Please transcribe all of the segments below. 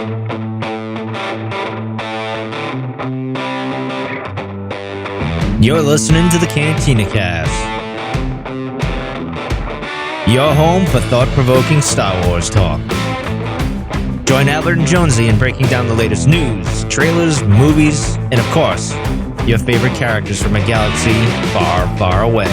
You're listening to the Cantina Cast, your home for thought-provoking Star Wars talk. Join Albert and Jonesy in breaking down the latest news, trailers, movies, and of course, your favorite characters from a galaxy far, far away.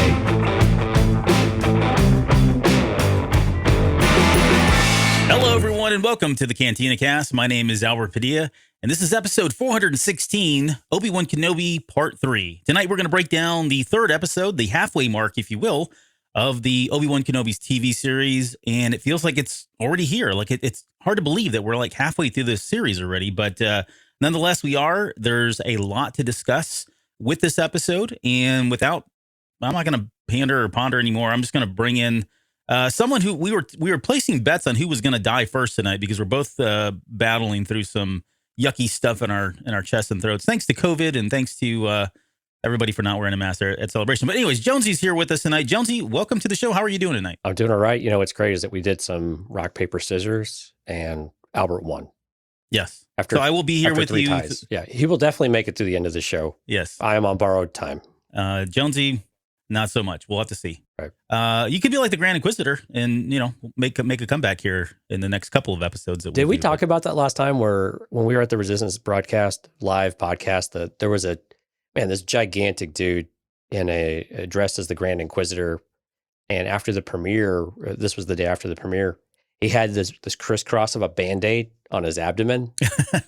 Hello, everyone, and welcome to the Cantina Cast. My name is Albert Padilla, and this is episode 416, Obi-Wan Kenobi Part III. Tonight, we're going to break down the third episode, the halfway mark, if you will, of the Obi-Wan Kenobi's TV series, and it feels like it's already here. Like, it's hard to believe that we're like halfway through this series already, but nonetheless, we are. There's a lot to discuss with this episode, and I'm not going to pander or ponder anymore. I'm just going to bring in someone who we were placing bets on who was going to die first tonight because we're both battling through some yucky stuff in our chests and throats. Thanks to COVID and thanks to everybody for not wearing a mask at Celebration. But anyways, Jonesy's here with us tonight. Jonesy, welcome to the show. How are you doing tonight? I'm doing all right. You know, what's great is that we did some rock, paper, scissors, and Albert won. Yes. So I will be here with you. Ties. Yeah, he will definitely make it to the end of the show. Yes. I am on borrowed time. Jonesy, not so much. We'll have to see. Right. You could be like the Grand Inquisitor and, make a comeback here in the next couple of episodes. Did we talk about that last time when we were at the Resistance broadcast, live podcast, that there was this gigantic dude dressed as the Grand Inquisitor. And after the premiere, this was the day after the premiere, he had this crisscross of a Band-Aid on his abdomen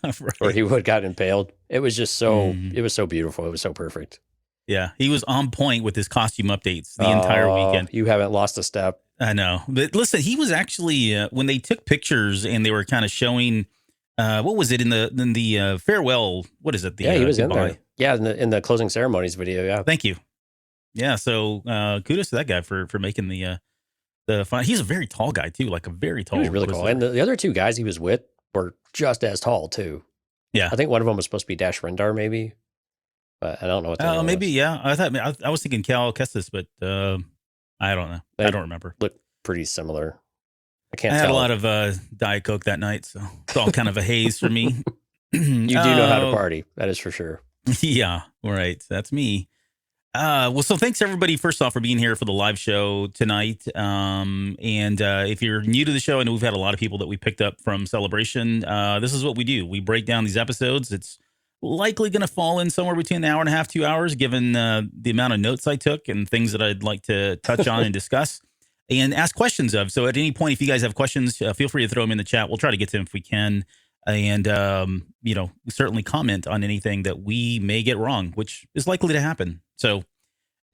right. where he would have gotten impaled. It was just it was so beautiful. It was so perfect. Yeah, he was on point with his costume updates the entire weekend. You haven't lost a step. I know. But listen, he was actually, when they took pictures and they were kind of showing, what was it in the farewell, what is it? He was in there. Yeah, in the closing ceremonies video, yeah. Thank you. Yeah, so kudos to that guy for making the fun. He's a very tall guy, too, like a very tall. He was really tall. And the other two guys he was with were just as tall, too. Yeah. I think one of them was supposed to be Dash Rendar, maybe. But I don't know what that maybe, was. yeah. I was thinking Cal Kestis, but I don't know. I don't remember. Look pretty similar. I had a lot of Diet Coke that night, so it's all kind of a haze for me. You do know how to party. That is for sure. Yeah, right. That's me. So thanks everybody, first off, for being here for the live show tonight. And if you're new to the show, I know we've had a lot of people that we picked up from Celebration. This is what we do. We break down these episodes. It's likely going to fall in somewhere between an hour and a half, 2 hours, given the amount of notes I took and things that I'd like to touch on and discuss and ask questions of. So at any point, if you guys have questions, feel free to throw them in the chat. We'll try to get to them if we can. And, certainly comment on anything that we may get wrong, which is likely to happen. So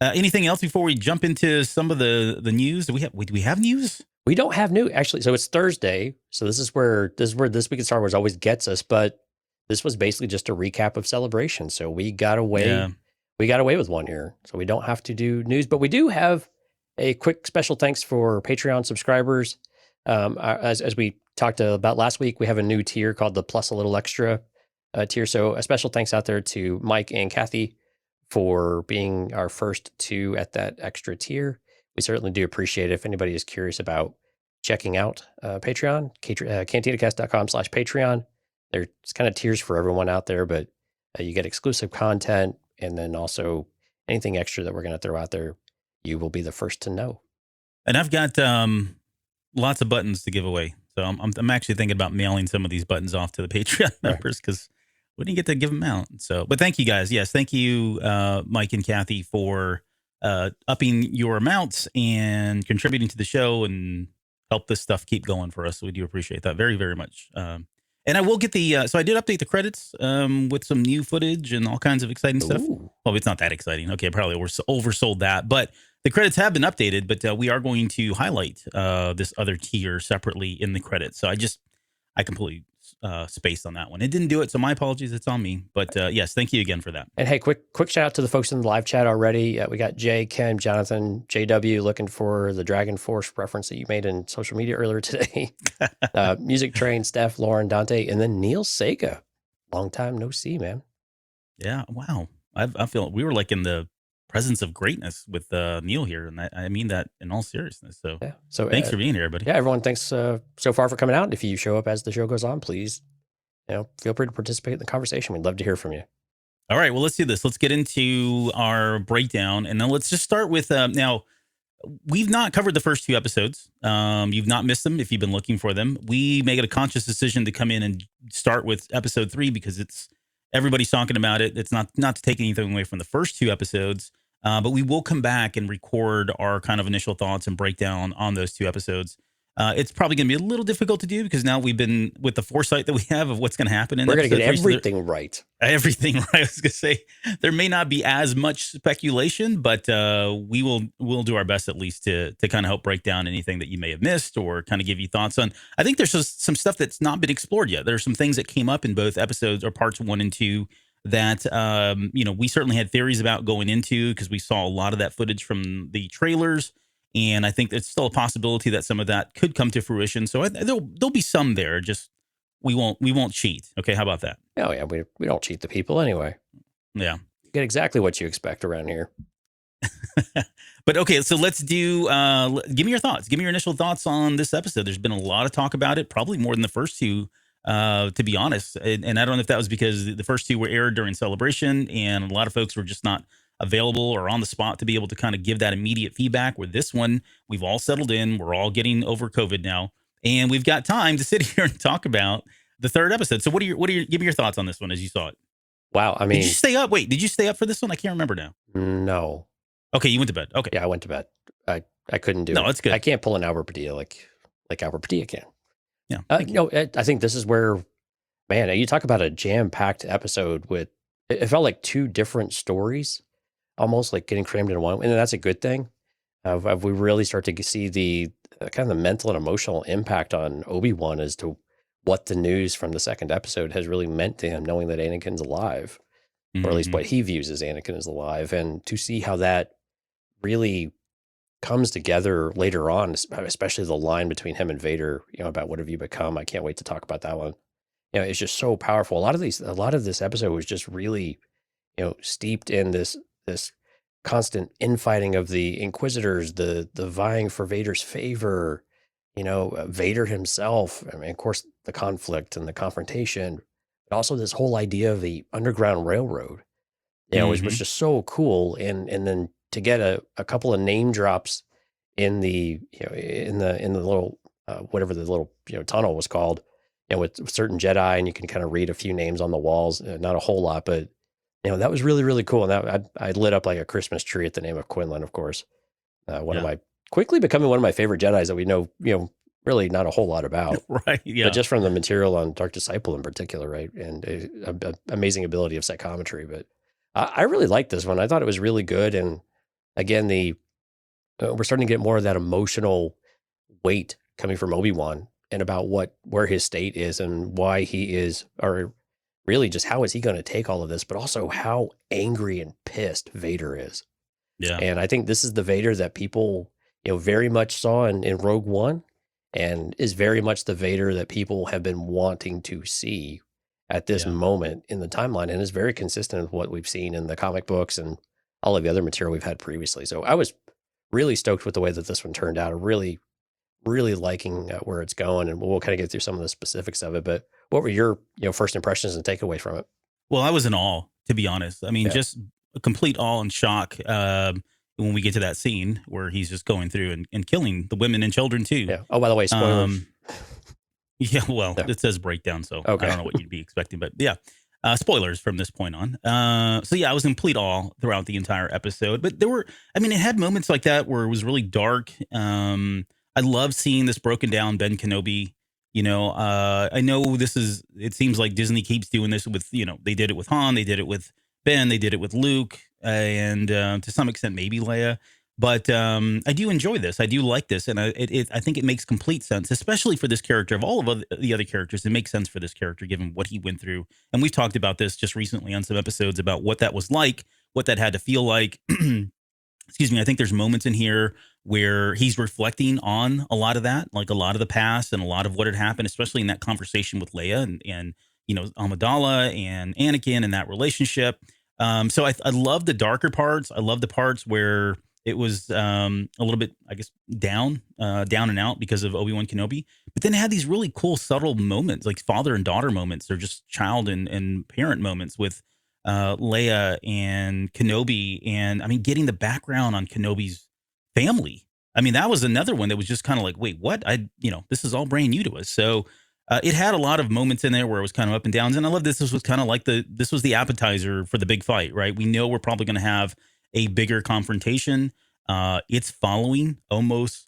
anything else before we jump into some of the news? Do we have news? We don't have news, actually. So it's Thursday. So this is where This Week in Star Wars always gets us. But this was basically just a recap of Celebration. So we got away. Yeah. We got away with one here. So we don't have to do news. But we do have a quick special thanks for Patreon subscribers. As we talked about last week, we have a new tier called the Plus a Little Extra tier. So a special thanks out there to Mike and Kathy for being our first two at that extra tier. We certainly do appreciate it. If anybody is curious about checking out Patreon, cantinacast.com/Patreon. There's kind of tiers for everyone out there, but you get exclusive content, and then also anything extra that we're going to throw out there, you will be the first to know. And I've got lots of buttons to give away. So I'm actually thinking about mailing some of these buttons off to the Patreon members because we didn't get to give them out. So, but thank you guys. Yes, thank you, Mike and Kathy, for upping your amounts and contributing to the show and help this stuff keep going for us. So we do appreciate that very, very much. And I will get so I did update the credits with some new footage and all kinds of exciting stuff. Well, it's not that exciting. Okay, probably oversold that. But the credits have been updated, but we are going to highlight this other tier separately in the credits. So I completely spaced on that one. It didn't do it, so my apologies. It's on me. But yes, thank you again for that. And hey, quick shout out to the folks in the live chat already. We got Jay, Ken, Jonathan, JW looking for the Dragon Force reference that you made in social media earlier today. Music Train, Steph, Lauren, Dante, and then Neil Sega. Long time no see, man. Yeah, wow. I feel we were like in the presence of greatness with Neil here, and I mean that in all seriousness. So, thanks for being here, everybody. Yeah, everyone, thanks so far for coming out. If you show up as the show goes on, please feel free to participate in the conversation. We'd love to hear from you. All right, well, let's do this. Let's get into our breakdown, and then let's just start with now. We've not covered the first 2 episodes. You've not missed them if you've been looking for them. We made a conscious decision to come in and start with episode 3 because everybody's talking about it. It's not to take anything away from the first 2 episodes, but we will come back and record our kind of initial thoughts and breakdown on those 2 episodes. It's probably going to be a little difficult to do because now we've been with the foresight that we have of what's going to happen. We're going to get everything right. Everything right. I was going to say there may not be as much speculation, but we'll do our best at least to kind of help break down anything that you may have missed or kind of give you thoughts on. I think there's just some stuff that's not been explored yet. There's some things that came up in both episodes or parts 1 and 2 that we certainly had theories about going into because we saw a lot of that footage from the trailers. And I think there's still a possibility that some of that could come to fruition. So there'll be some there. Just we won't cheat. Okay, how about that? Oh yeah, we don't cheat the people anyway. Yeah, you get exactly what you expect around here. But okay, so let's do. Give me your thoughts. Give me your initial thoughts on this episode. There's been a lot of talk about it, probably more than the first 2, to be honest. And I don't know if that was because the first 2 were aired during Celebration, and a lot of folks were just not available or on the spot to be able to kind of give that immediate feedback. Where this one, we've all settled in. We're all getting over COVID now, and we've got time to sit here and talk about the 3rd episode. So what are your give me your thoughts on this one as you saw it? Wow, I mean, did you stay up? Wait, did you stay up for this one? I can't remember now. No. Okay, you went to bed. Okay, yeah, I went to bed. I couldn't do it. No, that's good. I can't pull an Albert Padilla like Albert Padilla can. Yeah. I think this is where, man, you talk about a jam-packed episode with. It felt like 2 different stories. Almost like getting crammed into one, and that's a good thing. We really start to see the kind of the mental and emotional impact on Obi-Wan as to what the news from the 2nd episode has really meant to him, knowing that Anakin's alive, or at least what he views as Anakin is alive, and to see how that really comes together later on, especially the line between him and Vader, about what have you become. I can't wait to talk about that one. It's just so powerful. A lot of this episode was just really, steeped in this constant infighting of the Inquisitors, the vying for Vader's favor, Vader himself. I mean, of course, the conflict and the confrontation, but also this whole idea of the Underground Railroad, which was just so cool. And then to get a couple of name drops in the in the little whatever the little tunnel was called, with certain Jedi, and you can kind of read a few names on the walls, not a whole lot, but that was really, really cool. And that I lit up like a Christmas tree at the name of Quinlan, of course. Quickly becoming one of my favorite Jedis that we know, really not a whole lot about. Right. Yeah. But just from the material on Dark Disciple in particular, right? And amazing ability of psychometry. But I really liked this one. I thought it was really good. And again, we're starting to get more of that emotional weight coming from Obi-Wan and about where his state is and why he is, or really just how is he going to take all of this, but also how angry and pissed Vader is. Yeah. And I think this is the Vader that people, very much saw in Rogue One, and is very much the Vader that people have been wanting to see at this moment in the timeline, and is very consistent with what we've seen in the comic books and all of the other material we've had previously. So I was really stoked with the way that this one turned out. Really, really liking where it's going, and we'll kind of get through some of the specifics of it. But what were your first impressions and takeaway from it? Well, I was in awe, to be honest. I mean, just a complete awe and shock when we get to that scene where he's just going through and killing the women and children too. Yeah. Oh, by the way, spoilers. Yeah, well, it says breakdown, so okay. I don't know what you'd be expecting, but yeah, spoilers from this point on. So yeah, I was in complete awe throughout the entire episode, but it had moments like that where it was really dark. I love seeing this broken down Ben Kenobi. I know it seems like Disney keeps doing this with, they did it with Han, they did it with Ben, they did it with Luke, and to some extent maybe Leia. But I do enjoy this. I do like this. And I think it makes complete sense, especially for this character. Of all of the other characters, it makes sense for this character, given what he went through. And we've talked about this just recently on some episodes about what that was like, what that had to feel like. Excuse me. I think there's moments in here where he's reflecting on a lot of that, like a lot of the past and a lot of what had happened, especially in that conversation with Leia and Amidala and Anakin and that relationship. So I love the darker parts. I love the parts where it was a little bit, I guess, down and out because of Obi-Wan Kenobi. But then it had these really cool, subtle moments, like father and daughter moments, or just child and parent moments with Leia and Kenobi. And I mean, getting the background on Kenobi's family. I mean, that was another one that was just kind of like, wait, what? This is all brand new to us. So it had a lot of moments in there where it was kind of up and downs. And I love this. This was kind of like this was the appetizer for the big fight, right? We know we're probably going to have a bigger confrontation. It's following almost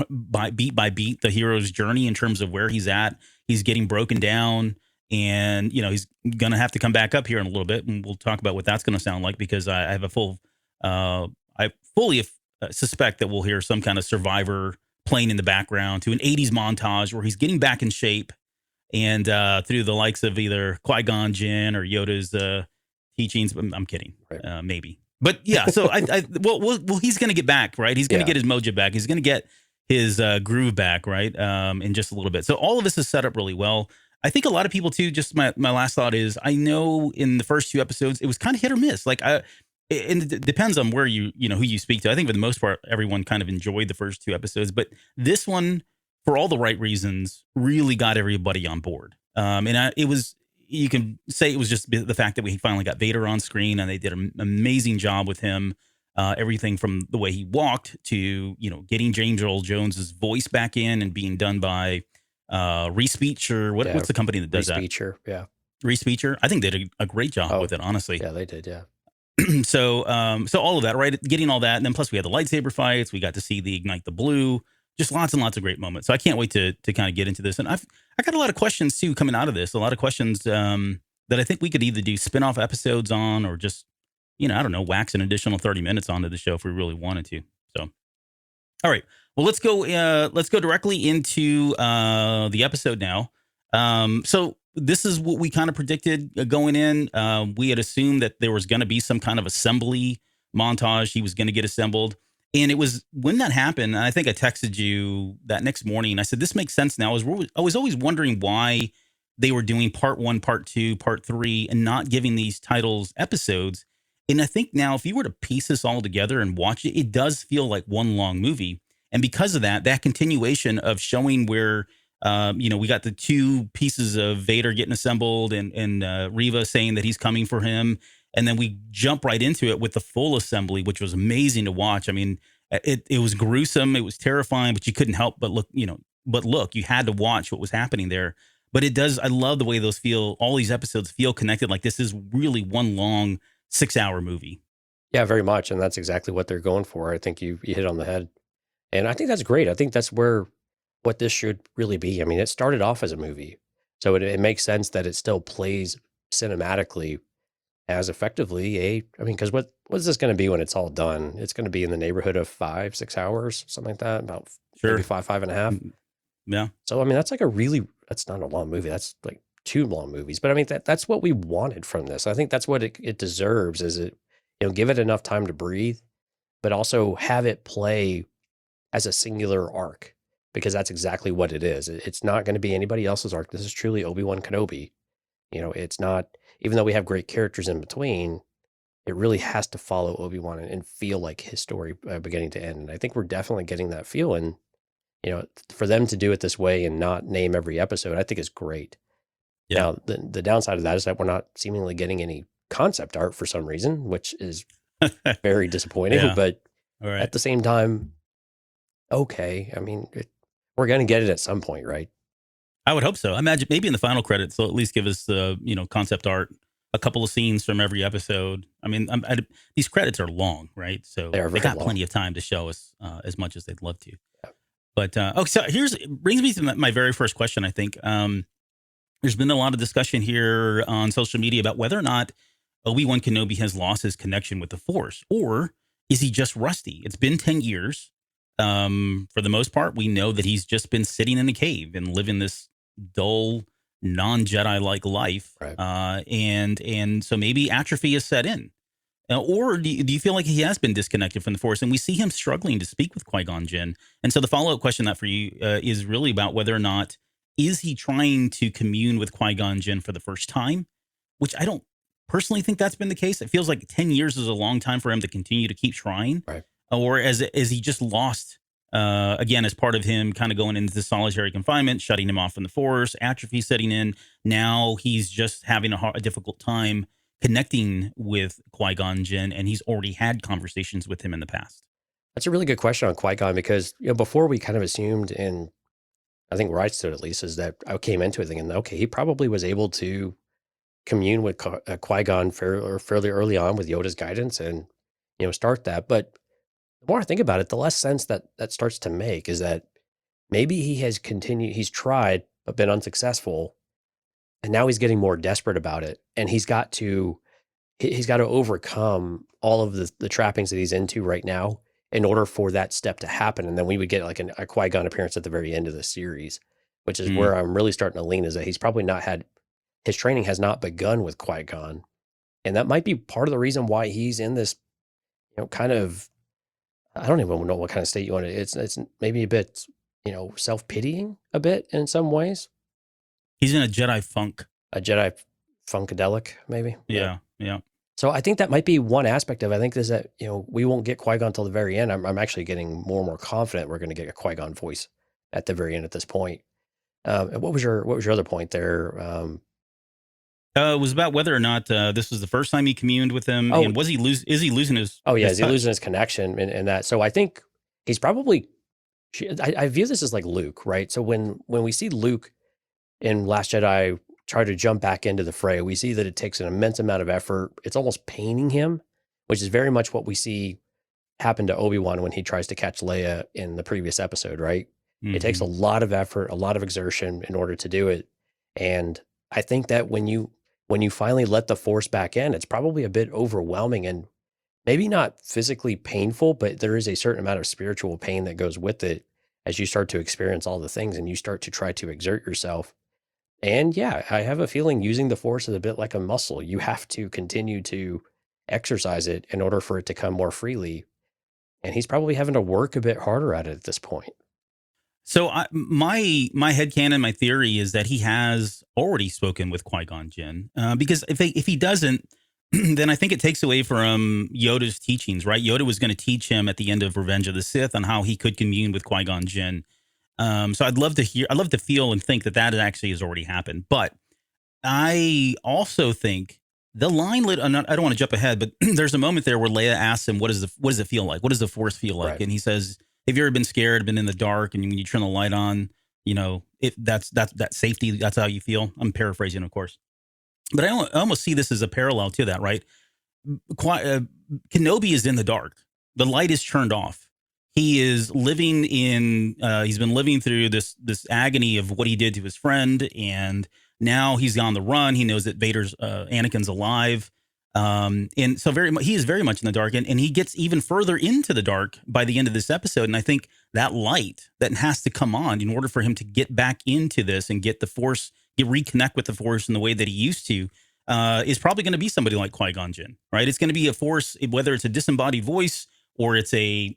by beat the hero's journey in terms of where he's at. He's getting broken down, and he's gonna have to come back up here in a little bit, and we'll talk about what that's going to sound like, because I have I fully suspect that we'll hear some kind of Survivor playing in the background to an 80s montage where he's getting back in shape, and through the likes of either Qui-Gon Jinn or Yoda's teachings. I'm kidding, right. Maybe. But yeah, so well, he's going to get back, right? He's going to get his mojo back. He's going to get his groove back, right? In just a little bit. So all of this is set up really well. I think a lot of people too, just my last thought is, I know in the first 2 episodes, it was kind of hit or miss. Like and it depends on where who you speak to. I think for the most part, everyone kind of enjoyed the first 2 episodes, but this one, for all the right reasons, really got everybody on board. You can say it was just the fact that we finally got Vader on screen, and they did an amazing job with him. Everything from the way he walked to, getting James Earl Jones's voice back in and being done by Respeech, or what's the company that does Respeecher, that? yeah. Respeecher. I think they did a great job with it, honestly. Yeah, they did, yeah. So all of that, right? Getting all that. And then plus we had the lightsaber fights. We got to see the Ignite the Blue. Just lots and lots of great moments. So I can't wait to kind of get into this. And I got a lot of questions too coming out of this. A lot of questions that I think we could either do spin-off episodes on, or just, I don't know, wax an additional 30 minutes onto the show if we really wanted to. So, all right. Well, let's go directly into the episode now. So this is what we kind of predicted going in. We had assumed that there was going to be some kind of assembly montage. He was going to get assembled. And it was when that happened, and I think I texted you that next morning, and I said, this makes sense now. I was always wondering why they were doing part 1, part 2, part 3, and not giving these titles episodes. And I think now, if you were to piece this all together and watch it, it does feel like one long movie. And because of that continuation of showing where, we got the 2 pieces of Vader getting assembled, and Reva saying that he's coming for him. And then we jump right into it with the full assembly, which was amazing to watch. I mean, it was gruesome. It was terrifying, but you couldn't help but look, you had to watch what was happening there. But it does. I love the way all these episodes feel connected. Like this is really one long 6-hour movie. Yeah, very much. And that's exactly what they're going for. I think you hit on the head. And I think that's great. I think that's what this should really be. I mean, it started off as a movie, so it makes sense that it still plays cinematically as effectively because what is this going to be when it's all done? It's going to be in the neighborhood of 5-6 hours, something like that, about maybe 5.5. Yeah. So, I mean, that's not a long movie. That's like 2 long movies, but I mean, that's what we wanted from this. I think that's what it deserves, is give it enough time to breathe, but also have it play as a singular arc, because that's exactly what it is. It's not going to be anybody else's arc. This is truly Obi-Wan Kenobi. It's not, even though we have great characters in between, it really has to follow Obi-Wan and feel like his story beginning to end. And I think we're definitely getting that feel. And, for them to do it this way and not name every episode, I think is great. Yeah. Now, the downside of that is that we're not seemingly getting any concept art for some reason, which is very disappointing. Yeah. But at the same time, okay. I mean, we're going to get it at some point, right? I would hope so. I imagine maybe in the final credits, they'll at least give us the, concept art, a couple of scenes from every episode. I mean, these credits are long, right? So they got plenty of time to show us as much as they'd love to. Yeah. But, so brings me to my very first question, I think. There's been a lot of discussion here on social media about whether or not Obi-Wan Kenobi has lost his connection with the Force, or is he just rusty? It's been 10 years. For the most part, we know that he's just been sitting in a cave and living this dull, non-Jedi-like life. Right. And so maybe atrophy is set in. Or do you feel like he has been disconnected from the Force? And we see him struggling to speak with Qui-Gon Jinn. And so the follow-up question that for you is really about whether or not, is he trying to commune with Qui-Gon Jinn for the first time? Which I don't personally think that's been the case. It feels like 10 years is a long time for him to continue to keep trying. Right. or as he just lost again as part of him kind of going into the solitary confinement, shutting him off from the Force, atrophy setting in. Now he's just having a difficult time connecting with Qui-Gon Jinn, and he's already had conversations with him in the past. That's a really good question on Qui-Gon, because before we kind of assumed, and I think where I stood at least, is that I came into it thinking, okay, he probably was able to commune with Qui-Gon fairly early on with Yoda's guidance and start that. But the more I think about it, the less sense that starts to make is that maybe he's tried but been unsuccessful, and now he's getting more desperate about it, and he's got to overcome all of the trappings that he's into right now in order for that step to happen. And then we would get like a Qui-Gon appearance at the very end of the series, which is where I'm really starting to lean, is that he's probably not had, his training has not begun with Qui-Gon. And that might be part of the reason why he's in this, kind of, I don't even know what kind of state you want it. It's maybe a bit, self-pitying a bit in some ways. He's in a Jedi funk. A Jedi funkadelic, maybe. Yeah. So I think that might be one aspect of it. I think is that, we won't get Qui-Gon until the very end. I'm actually getting more and more confident we're going to get a Qui-Gon voice at the very end at this point. And what was your other point there? It was about whether or not this was the first time he communed with him, and is he losing his? Oh yeah, his is he losing his connection and that? So I think he's probably. I view this as like Luke, right? So when we see Luke in Last Jedi try to jump back into the fray, we see that it takes an immense amount of effort. It's almost paining him, which is very much what we see happen to Obi-Wan when he tries to catch Leia in the previous episode, right? Mm-hmm. It takes a lot of effort, a lot of exertion in order to do it. And I think that when you finally let the Force back in, it's probably a bit overwhelming and maybe not physically painful, but there is a certain amount of spiritual pain that goes with it as you start to experience all the things and you start to try to exert yourself. And yeah, I have a feeling using the Force is a bit like a muscle. You have to continue to exercise it in order for it to come more freely. And he's probably having to work a bit harder at it at this point. So my headcanon, my theory is that he has already spoken with Qui-Gon Jinn, because if he doesn't, then I think it takes away from Yoda's teachings, right? Yoda was going to teach him at the end of Revenge of the Sith on how he could commune with Qui-Gon Jinn. So I'd love to feel and think that actually has already happened. But I also think the line I don't want to jump ahead, but there's a moment there where Leia asks him, what does it feel like? What does the Force feel like? Right. And he says, have you ever been scared, been in the dark, and when you turn the light on, that's safety, that's how you feel? I'm paraphrasing, of course. But I almost see this as a parallel to that, right? Kenobi is in the dark. The light is turned off. He is living he's been living through this agony of what he did to his friend, and now he's on the run. He knows that Anakin's alive. And so he is very much in the dark, and he gets even further into the dark by the end of this episode. And I think that light that has to come on in order for him to get back into this and get the Force, reconnect with the Force in the way that he used to, is probably going to be somebody like Qui-Gon Jinn, right? It's going to be a Force, whether it's a disembodied voice or it's a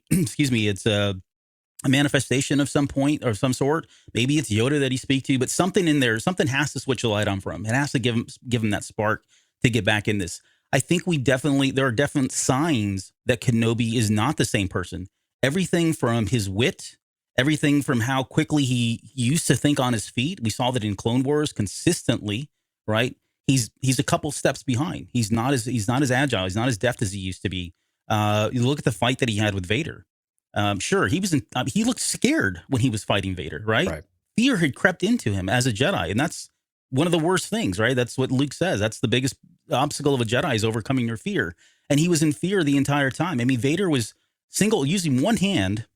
manifestation of some point or some sort. Maybe it's Yoda that he speaks to, but something in there, something has to switch the light on for him. It has to give him that spark to get back in this. I think there are definite signs that Kenobi is not the same person. Everything from his wit, everything from how quickly he used to think on his feet. We saw that in Clone Wars consistently, right? He's a couple steps behind. He's not as agile. He's not as deft as he used to be. You look at the fight that he had with Vader. Sure, he looked scared when he was fighting Vader, right? Fear had crept into him as a Jedi, and that's one of the worst things, right? That's what Luke says. That's the biggest obstacle of a Jedi, is overcoming your fear. And he was in fear the entire time. I mean, Vader was using one hand,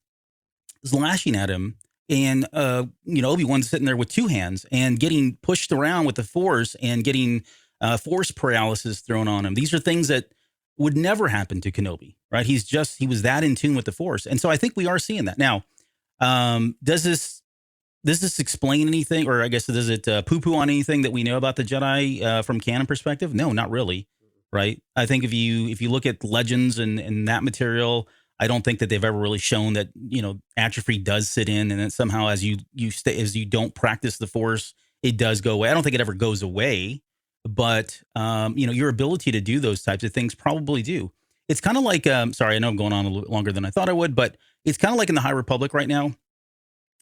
was lashing at him, and Obi-Wan's sitting there with two hands and getting pushed around with the Force and getting Force paralysis thrown on him. These are things that would never happen to Kenobi, right? He was that in tune with the Force. And so I think we are seeing that. Now, does this explain anything, or I guess does it poo-poo on anything that we know about the Jedi from canon perspective? No, not really, right? I think if you look at Legends and that material, I don't think that they've ever really shown that atrophy does sit in, and then somehow as you don't practice the Force, it does go away. I don't think it ever goes away, but your ability to do those types of things probably do. It's kind of like, sorry, I know I'm going on a little longer than I thought I would, but it's kind of like in the High Republic right now.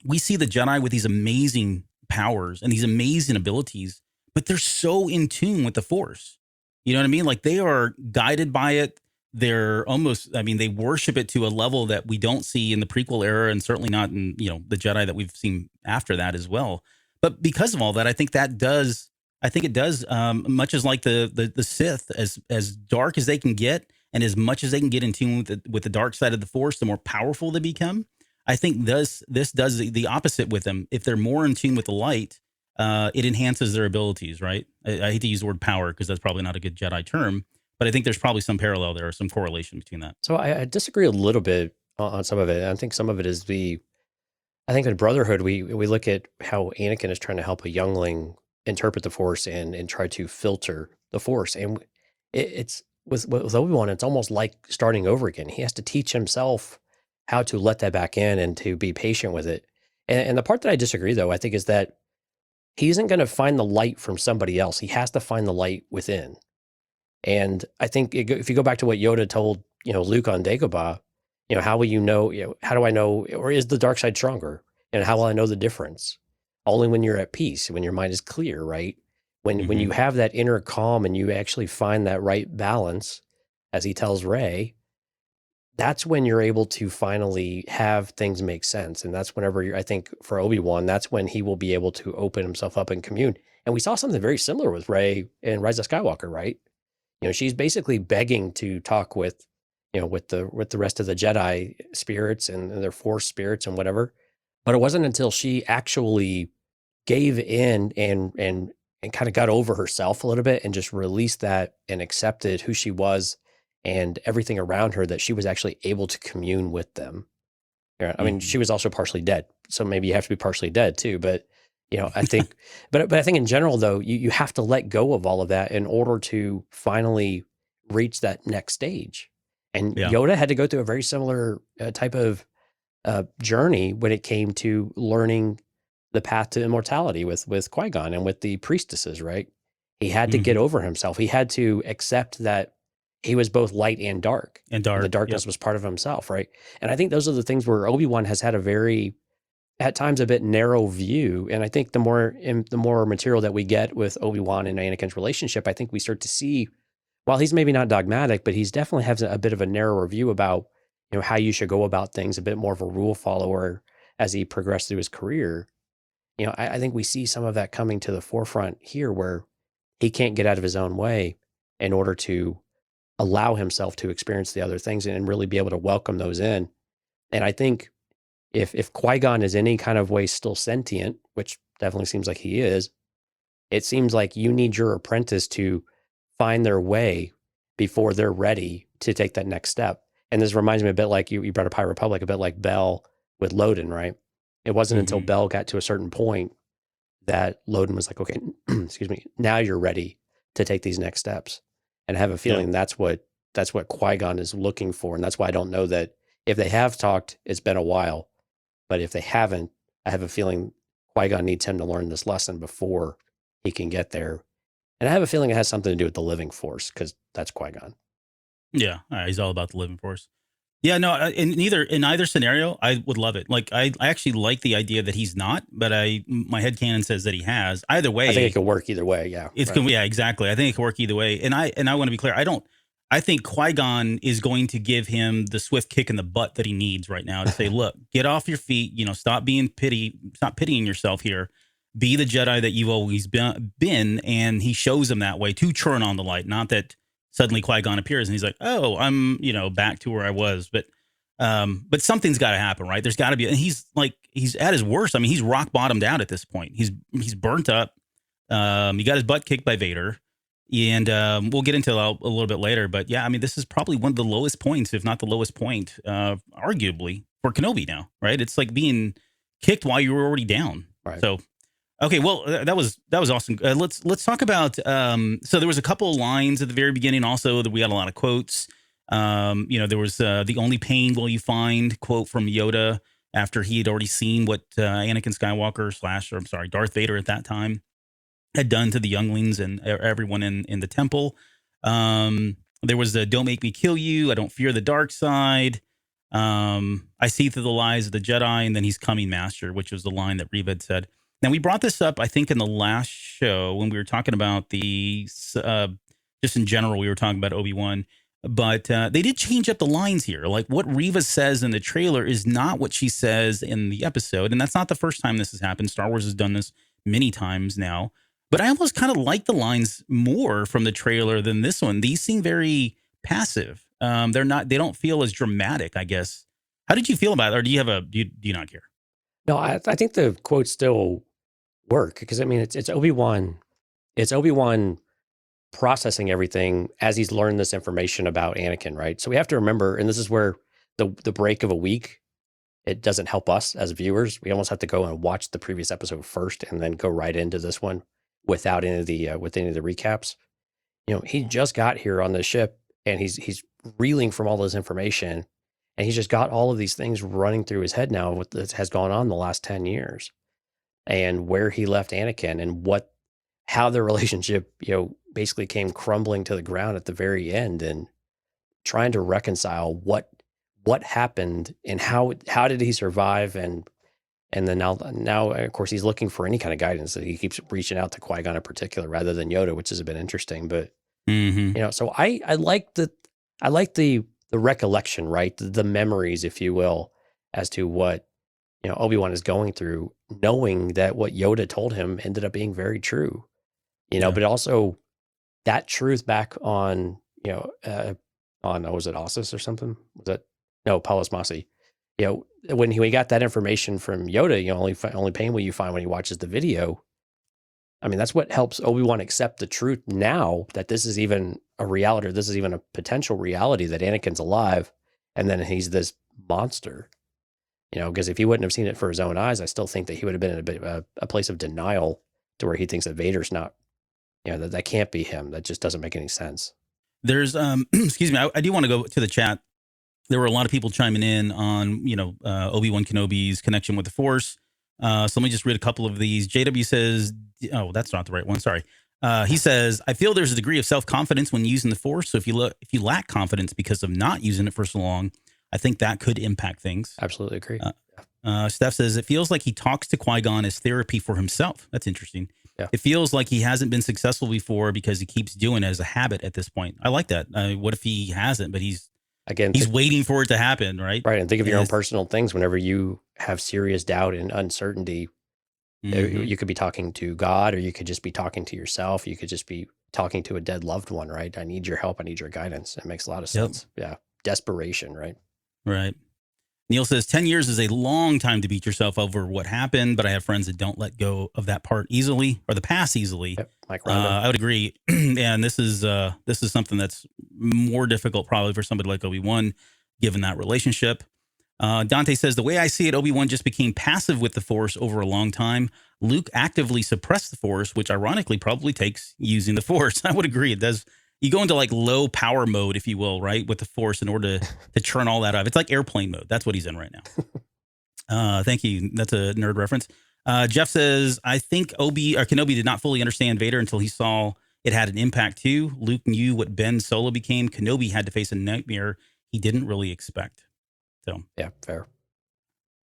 We see the Jedi with these amazing powers and these amazing abilities, but they're so in tune with the Force. You know what I mean? Like they are guided by it. They're almost, I mean, they worship it to a level that we don't see in the prequel era, and certainly not in, the Jedi that we've seen after that as well. But because of all that, I think it does, much as like the Sith, as dark as they can get, and as much as they can get in tune with the dark side of the Force, the more powerful they become. I think this does the opposite with them. If they're more in tune with the light, it enhances their abilities, right? I hate to use the word power because that's probably not a good Jedi term, but I think there's probably some parallel there, or some correlation between that. So I disagree a little bit on some of it. I think some of it is I think in Brotherhood, we look at how Anakin is trying to help a youngling interpret the Force and try to filter the Force. And it's with Obi-Wan, it's almost like starting over again. He has to teach himself how to let that back in and to be patient with it. And the part that I disagree, though, I think is that he isn't going to find the light from somebody else. He has to find the light within. And I think if you go back to what Yoda told, Luke on Dagobah, how will you know, how do I know, or is the dark side stronger? And how will I know the difference? Only when you're at peace, when your mind is clear, right? When you have that inner calm and you actually find that right balance, as he tells Rey, that's when you're able to finally have things make sense. And that's whenever I think for Obi-Wan, that's when he will be able to open himself up and commune. And we saw something very similar with Rey in Rise of Skywalker, right? She's basically begging to talk with, with the rest of the Jedi spirits and their Force spirits and whatever. But it wasn't until she actually gave in and kind of got over herself a little bit and just released that and accepted who she was and everything around her that she was actually able to commune with them. I mean, she was also partially dead, so maybe you have to be partially dead too. But I think, but I think in general though, you have to let go of all of that in order to finally reach that next stage. And Yoda had to go through a very similar type of journey when it came to learning the path to immortality with Qui-Gon and with the priestesses, right? He had to get over himself. He had to accept that he was both light and dark. And the darkness was part of himself, right? And I think those are the things where Obi-Wan has had a very, at times, a bit narrow view. And I think the more material that we get with Obi-Wan and Anakin's relationship, I think we start to see, while he's maybe not dogmatic, but he's definitely has a bit of a narrower view about, how you should go about things, a bit more of a rule follower as he progressed through his career. I think we see some of that coming to the forefront here, where he can't get out of his own way in order to allow himself to experience the other things and really be able to welcome those in. And I think if Qui-Gon is any kind of way still sentient, which definitely seems like he is, it seems like you need your apprentice to find their way before they're ready to take that next step. And this reminds me a bit like you brought up High Republic, a bit like Bell with Loden, right? It wasn't until Bell got to a certain point that Loden was like, okay, excuse me, now you're ready to take these next steps. And I have a feeling that's what Qui-Gon is looking for. And that's why I don't know that if they have talked, it's been a while. But if they haven't, I have a feeling Qui-Gon needs him to learn this lesson before he can get there. And I have a feeling it has something to do with the living Force, because that's Qui-Gon. Yeah, he's all about the living Force. Yeah, no, in either scenario, I would love it. Like, I actually like the idea that he's not, but my headcanon says that he has. Either way, I think it could work either way. Yeah, yeah, exactly. I think it could work either way. And I want to be clear. I think Qui-Gon is going to give him the swift kick in the butt that he needs right now to say, look, get off your feet. Stop pitying yourself here. Be the Jedi that you've always been. And he shows him that way to turn on the light. Not that suddenly Qui-Gon appears and he's like, oh, I'm, back to where I was. But something's got to happen, right? There's got to be. And he's at his worst. I mean, he's rock bottomed out at this point. He's burnt up. He got his butt kicked by Vader. And we'll get into a little bit later. But yeah, I mean, this is probably one of the lowest points, if not the lowest point, arguably, for Kenobi now, right? It's like being kicked while you were already down. Right. So, okay, well, that was awesome. Let's talk about. So there was a couple of lines at the very beginning. Also, that we had a lot of quotes. There was the only pain will you find quote from Yoda after he had already seen what Anakin Skywalker Darth Vader at that time had done to the younglings and everyone in the temple. There was the "Don't make me kill you. I don't fear the dark side. I see through the lies of the Jedi, and then he's coming, Master," which was the line that Reva had said. Now, we brought this up, I think, in the last show when we were talking about just in general, we were talking about Obi-Wan. But they did change up the lines here. Like what Reva says in the trailer is not what she says in the episode. And that's not the first time this has happened. Star Wars has done this many times now. But I almost kind of like the lines more from the trailer than this one. These seem very passive. They don't feel as dramatic, I guess. How did you feel about it? Or do you not care? No, I think the quotes still work because I mean it's Obi-Wan. It's Obi-Wan processing everything as he's learned this information about Anakin, right? So we have to remember, and this is where the break of a week, it doesn't help us as viewers. We almost have to go and watch the previous episode first and then go right into this one without any of the recaps. You know, he just got here on the ship and he's reeling from all this information, and he's just got all of these things running through his head now what has gone on the last 10 years and where he left Anakin and how their relationship, basically came crumbling to the ground at the very end, and trying to reconcile what happened and how did he survive, and then now of course he's looking for any kind of guidance. That he keeps reaching out to Qui-Gon in particular rather than Yoda, which has been interesting. But so I like the recollection, right? The memories, if you will, as to what Obi-Wan is going through, knowing that what Yoda told him ended up being very true. But also that truth back on, was it Ossus or something? Was it? No, Paulus Masi. When he got that information from Yoda, only pain will you find when he watches the video. I mean, that's what helps Obi-Wan accept the truth now that this is even a reality, or this is even a potential reality that Anakin's alive, and then he's this monster. Because if he wouldn't have seen it for his own eyes, I still think that he would have been in a bit of a place of denial to where he thinks that Vader's not. That can't be him. That just doesn't make any sense. There's, excuse me, I do want to go to the chat. There were a lot of people chiming in on, Obi-Wan Kenobi's connection with the Force. So let me just read a couple of these. JW says, oh, that's not the right one. Sorry. He says, I feel there's a degree of self-confidence when using the Force. So if you lack confidence because of not using it for so long, I think that could impact things. Absolutely agree. Steph says, it feels like he talks to Qui-Gon as therapy for himself. That's interesting. Yeah. It feels like he hasn't been successful before because he keeps doing it as a habit at this point. I like that. What if he hasn't, but he's waiting for it to happen, right? Right. And think of your own personal things. Whenever you have serious doubt and uncertainty, you could be talking to God, or you could just be talking to yourself. You could just be talking to a dead loved one, right? I need your help. I need your guidance. It makes a lot of sense. Yep. Yeah. Desperation, right? Right. Neil says 10 years is a long time to beat yourself over what happened, but I have friends that don't let go of that part easily, or the past easily. Yep, Mike Rondo. I would agree. And this is something that's more difficult probably for somebody like Obi-Wan, given that relationship. Dante says, the way I see it, Obi-Wan just became passive with the Force over a long time. Luke actively suppressed the Force, which ironically probably takes using the Force. I would agree. It does. You go into like low power mode, if you will, right, with the Force in order to turn all that off. It's like airplane mode. That's what he's in right now. Thank you. That's a nerd reference. Jeff says, I think Kenobi did not fully understand Vader until he saw it had an impact too. Luke knew what Ben Solo became. Kenobi had to face a nightmare he didn't really expect. So yeah, fair.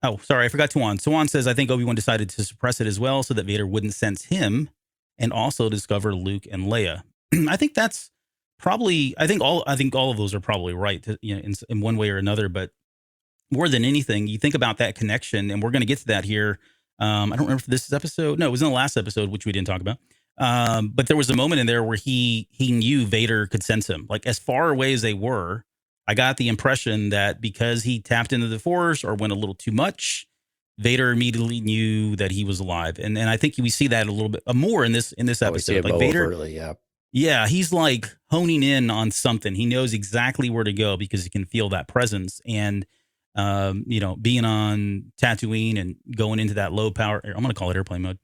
Oh, sorry, I forgot Tuan. Tuan says, I think Obi-Wan decided to suppress it as well so that Vader wouldn't sense him and also discover Luke and Leia. I think that's probably, I think all of those are probably right, in one way or another. But more than anything, you think about that connection, and we're going to get to that here. I don't remember if this is episode. No, it was in the last episode, which we didn't talk about. But there was a moment in there where he knew Vader could sense him, like as far away as they were. I got the impression that because he tapped into the Force or went a little too much, Vader immediately knew that he was alive. And I think we see that a little bit more in this episode. Like Vader, really, yeah. Yeah, he's like honing in on something. He knows exactly where to go because he can feel that presence. And, being on Tatooine and going into that low power, I'm going to call it airplane mode,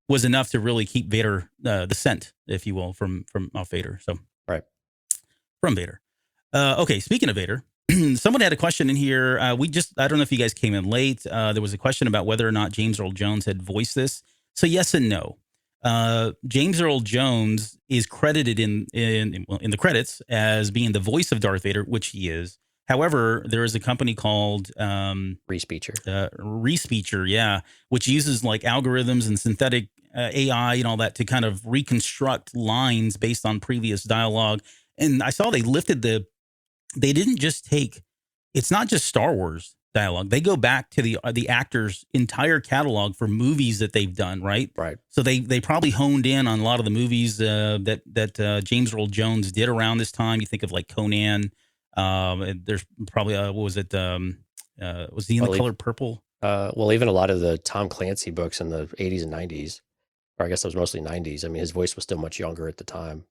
was enough to really keep Vader, the scent, if you will, from off Vader. So, right. From Vader. Okay, speaking of Vader, someone had a question in here. I don't know if you guys came in late. There was a question about whether or not James Earl Jones had voiced this. So yes and no. James Earl Jones is credited in the credits as being the voice of Darth Vader, which he is. However, there is a company called Respeecher, yeah, which uses like algorithms and synthetic AI and all that to kind of reconstruct lines based on previous dialogue. And I saw they didn't just take, it's not just Star Wars dialogue. They go back to the actor's entire catalog for movies that they've done, right? Right. So they probably honed in on a lot of the movies that James Earl Jones did around this time. You think of like Conan. There's probably what was it? Was he in The Color Purple? Well, even a lot of the Tom Clancy books in the 80s and 90s, or I guess it was mostly 90s. I mean, his voice was still much younger at the time.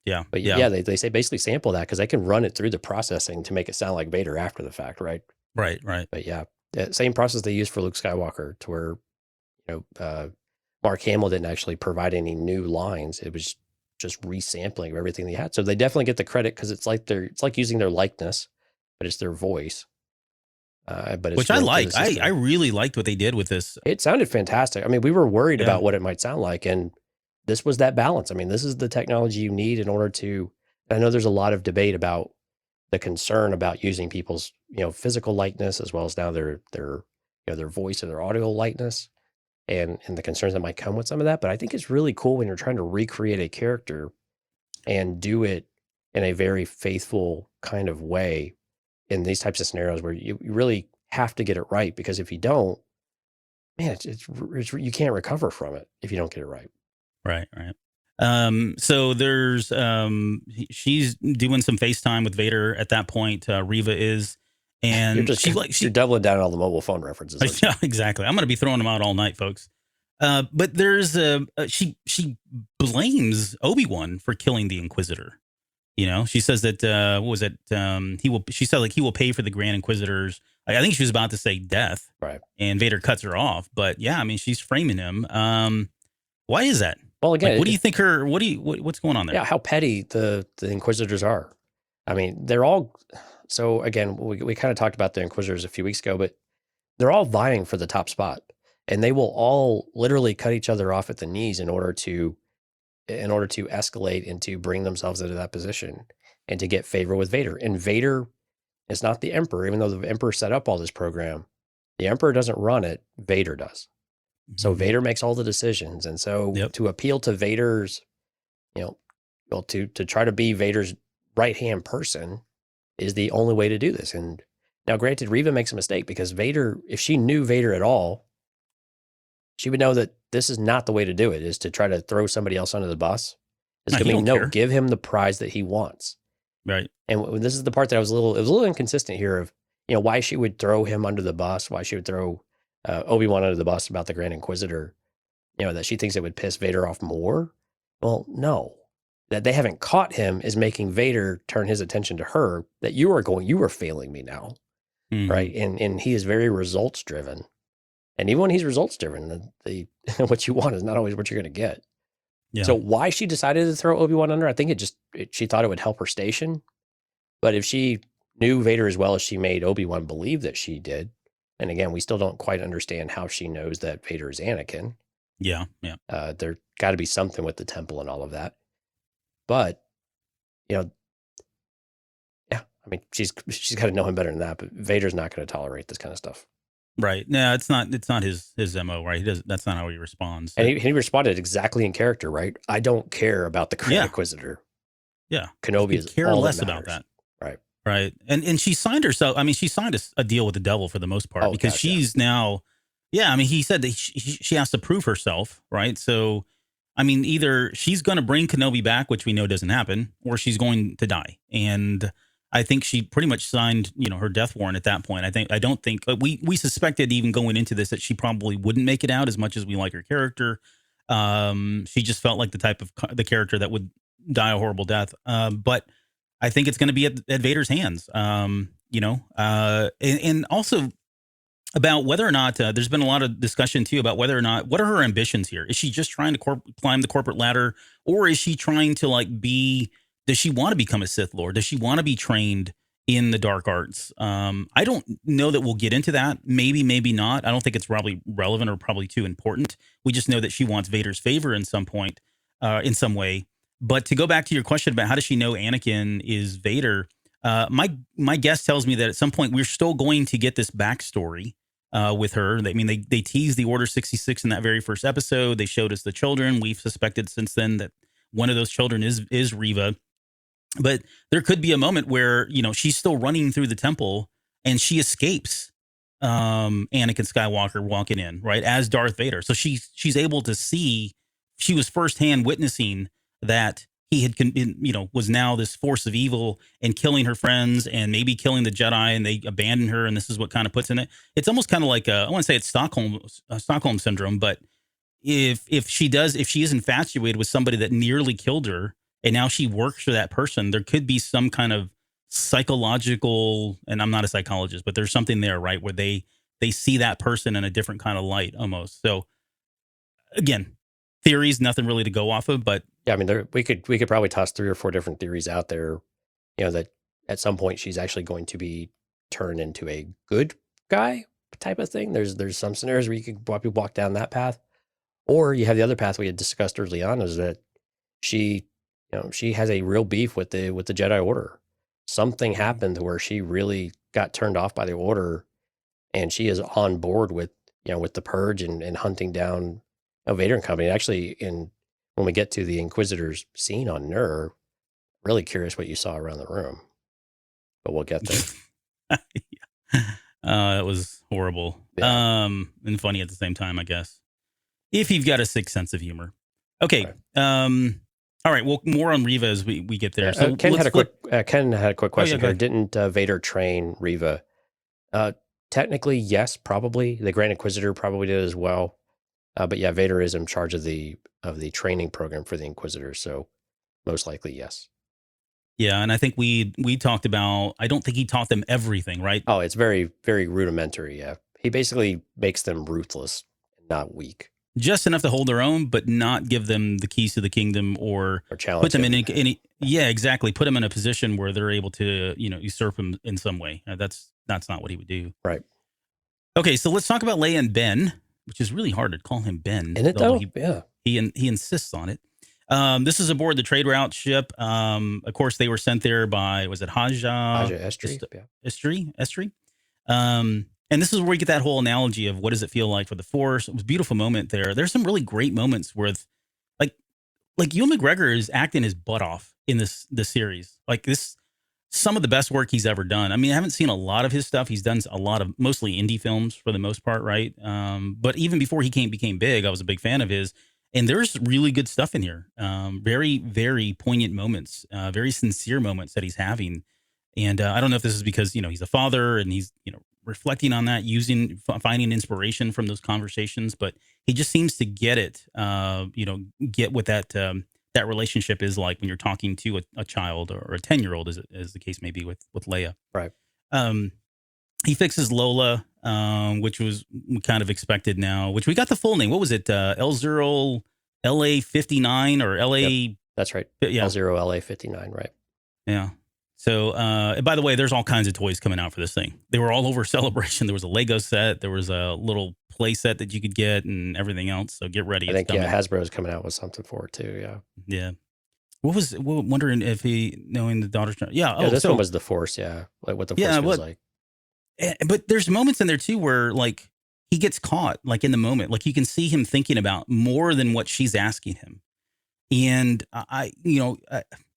Yeah. But yeah, they say basically sample that because they can run it through the processing to make it sound like Vader after the fact, right? Right. But yeah, same process they used for Luke Skywalker, to where, Mark Hamill didn't actually provide any new lines. It was just resampling of everything they had. So they definitely get the credit because it's like using their likeness, but it's their voice. But it's which I like. I really liked what they did with this. It sounded fantastic. I mean, we were worried about what it might sound like, and this was that balance. I mean, this is the technology you need in order to. I know there's a lot of debate about the concern about using people's physical likeness as well as now their voice or their audio likeness, and the concerns that might come with some of that. But I think it's really cool when you're trying to recreate a character and do it in a very faithful kind of way in these types of scenarios where you really have to get it right, because if you don't, man, it's you can't recover from it if you don't get it right. Right. So there's she's doing some FaceTime with Vader at that point. Reva is, and you're doubling down on all the mobile phone references. Yeah, exactly. I'm going to be throwing them out all night, folks. But there's she blames Obi-Wan for killing the Inquisitor. She says that what was it? She said like he will pay for the Grand Inquisitor's. I think she was about to say death, right? And Vader cuts her off. But yeah, I mean, she's framing him. Why is that? Well, again, what do you think what's going on there? Yeah, how petty the Inquisitors are. I mean, they're all. So again, we kind of talked about the Inquisitors a few weeks ago, but they're all vying for the top spot, and they will all literally cut each other off at the knees in order to escalate and to bring themselves into that position and to get favor with Vader. And Vader is not the Emperor, even though the Emperor set up all this program. The Emperor doesn't run it; Vader does. So Vader makes all the decisions. And so to appeal to Vader's, to try to be Vader's right-hand person is the only way to do this. And now granted, Reva makes a mistake because Vader, if she knew Vader at all, she would know that this is not the way to do it, is to try to throw somebody else under the bus. It's going to be, give him the prize that he wants. Right. And this is the part that it was a little inconsistent here of, why she would throw him under the bus, why she would throw Obi-Wan under the bus about the Grand Inquisitor, that she thinks it would piss Vader off more. Well, no, that they haven't caught him is making Vader turn his attention to her, that you are failing me now. Right. And he is very results driven. And even when he's results driven, the what you want is not always what you're going to get. Yeah. So why she decided to throw Obi-Wan under, I think she thought it would help her station. But if she knew Vader as well as she made Obi-Wan believe that she did, and again, we still don't quite understand how she knows that Vader is Anakin. Yeah. There got to be something with the temple and all of that. But, I mean, she's got to know him better than that. But Vader's not going to tolerate this kind of stuff. Right. No, it's not his MO, right? That's not how he responds. And he responded exactly in character, right? I don't care about the Grand Inquisitor. Yeah. Kenobi is care all less that about that. Right. Right. And she signed herself. I mean, she signed a deal with the devil for the most part because she's now, I mean, he said that she has to prove herself. Right. So, I mean, either she's going to bring Kenobi back, which we know doesn't happen, or she's going to die. And I think she pretty much signed, her death warrant at that point. I don't think we suspected even going into this that she probably wouldn't make it out as much as we like her character. She just felt like the type of the character that would die a horrible death. But I think it's going to be at Vader's hands. And also about whether or not there's been a lot of discussion too about whether or not what are her ambitions here? Is she just trying to climb the corporate ladder, or is she trying to does she want to become a Sith Lord? Does she want to be trained in the dark arts. I don't know that we'll get into that. Maybe, maybe not. I don't think it's probably relevant or probably too important. We just know that she wants Vader's favor in some point, in some way. But to go back to your question about how does she know Anakin is Vader, my guess tells me that at some point we're still going to get this backstory with her. I mean, they teased the Order 66 in that very first episode. They showed us the children. We've suspected since then that one of those children is Reva. But there could be a moment where, she's still running through the temple and she escapes Anakin Skywalker walking in, right, as Darth Vader. So she's able to see, she was firsthand witnessing that he had, was now this force of evil and killing her friends and maybe killing the Jedi, and they abandoned her. And this is what kind of puts in it. It's almost kind of like, I want to say it's Stockholm syndrome, but if she is infatuated with somebody that nearly killed her, and now she works for that person, there could be some kind of psychological, and I'm not a psychologist, but there's something there, right, where they see that person in a different kind of light almost. So again, theories, nothing really to go off of, but yeah, I mean, we could probably toss 3 or 4 different theories out there, that at some point she's actually going to be turned into a good guy type of thing. There's some scenarios where you could probably walk down that path, or you have the other path we had discussed early on, is that she has a real beef with the Jedi Order. Something happened where she really got turned off by the Order, and she is on board with the Purge and hunting down Vader and company. Actually, when we get to the Inquisitor's scene on Nur, really curious what you saw around the room, but we'll get there. It was horrible, Yeah. and funny at the same time, I guess, if you've got a sick sense of humor. Okay. Right. All right. Well, more on Reva as we get there. So Ken had a quick question yeah, here. Didn't Vader train Reva? Technically, yes, probably. The Grand Inquisitor probably did as well. But yeah, Vader is in charge of the training program for the Inquisitors, so most likely yes. Yeah, and I think we talked about, I don't think he taught them everything, right? Oh, it's very, very rudimentary. Yeah, he basically makes them ruthless, not weak. Just enough to hold their own, but not give them the keys to the kingdom or challenge put them in any. Yeah, exactly. Put them in a position where they're able to, usurp him in some way. That's not what he would do. Right. Okay, so let's talk about Leia and Ben, which is really hard to call him Ben. Isn't it though? He insists on it. This is aboard the trade route ship. Of course, they were sent there by, was it Haja Estri? And this is where we get that whole analogy of what does it feel like for the Force. It was a beautiful moment there. There's some really great moments with, like Ewan McGregor is acting his butt off in this series. Like this, some of the best work he's ever done. I mean, I haven't seen a lot of his stuff. He's done a lot of mostly indie films for the most part, right? But even before he became big, I was a big fan of his. And there's really good stuff in here. Very, very poignant moments, very sincere moments that he's having. And I don't know if this is because, he's a father and he's, reflecting on that, finding inspiration from those conversations, but he just seems to get it, get what that relationship is like when you're talking to a child or a 10-year-old, as the case may be with Leia. Right. He fixes Lola, which was kind of expected now, which we got the full name. What was it? L0 LA59 or LA? Yep, that's right. Yeah. L0 LA59, right. Yeah. So, by the way, there's all kinds of toys coming out for this thing. They were all over Celebration. There was a Lego set. There was a little play set that you could get and everything else. So get ready. I think, Hasbro's coming out with something for it too. Yeah. Yeah. Wondering if knowing the daughter's. Yeah. Oh, this one was the Force. Yeah. Like what the Force feels like. But there's moments in there too where like he gets caught like in the moment. Like you can see him thinking about more than what she's asking him. And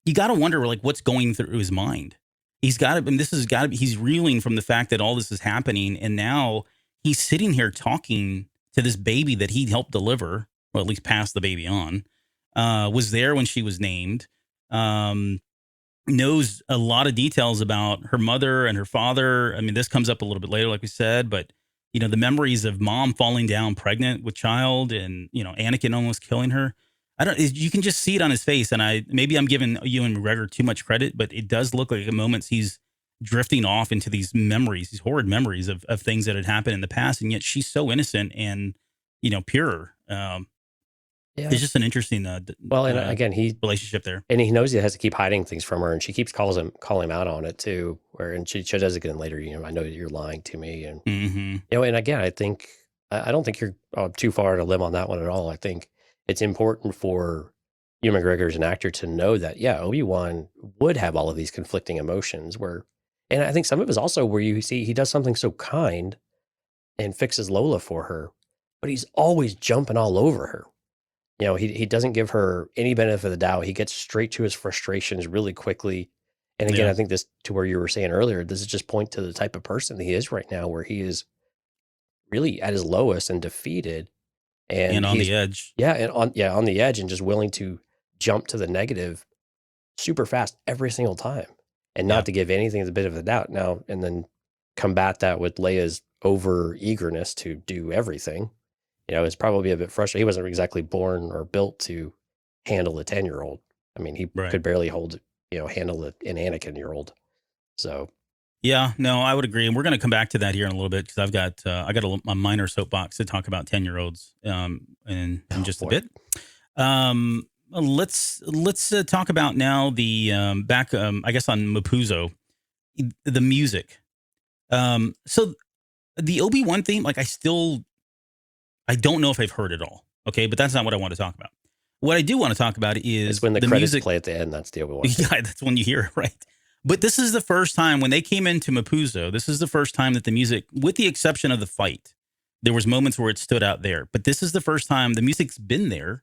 you got to wonder like what's going through his mind. He's reeling from the fact that all this is happening. And now he's sitting here talking to this baby that he helped deliver, or at least pass the baby on, was there when she was named, knows a lot of details about her mother and her father. I mean, this comes up a little bit later, like we said, but the memories of mom falling down pregnant with child and, Anakin almost killing her. You can just see it on his face. And maybe I'm giving Ewan McGregor too much credit, but it does look like at moments he's drifting off into these memories, these horrid memories of things that had happened in the past. And yet she's so innocent and, pure. Yeah. It's just an interesting Well, and again, relationship there. And he knows he has to keep hiding things from her, and she keeps calling him out on it too. And she does it again later. I know that you're lying to me, and and again, I don't think you're too far to limb on that one at all. I think it's important for Ewan McGregor as an actor to know that Obi-Wan would have all of these conflicting emotions. And I think some of it is also where you see he does something so kind and fixes Lola for her, but he's always jumping all over her. He doesn't give her any benefit of the doubt. He gets straight to his frustrations really quickly. And again, I think this, to where you were saying earlier, this is just point to the type of person he is right now, where he is really at his lowest and defeated. And on the edge. Yeah. And on the edge, and just willing to jump to the negative super fast every single time, and not to give anything the bit of a doubt now, and then combat that with Leia's over eagerness to do everything. It's probably a bit frustrating. He wasn't exactly born or built to handle a 10-year-old. I mean, he could barely handle an Anakin-year-old. So, yeah, no, I would agree, and we're going to come back to that here in a little bit, because I've got a minor soapbox to talk about 10-year-olds in just a bit. Let's talk about now the back, I guess, on Mapuzo, the music. So the Obi-Wan theme, like, I don't know if I've heard it all. Okay, but that's not what I want to talk about. What I do want to talk about is when the credits music play at the end. That's the Obi-Wan. Yeah, that's when you hear it, right? But this is the first time when they came into Mapuzo. This is the first time that the music, with the exception of the fight, there was moments where it stood out there. But this is the first time the music's been there,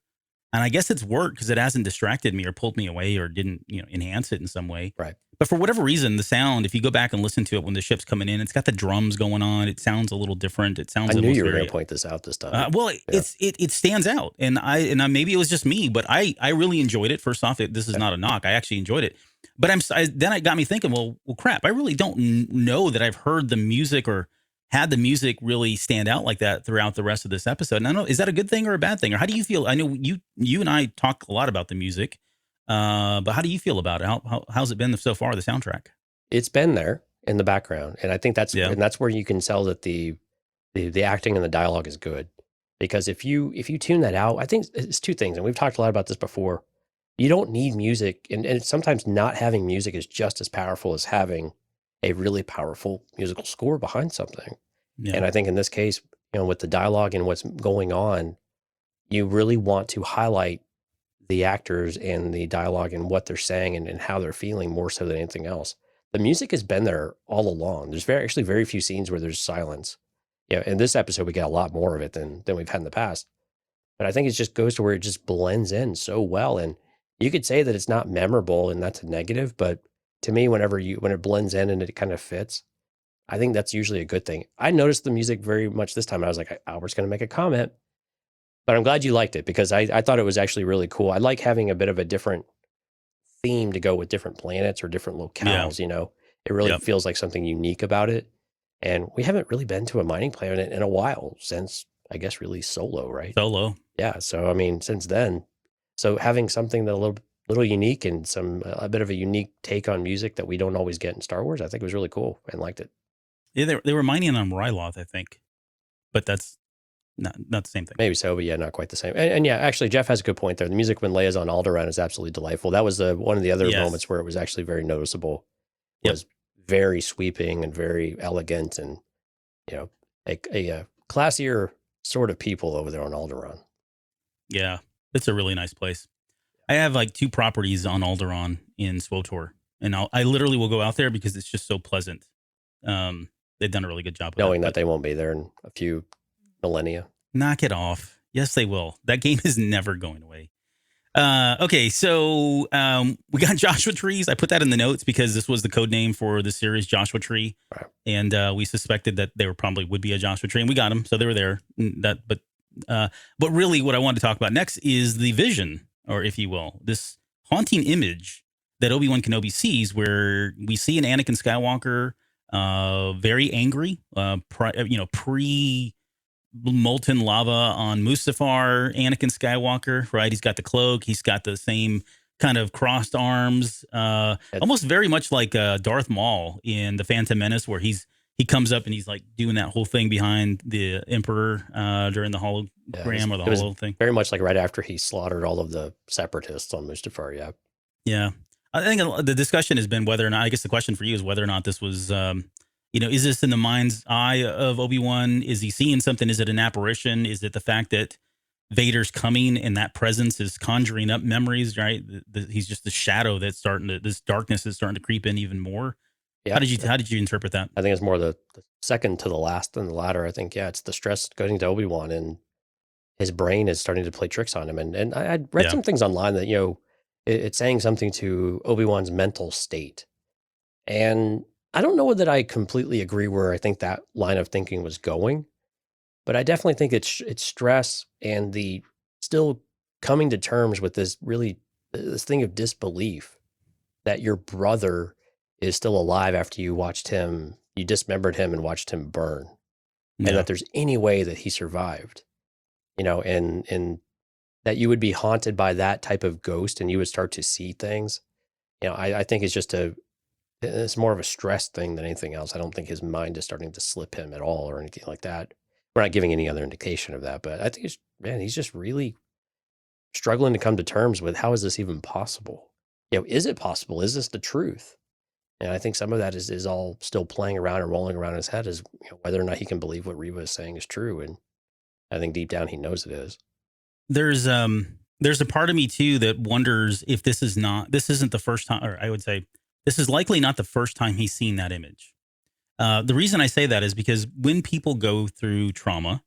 and I guess it's worked because it hasn't distracted me or pulled me away or didn't enhance it in some way. Right. But for whatever reason, the sound, if you go back and listen to it when the ship's coming in, it's got the drums going on. It sounds a little different. It sounds. I knew you were going to point this out this time. It stands out, and maybe it was just me, but I really enjoyed it. First off, this is not a knock. I actually enjoyed it, but then it got me thinking. Well, crap! I really don't know that I've heard the music or had the music really stand out like that throughout the rest of this episode. And I don't know, is that a good thing or a bad thing, or how do you feel? I know you and I talk a lot about the music. But how do you feel about it? How's it been so far, the soundtrack? It's been there in the background, and I think that's where you can tell that the acting and the dialogue is good. Because if you tune that out, I think it's two things, and we've talked a lot about this before. You don't need music, and sometimes not having music is just as powerful as having a really powerful musical score behind something. Yeah. And I think in this case, with the dialogue and what's going on, you really want to highlight the actors and the dialogue and what they're saying and how they're feeling more so than anything else. The music has been there all along. There's actually very few scenes where there's silence. In this episode, we get a lot more of it than we've had in the past. But I think it just goes to where it just blends in so well. And you could say that it's not memorable and that's a negative, but to me, when it blends in and it kind of fits, I think that's usually a good thing. I noticed the music very much this time. I was like, Albert's going to make a comment. But I'm glad you liked it, because I thought it was actually really cool. I like having a bit of a different theme to go with different planets or different locales. It really feels like something unique about it. And we haven't really been to a mining planet in a while since, I guess, really Solo, right? Solo. Yeah. So, I mean, since then, so having something that a little unique and a bit of a unique take on music that we don't always get in Star Wars, I think was really cool and liked it. Yeah, they were mining on Ryloth, I think, but that's not the same thing. Maybe so, but yeah, not quite the same. And yeah, actually, Jeff has a good point there. The music when Leia's on Alderaan is absolutely delightful. That was one of the other moments where it was actually very noticeable. It was very sweeping and very elegant, and a classier sort of people over there on Alderaan. Yeah, it's a really nice place. I have like 2 properties on Alderaan in SWTOR, and I literally will go out there because it's just so pleasant. They've done a really good job. Knowing that they won't be there in a few millennia. Knock it off. Yes, they will. That game is never going away. Okay, so we got Joshua trees. I put that in the notes because this was the code name for the series, Joshua Tree. Right. And we suspected that there probably would be a Joshua tree, and we got them, so they were there. But really what I wanted to talk about next is the vision, or if you will, this haunting image that Obi-Wan Kenobi sees, where we see an Anakin Skywalker very angry, pre molten lava on Mustafar, Anakin Skywalker, right? He's got the cloak. He's got the same kind of crossed arms, almost very much like Darth Maul in The Phantom Menace, where he's he comes up and he's like doing that whole thing behind the Emperor during the hologram or the holo thing. Very much like right after he slaughtered all of the separatists on Mustafar. Yeah. Yeah. I think the discussion has been whether or not, I guess the question for you is whether or not this was, is this in the mind's eye of Obi-Wan? Is he seeing something? Is it an apparition? Is it the fact that Vader's coming and that presence is conjuring up memories, right? He's just the shadow that's this darkness is starting to creep in even more. Yeah. How did you interpret that? I think it's more the second to the last than the latter. I think, it's the stress going to Obi-Wan and his brain is starting to play tricks on him. And I'd read some things online that, it's saying something to Obi-Wan's mental state. And I don't know that I completely agree where I think that line of thinking was going, but I definitely think it's stress and the still coming to terms with this thing of disbelief that your brother is still alive after you dismembered him and watched him burn, and that there's any way that he survived, and that you would be haunted by that type of ghost and you would start to see things. I think it's more of a stress thing than anything else. I don't think his mind is starting to slip him at all or anything like that. We're not giving any other indication of that, but I think he's just really struggling to come to terms with how is this even possible? Is it possible? Is this the truth? And I think some of that is all still playing around and rolling around in his head is whether or not he can believe what Reva is saying is true. And I think deep down he knows it is. There's a part of me too that wonders if this isn't the first time, or I would say this is likely not the first time he's seen that image. The reason I say that is because when people go through trauma,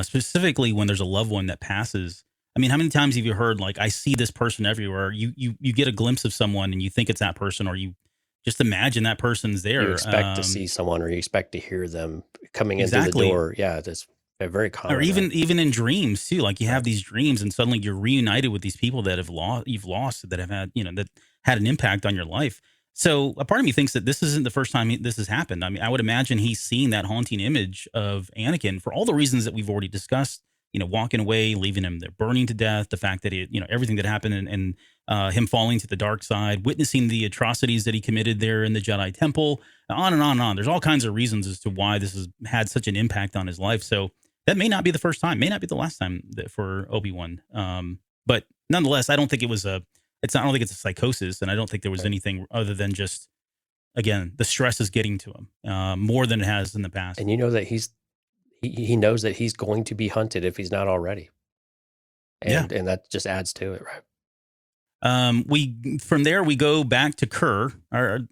specifically when there's a loved one that passes, I mean, how many times have you heard, like, I see this person everywhere? You get a glimpse of someone and you think it's that person, or you just imagine that person's there. You expect to see someone, or you expect to hear them coming in through the door. Yeah, that's very common. Or even in dreams too. Like you have these dreams and suddenly you're reunited with these people that you've lost that have had, that had an impact on your life. So a part of me thinks that this isn't the first time this has happened. I mean, I would imagine he's seen that haunting image of Anakin for all the reasons that we've already discussed, walking away, leaving him there, burning to death, the fact that everything that happened and him falling to the dark side, witnessing the atrocities that he committed there in the Jedi Temple, on and on and on. There's all kinds of reasons as to why this has had such an impact on his life. So that may not be the first time, may not be the last time for Obi-Wan. But nonetheless, I don't think it's a psychosis, and I don't think there was anything other than just, again, the stress is getting to him more than it has in the past. And that he knows that he's going to be hunted if he's not already. And that just adds to it, right? From there we go back to Kerr.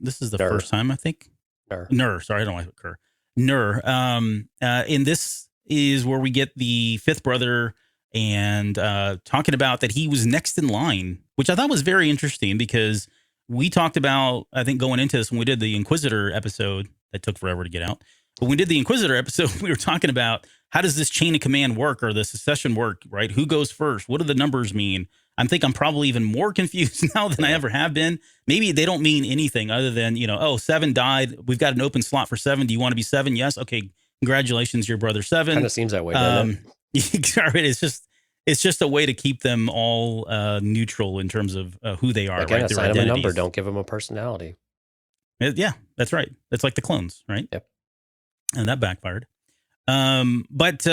This is the first time, I think. Nur. Sorry, I don't like Kerr. Nur. And this is where we get the fifth brother and talking about that he was next in line, which I thought was very interesting because we talked about, I think going into this when we did the Inquisitor episode that took forever to get out. But when we did the Inquisitor episode, we were talking about how does this chain of command work or the succession work, right? Who goes first? What do the numbers mean? I'm probably even more confused now than I ever have been. Maybe they don't mean anything other than, 7 died. We've got an open slot for 7. Do you want to be 7? Yes. Okay. Congratulations, your brother 7. Kind of seems that way, doesn't it? It's just a way to keep them all neutral in terms of who they are. Again, right? Assign them a number. Don't give them a personality. Yeah, that's right. It's like the clones, right? Yep. And that backfired. But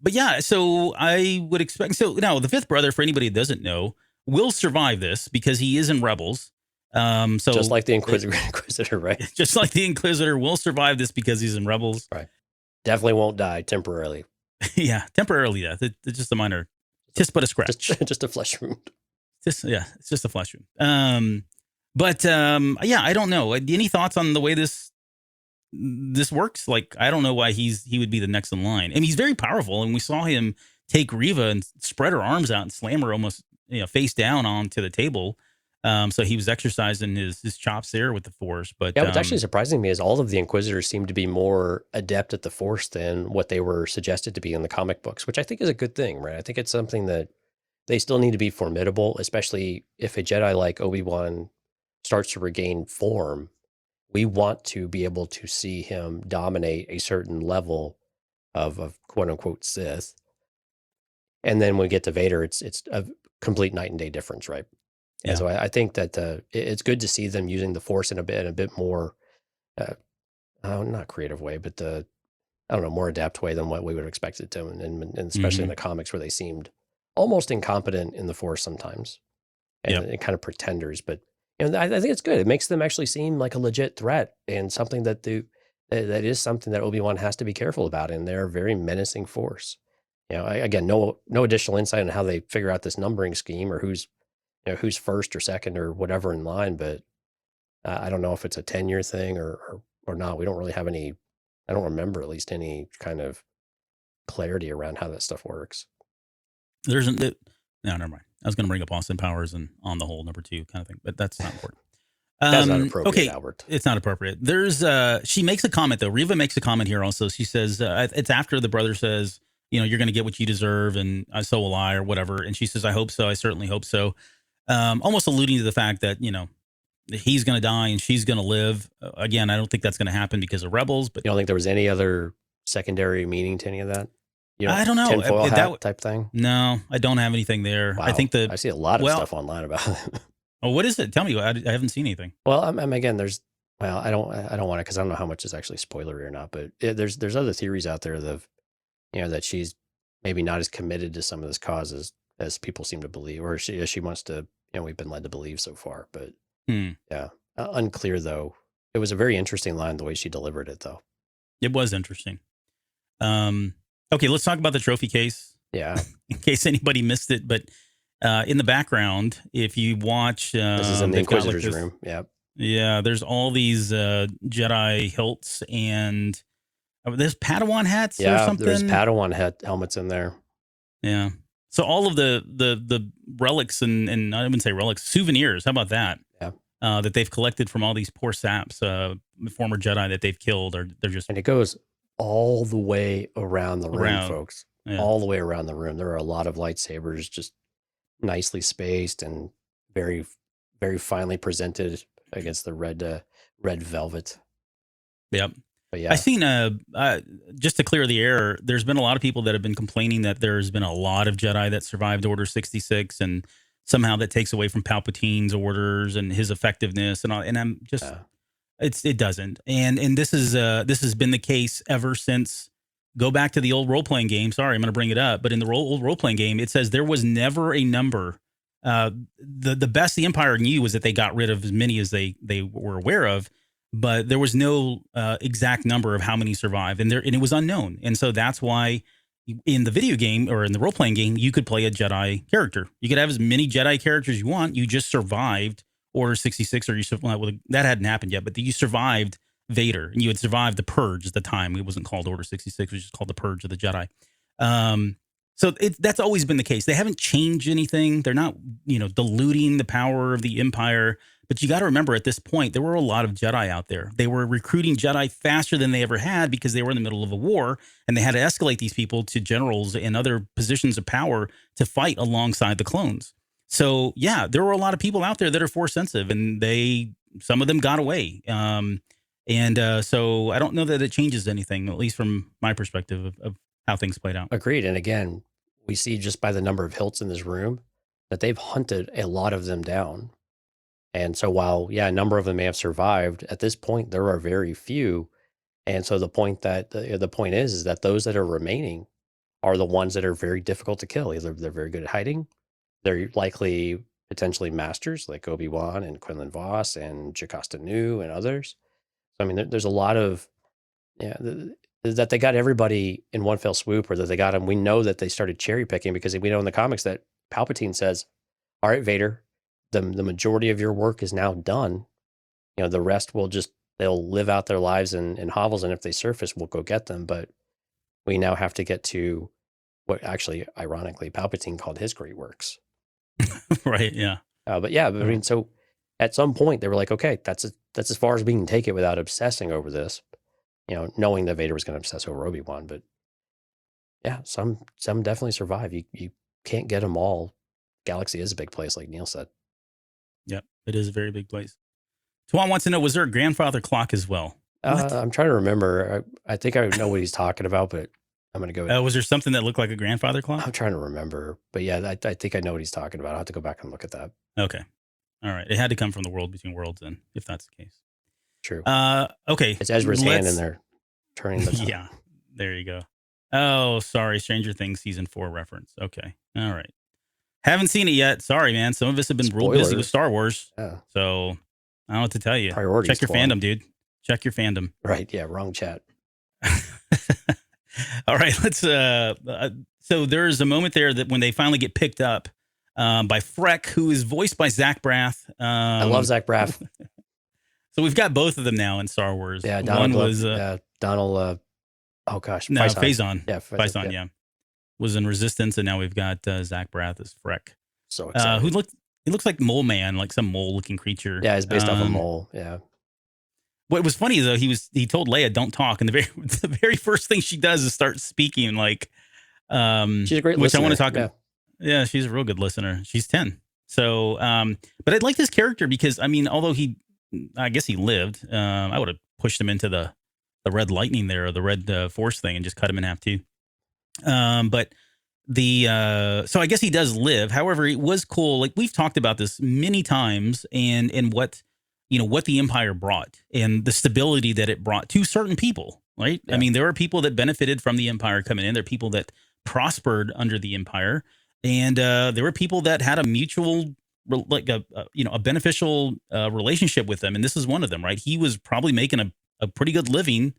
yeah, so I would expect. So now the fifth brother, for anybody that doesn't know, will survive this because he is in Rebels. So just like the Inquisitor, right? Just like the Inquisitor will survive this because he's in Rebels, right? Definitely won't die temporarily. Yeah, temporarily death. It's just a minor, just but a scratch, just a flesh wound. It's just a flesh wound. But yeah, I don't know. Any thoughts on the way this works? Like, I don't know why he would be the next in line. And he's very powerful. And we saw him take Reva and spread her arms out and slam her almost, face down onto the table. So he was exercising his chops there with the Force. But yeah, what's actually surprising me is all of the Inquisitors seem to be more adept at the Force than what they were suggested to be in the comic books, which I think is a good thing, right? I think it's something that they still need to be formidable, especially if a Jedi like Obi-Wan starts to regain form. We want to be able to see him dominate a certain level of quote unquote Sith. And then when we get to Vader, it's a complete night and day difference, right? Yeah. And so I think that it's good to see them using the Force in a bit more not creative way, but I don't know, more adept way than what we would have expected to, and especially in the comics where they seemed almost incompetent in the Force sometimes, and kind of pretenders. But I think it's good. It makes them actually seem like a legit threat and something that that is something that Obi-Wan has to be careful about. And they're a very menacing Force. Again, no additional insight on how they figure out this numbering scheme or who's first or second or whatever in line. But I don't know if it's a 10-year thing or not. We don't really have any. I don't remember at least any kind of clarity around how that stuff works. No, never mind. I was going to bring up Austin Powers and On the Whole #2 kind of thing, but that's not important. That's not appropriate, okay, Albert. It's not appropriate. There's she makes a comment though. Reva makes a comment here also. She says it's after the brother says, you're going to get what you deserve, and so will I, or whatever. And she says, I hope so. I certainly hope so. Almost alluding to the fact that he's going to die and she's going to live. Again, I don't think that's going to happen because of Rebels. But you don't think there was any other secondary meaning to any of that? I don't know. Tinfoil hat type thing? No, I don't have anything there. Wow. I think I see a lot of stuff online about it. Oh, what is it? Tell me. I haven't seen anything. Well, again, I don't want to, because I don't know how much is actually spoilery or not. But there's other theories out there that she's maybe not as committed to some of this cause as people seem to believe, or she wants to. We've been led to believe so far. But yeah, unclear though. It was a very interesting line the way she delivered it, though. It was interesting. Okay, let's talk about the trophy case. Yeah. In case anybody missed it, but in the background, if you watch, this is in the Inquisitor's room. Yeah. Yeah, there's all these Jedi hilts and there's Padawan hats or something. There's Padawan helmets in there. Yeah. So all of the relics and I wouldn't say relics, souvenirs. How about that? Yeah. That they've collected from all these poor saps, former Jedi that they've killed, or they're just. And it goes all the way around the room, folks. Yeah. All the way around the room. There are a lot of lightsabers just nicely spaced and very, very finely presented against the red velvet. Yep. But yeah. I seen just to clear the air, there's been a lot of people that have been complaining that there's been a lot of Jedi that survived Order 66 and somehow that takes away from Palpatine's orders and his effectiveness and all, and I'm just it doesn't. And this has been the case ever since. Go back to the old role-playing game. Sorry, I'm going to bring it up. But in the old role-playing game, it says there was never a number. The best the Empire knew was that they got rid of as many as they were aware of, but there was no exact number of how many survived. And it was unknown. And so that's why in the video game or in the role-playing game, you could play a Jedi character. You could have as many Jedi characters you want. You just survived Order 66, or that hadn't happened yet, but you survived Vader, and you had survived the Purge at the time. It wasn't called Order 66; it was just called the Purge of the Jedi. So that's always been the case. They haven't changed anything. They're not, diluting the power of the Empire. But you got to remember, at this point, there were a lot of Jedi out there. They were recruiting Jedi faster than they ever had because they were in the middle of a war, and they had to escalate these people to generals and other positions of power to fight alongside the clones. So yeah, there were a lot of people out there that are Force sensitive, and some of them got away. So I don't know that it changes anything, at least from my perspective of how things played out. Agreed. And again, we see just by the number of hilts in this room that they've hunted a lot of them down. And so while, a number of them may have survived, at this point, there are very few. And so the point is that those that are remaining are the ones that are very difficult to kill. Either they're very good at hiding, they're likely potentially masters like Obi-Wan and Quinlan Vos and Jocasta Nu and others. I mean, there's a lot of, that they got everybody in one fell swoop, or that they got them. We know that they started cherry picking because we know in the comics that Palpatine says, all right, Vader, the majority of your work is now done. The rest they'll live out their lives in hovels. And if they surface, we'll go get them. But we now have to get to what actually, ironically, Palpatine called his great works. Right. Yeah. But I mean, so at some point they were like, okay, that's as far as we can take it without obsessing over this, knowing that Vader was going to obsess over Obi-Wan. But yeah, some definitely survive. You can't get them all. Galaxy is a big place, like Neil said. Yep, it is a very big place. Tuan wants to know, was there a grandfather clock as well? I'm trying to remember. I think I know what he's talking about, but I'm going to go. Was there something that looked like a grandfather clock? I'm trying to remember. But yeah, I think I know what he's talking about. I'll have to go back and look at that. Okay. All right. It had to come from the World Between Worlds then, if that's the case. true. Okay. It's Ezra's hand in there turning the Yeah, there you go. Oh, sorry. Stranger Things season 4 reference. Okay. All right. Haven't seen it yet. Sorry, man. Some of us have been real busy with Star Wars. Yeah. So I don't know what to tell you. Priorities. Check your fandom, dude. Check your fandom. Right. Yeah. Wrong chat. All right. Let's. So there's a moment there that when they finally get picked up by Freck, who is voiced by Zach Braff. I love Zach Braff. So we've got both of them now in Star Wars. Yeah. Donald One was Donald. Oh gosh. No, Faison. Yeah. Faison. Yeah. Was in Resistance, and now we've got Zach Braff as Freck. So excited. He looks like Mole Man, like some mole-looking creature. Yeah, he's based off a mole. Yeah. What was funny though, he told Leia don't talk, and the very first thing she does is start speaking. Like, she's a great which listener. I want to talk about. Yeah, she's a real good listener. She's 10. So, but I'd like this character because I mean, although I guess he lived, I would have pushed him into the red lightning there, or the red force thing, and just cut him in half too. But so I guess he does live. However, it was cool. Like we've talked about this many times, and what the Empire brought and the stability that it brought to certain people, right? Yeah. I mean, there are people that benefited from the Empire coming in. There are people that prospered under the Empire, and there were people that had a mutual, like a beneficial relationship with them. And this is one of them, right? He was probably making a pretty good living.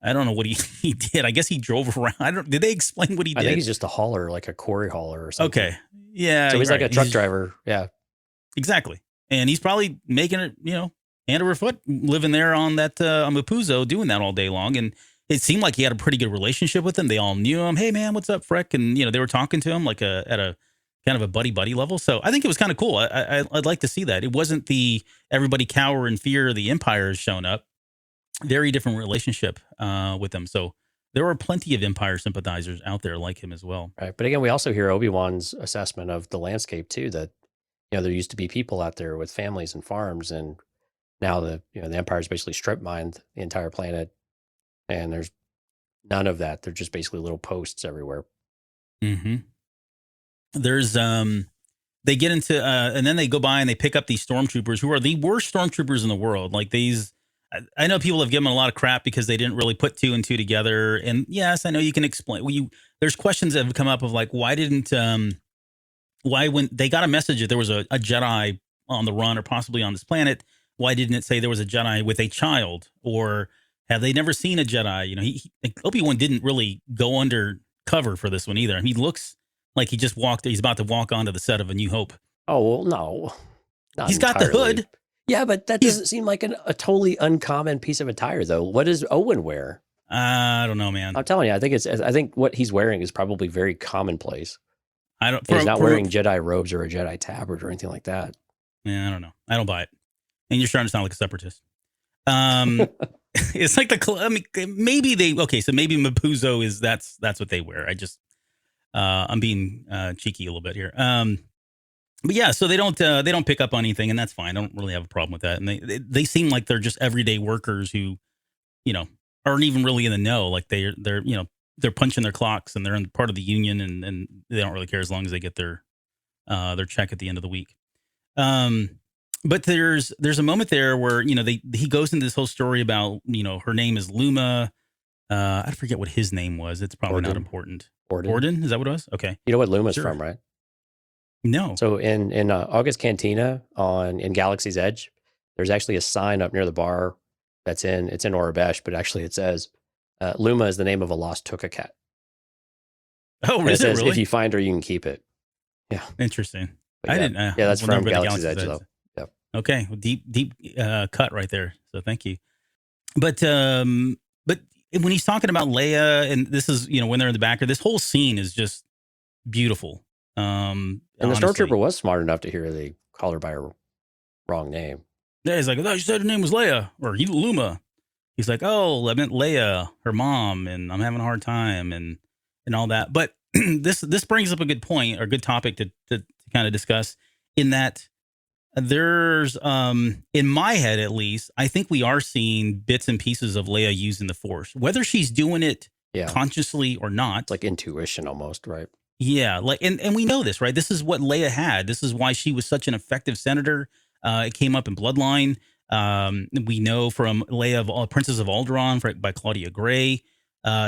I don't know what he did. I guess he drove around. Did they explain what he did? I think he's just a hauler, like a quarry hauler or something. Okay. Yeah. So he's like a truck driver. Yeah. Exactly. And he's probably making it, hand over foot, living there on that Mapuzo, doing that all day long. And it seemed like he had a pretty good relationship with them. They all knew him. Hey, man, what's up, Freck? And, they were talking to him like at a kind of a buddy level. So I think it was kind of cool. I'd like to see that. It wasn't the everybody cower in fear of the Empire has shown up. Very different relationship with them. So there are plenty of Empire sympathizers out there like him as well. Right. But again, we also hear Obi-Wan's assessment of the landscape too, that, there used to be people out there with families and farms, and now the Empire's basically strip mined the entire planet, and there's none of that. They're just basically little posts everywhere. Mm-hmm. There's they get into and then they go by and they pick up these stormtroopers who are the worst stormtroopers in the world. Like these, I know people have given them a lot of crap because they didn't really put 2 and 2 together. And yes, I know you can explain. There's questions that have come up of like, why when they got a message that there was a Jedi on the run or possibly on this planet, why didn't it say there was a Jedi with a child? Or have they never seen a Jedi? Obi-Wan didn't really go under cover for this one either. I mean, he looks like he's about to walk onto the set of A New Hope. Oh, well, no. He's got the hood. Yeah, but that doesn't seem like a totally uncommon piece of attire, though. What does Owen wear? I don't know, man. I'm telling you, I think what he's wearing is probably very commonplace. He's not wearing Jedi robes or a Jedi tabard or anything like that. Yeah, I don't know. I don't buy it. And you're starting to sound like a separatist. It's like maybe maybe Mapuzo is that's what they wear. I'm being cheeky a little bit here. But yeah, so they don't pick up on anything, and that's fine. I don't really have a problem with that. And they seem like they're just everyday workers who, aren't even really in the know. Like they're punching their clocks and they're in part of the union, and they don't really care as long as they get their check at the end of the week. But there's a moment there where he goes into this whole story about her name is Luma. I forget what his name was. It's probably not important. Orden? Is that what it was? Okay. You know what Luma's from, right? No. So in August Cantina in Galaxy's Edge, there's actually a sign up near the bar it's in Orabesh, but actually it says Luma is the name of a lost Tuca cat. Oh, and is it really? If you find her, you can keep it. Yeah. Interesting. But I didn't. Yeah, that's from Galaxy's Edge, though. Yep. Okay. Well, deep cut right there. So thank you. But when he's talking about Leia, and this is when they're in the back, this whole scene is just beautiful. And the stormtrooper was smart enough to hear they call her by her wrong name. Yeah, he's like, I thought you said her name was Leia or Luma. He's like, oh, I meant Leia, her mom, and I'm having a hard time and all that. But this brings up a good point or good topic to kind of discuss, in that there's in my head at least, I think we are seeing bits and pieces of Leia using the Force, whether she's doing it consciously or not. It's like intuition almost, right? Yeah, like and we know this, right? This is what Leia had. This is why she was such an effective senator. It came up in Bloodline. We know from Leia of Princess of Alderaan by Claudia Gray.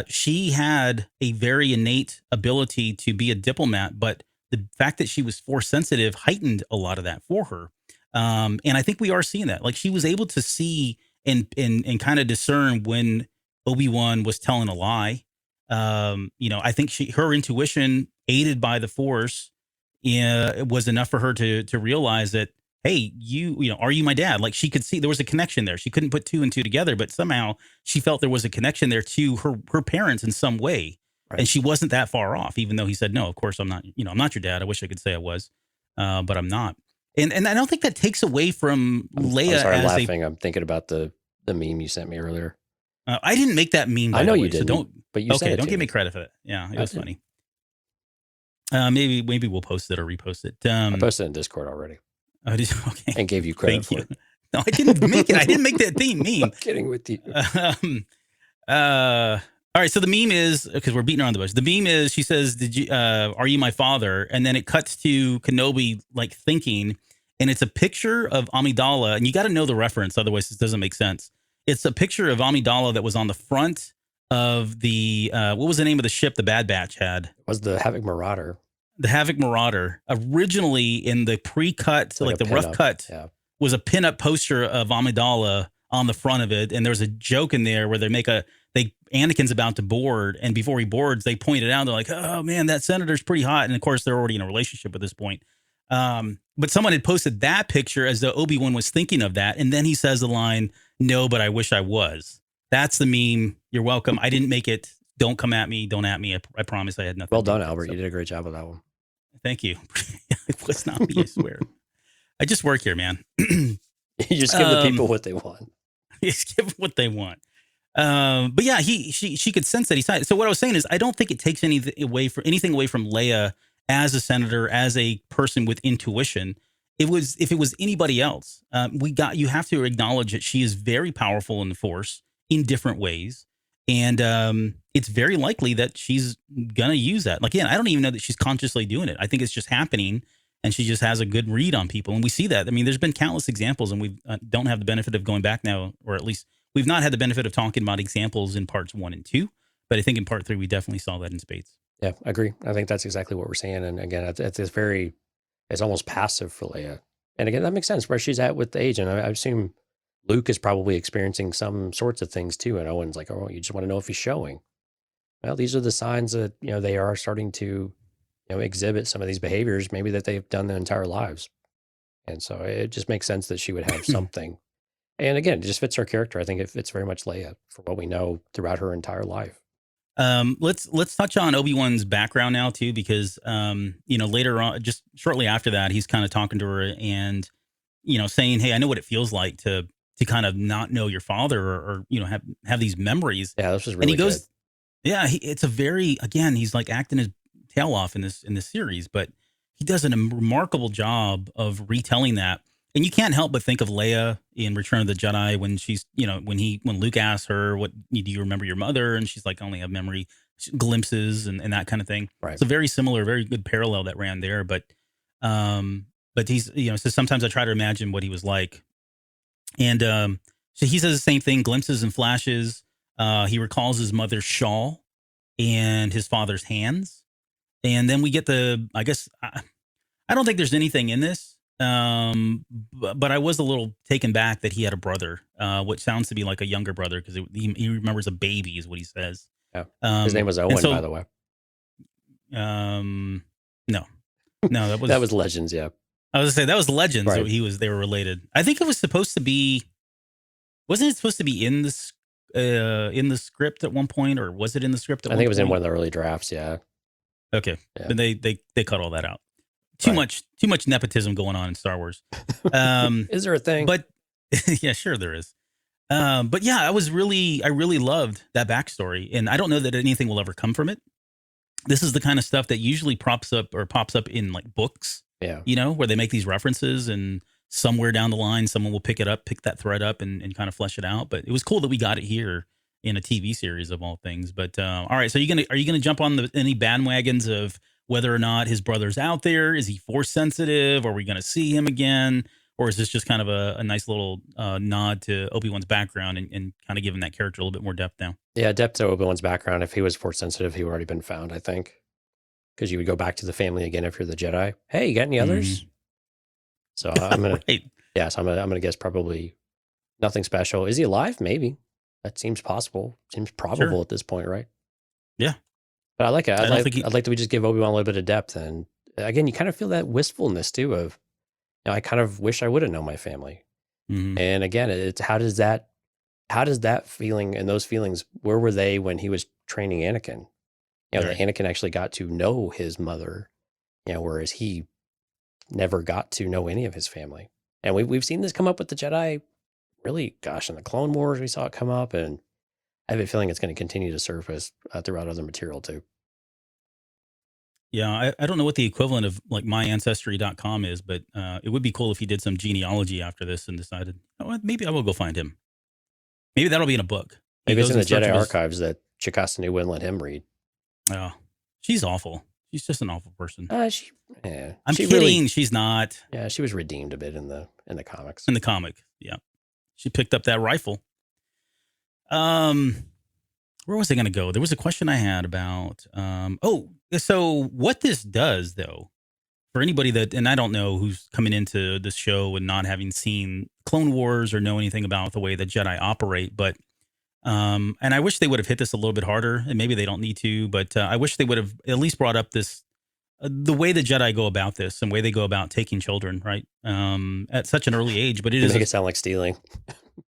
She had a very innate ability to be a diplomat, but the fact that she was force sensitive heightened a lot of that for her. And I think we are seeing that. Like, she was able to see and kind of discern when Obi-Wan was telling a lie. I think her intuition, aided by the Force, was enough for her to realize that, hey, are you my dad? Like, she could see there was a connection there. She couldn't put two and two together, but somehow she felt there was a connection there to her parents in some way. Right. And she wasn't that far off, even though he said, no, of course I'm not, I'm not your dad. I wish I could say I was, but I'm not. And I don't think that takes away from Leia. I'm sorry, I'm laughing. I'm thinking about the meme you sent me earlier. I didn't make that meme. I know you didn't. So but you said it. Don't give me credit for that. Yeah, it was funny. Maybe we'll post it or repost it. I posted it in Discord already. Oh, okay. And gave you credit for it. No, I didn't make it. I didn't make that theme meme. I'm kidding with you. All right. So the meme is, because we're beating around the bush. The meme is, she says, are you my father? And then it cuts to Kenobi like thinking, and it's a picture of Amidala. And you got to know the reference, otherwise this doesn't make sense. It's a picture of Amidala that was on the front of the, what was the name of the ship the Bad Batch had? It was the Havoc Marauder. The Havoc Marauder. Originally in the pre-cut, like the rough cut, was a pinup poster of Amidala on the front of it. And there's a joke in there where Anakin's about to board, and before he boards, they point it out. They're like, oh man, that senator's pretty hot. And of course, they're already in a relationship at this point. But someone had posted that picture as though Obi-Wan was thinking of that. And then he says the line, no, but I wish I was. That's the meme. You're welcome. I didn't make it. Don't come at me. Don't at me. I promise I had nothing. Well done, Albert. So, you did a great job with that one. Thank you. It was not me, I swear. I just work here, man. You just give the people what they want. Just give them what they want. But yeah, she could sense that he's not. So what I was saying is, I don't think it takes anything away from Leia as a senator, as a person with intuition. If it was anybody else, you have to acknowledge that she is very powerful in the Force in different ways. And it's very likely that she's going to use that. Like, again, I don't even know that she's consciously doing it. I think it's just happening, and she just has a good read on people. And we see that. I mean, there's been countless examples, and we don't have the benefit of going back now, or at least we've not had the benefit of talking about examples in parts 1 and 2. But I think in part 3, we definitely saw that in spades. Yeah, I agree. I think that's exactly what we're saying. And again, it's almost passive for Leia. And again, that makes sense where she's at with the age. And I assume Luke is probably experiencing some sorts of things too. And Owen's like, oh, you just want to know if he's showing. Well, these are the signs that, they are starting to, exhibit some of these behaviors, maybe that they've done their entire lives. And so it just makes sense that she would have something. And again, it just fits her character. I think it fits very much Leia for what we know throughout her entire life. Let's touch on Obi-Wan's background now too, because, later on, just shortly after that, he's kind of talking to her and, saying, hey, I know what it feels like to kind of not know your father or have these memories. Yeah, this was really good. And he goes, yeah, it's a very, again, he's like acting his tail off in this series, but he does a remarkable job of retelling that. And you can't help but think of Leia in Return of the Jedi when she's, when Luke asks her, do you remember your mother? And she's like, I only have memory glimpses and that kind of thing. Right. It's a very similar, very good parallel that ran there. But he's, so sometimes I try to imagine what he was like. And so he says the same thing, glimpses and flashes. He recalls his mother's shawl and his father's hands. And then we get I guess, I don't think there's anything in this. But I was a little taken back that he had a brother, which sounds to be like a younger brother, because he remembers a baby is what he says. Yeah. His name was Owen, by the way. No, that was Legends. Yeah. I was gonna say that was Legends. Right. So they were related. I think it was supposed to be, wasn't it supposed to be in the script at one point, or was it in the script? I think it was in one of the early drafts. Yeah. Okay. Yeah. But they cut all that out. Too much nepotism going on in Star Wars. Is there a thing? But yeah, sure there is. But yeah, I really loved that backstory, and I don't know that anything will ever come from it. This is the kind of stuff that usually pops up in like books. Yeah. Where they make these references, and somewhere down the line, someone will pick that thread up and kind of flesh it out. But it was cool that we got it here in a TV series of all things. But all right, so are you gonna jump on any bandwagons of whether or not his brother's out there? Is he force sensitive? Are we going to see him again? or is this just kind of a nice little nod to Obi-Wan's background and kind of giving that character a little bit more depth now? Yeah, depth to Obi-Wan's background. If he was force sensitive, he would already been found, I think. Because you would go back to the family again if you're the Jedi. Hey, you got any others? So I'm gonna, right. yeah. So I'm gonna guess probably nothing special. Is he alive? Maybe. That seems possible. Seems probable at this point, right? Yeah. But I like it. I'd like that we just give Obi-Wan a little bit of depth, and again, you kind of feel that wistfulness too. Of, I kind of wish I would have known my family. And again, it's how does that feeling and those feelings, where were they when he was training Anakin? That Anakin actually got to know his mother, whereas he never got to know any of his family. And we've seen this come up with the Jedi, really, gosh, in the Clone Wars, we saw it come up, and I have a feeling it's going to continue to surface throughout other material too. Yeah, I don't know what the equivalent of like myancestry.com is, but it would be cool if he did some genealogy after this and decided, maybe I will go find him. Maybe that'll be in a book. Maybe it's in the Jedi archives that Chikastanu wouldn't let him read. Oh, she's awful. She's just an awful person. I'm kidding. Really, she's not. Yeah, she was redeemed a bit in the comics. In the comic, yeah. She picked up that rifle. Where was I going to go? There was a question I had about, so what this does, though, for anybody that, and I don't know who's coming into this show and not having seen Clone Wars or know anything about the way the Jedi operate, but, and I wish they would have hit this a little bit harder, and maybe they don't need to, but I wish they would have at least brought up this, the way the Jedi go about this and the way they go about taking children, right? At such an early age, but make it sound like stealing.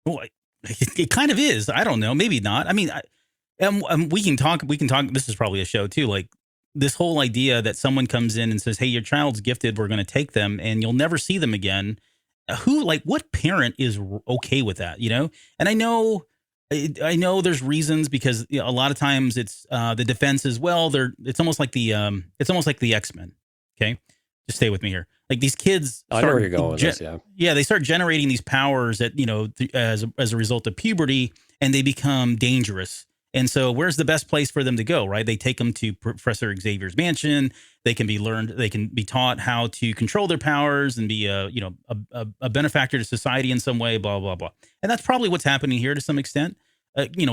Well, it kind of is. I don't know. Maybe not. I mean, we can talk. This is probably a show too. Like this whole idea that someone comes in and says, "Hey, your child's gifted. We're going to take them, and you'll never see them again." What parent is okay with that? And I know there's reasons because a lot of times it's the defense as well. It's almost like the X-Men. Okay, just stay with me here. Like these kids, I know where you're going with this, yeah. Yeah, they start generating these powers that as a result of puberty, and they become dangerous. And so, where's the best place for them to go? Right? They take them to Professor Xavier's mansion. They can be taught how to control their powers and be a benefactor to society in some way. Blah blah blah. And that's probably what's happening here to some extent.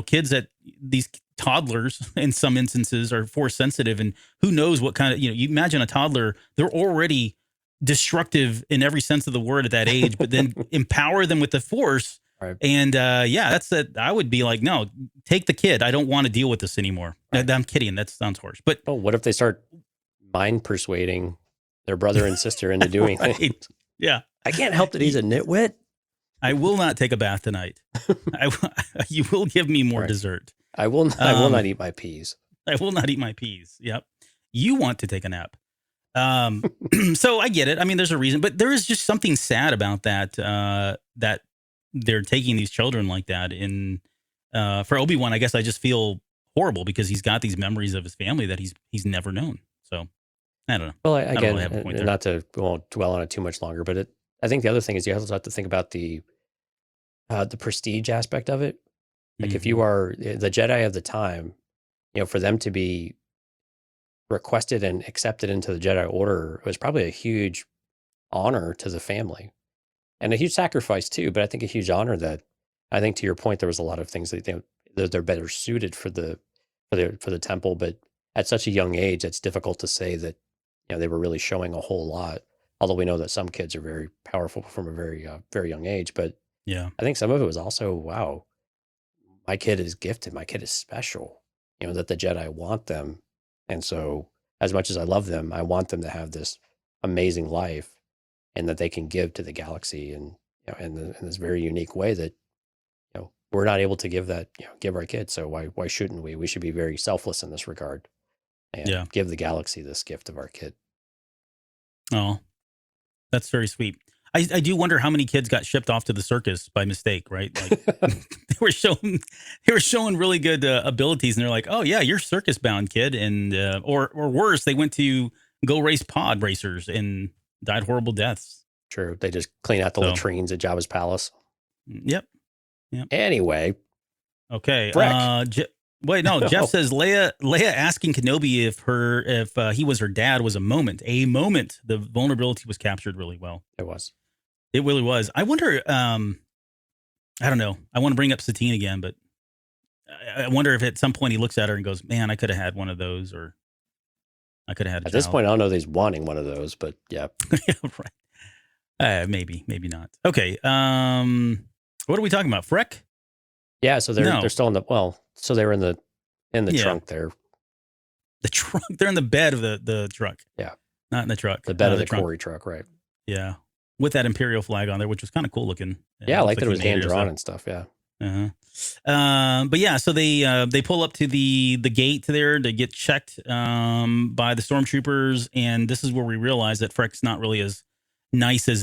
Kids that these toddlers in some instances are force sensitive, and who knows what kind of you imagine a toddler, they're already destructive in every sense of the word at that age, but then empower them with the force. Right. And that's that. I would be like, no, take the kid. I don't want to deal with this anymore. Right. I'm kidding. That sounds harsh. But what if they start mind persuading their brother and sister into doing things? Yeah. I can't help that he's a nitwit. I will not take a bath tonight. You will give me more dessert. I will not eat my peas. I will not eat my peas. Yep. You want to take a nap. So I get it. I mean, there's a reason, but there is just something sad about that, that they're taking these children like that for Obi-Wan. I guess I just feel horrible because he's got these memories of his family that he's never known. So I don't know. Well, again, not to won't dwell on it too much longer, but I think the other thing is you also have to think about the prestige aspect of it. Like if you are the Jedi of the time, for them to be requested and accepted into the Jedi Order, it was probably a huge honor to the family and a huge sacrifice too. But I think a huge honor that I think, to your point, there was a lot of things that they're better suited for the temple. But at such a young age, it's difficult to say that they were really showing a whole lot. Although we know that some kids are very powerful from a very very young age. But yeah, I think some of it was also, wow, my kid is gifted. My kid is special. That the Jedi want them. And so as much as I love them, I want them to have this amazing life and that they can give to the galaxy and, in this very unique way that, we're not able to give that, give our kids. So why shouldn't we? We should be very selfless in this regard and give the galaxy this gift of our kid. Oh, that's very sweet. I do wonder how many kids got shipped off to the circus by mistake, right? Like they were showing really good abilities, and they're like, "Oh yeah, you're circus bound, kid," and or worse, they went to go race pod racers and died horrible deaths. True, they just clean out the latrines at Jabba's palace. Yep. Anyway, okay. Wait, no. Jeff says Leia asking Kenobi if he was her dad was a moment. The vulnerability was captured really well. It was. It really was. I wonder. I don't know. I want to bring up Satine again, but I wonder if at some point he looks at her and goes, "Man, I could have had one of those," or "I could have had." At this point, I don't know that he's wanting one of those, but yeah, yeah, right. Maybe not. Okay. What are we talking about? Freck? yeah. So they're still in the So they were in the trunk there. The trunk. They're in the bed of the truck. Yeah, not in the truck. The bed of the Corey truck, right? Yeah, with that Imperial flag on there, which was kind of cool looking. Yeah, I like that it was hand drawn and stuff. Yeah. But yeah, so they pull up to the gate there to get checked by the stormtroopers, and this is where we realize that Freck's not really as nice as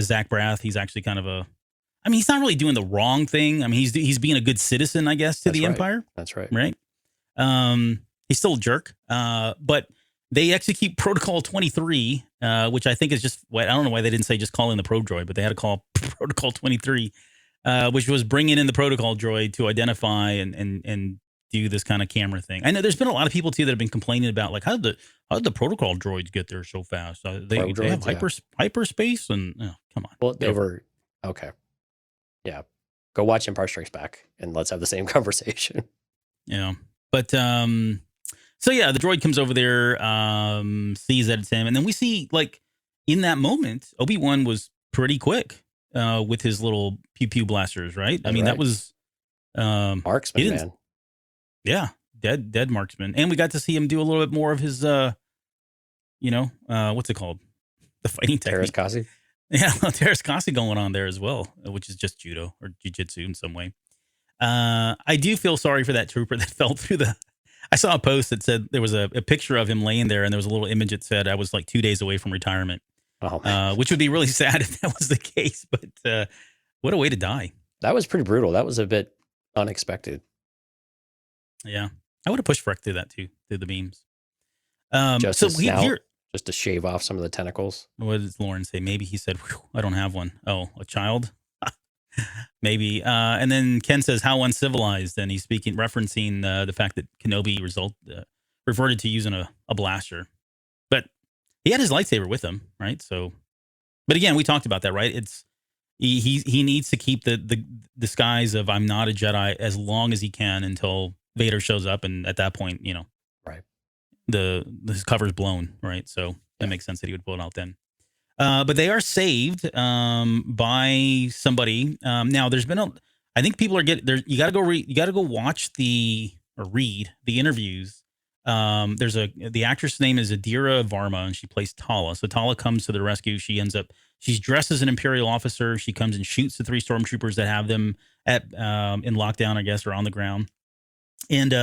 Zach Braff. He's actually kind of he's not really doing the wrong thing. I mean, he's being a good citizen, I guess, to the Empire. That's right. Right. He's still a jerk. But they execute Protocol 23, which I think is just, I don't know why they didn't say just call in the probe droid, but they had to call Protocol 23, which was bringing in the protocol droid to identify and do this kind of camera thing. I know there's been a lot of people too that have been complaining about like how did the protocol droids get there so fast? They have hyperspace and come on. Well, they were okay. Yeah, go watch Empire Strikes Back and let's have the same conversation. Yeah, but so yeah, the droid comes over there, sees that it's him, and then we see like in that moment, Obi-Wan was pretty quick with his little pew pew blasters, right? That's right. That was marksman, man. Yeah, dead marksman, and we got to see him do a little bit more of his, what's it called, the fighting technique. Terrace-Kasi? Yeah, Terrace-Kasi going on there as well, which is just judo or jiu-jitsu in some way. I do feel sorry for that trooper that fell through I saw a post that said there was a picture of him laying there and there was a little image that said I was like 2 days away from retirement, which would be really sad if that was the case. But what a way to die. That was pretty brutal. That was a bit unexpected. Yeah. I would have pushed Freck through that too, through the beams. Just to shave off some of the tentacles. What does Lauren say? Maybe he said, I don't have one. Oh, a child? Maybe. And then Ken says, how uncivilized. And he's referencing the fact that Kenobi reverted to using a blaster. But he had his lightsaber with him, right? So, but again, we talked about that, right? It's he needs to keep the disguise of I'm not a Jedi as long as he can until Vader shows up. And at that point, right, his cover's blown, right? So that makes sense that he would pull it out then. But they are saved by somebody. Now, there's been I think people are getting there. You got to go read. You got to go watch read the interviews. The actress name is Adira Varma, and she plays Tala. So Tala comes to the rescue. She's dressed as an Imperial officer. She comes and shoots the 3 stormtroopers that have them in lockdown, I guess, or on the ground. And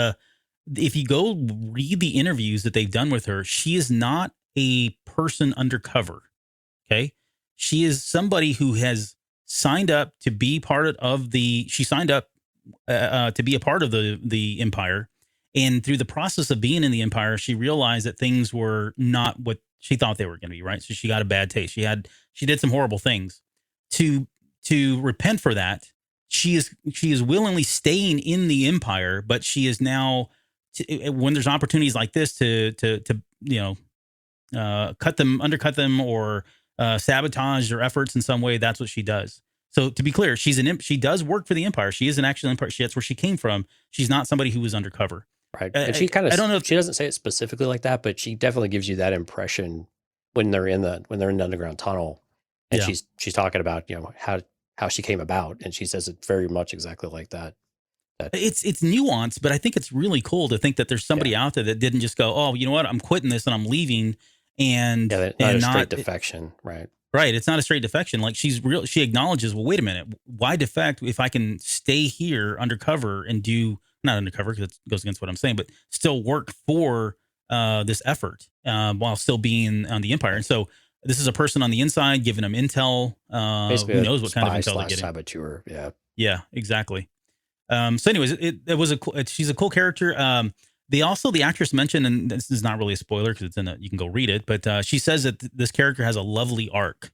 if you go read the interviews that they've done with her, she is not a person undercover. Okay. She is somebody who has signed up to be part of she signed up to be a part of the Empire. And through the process of being in the Empire, she realized that things were not what she thought they were going to be. Right. So she got a bad taste. She did some horrible things to repent for that. She is willingly staying in the Empire, but she is now when there's opportunities like this to undercut them or sabotage their efforts in some way. That's what she does. So to be clear, she does work for the Empire. She is an actual Empire. That's where she came from. She's not somebody who was undercover. Right. And she I don't know if she doesn't say it specifically like that, but she definitely gives you that impression when they're in the underground tunnel. And she's talking about, how she came about. And she says it very much exactly like that. It's nuanced, but I think it's really cool to think that there's somebody out there that didn't just go, oh, you know what, I'm quitting this and I'm leaving. And not a straight defection, right? Right. It's not a straight defection. Like she acknowledges, well, wait a minute, why defect if I can stay here undercover and not undercover because it goes against what I'm saying, but still work for this effort while still being on the Empire. And so this is a person on the inside giving them intel. Who knows what kind of intel they're getting? Saboteur. Yeah. Yeah, exactly. So anyways, it was she's a cool character. The actress mentioned, and this is not really a spoiler because you can go read it, but she says that this character has a lovely arc.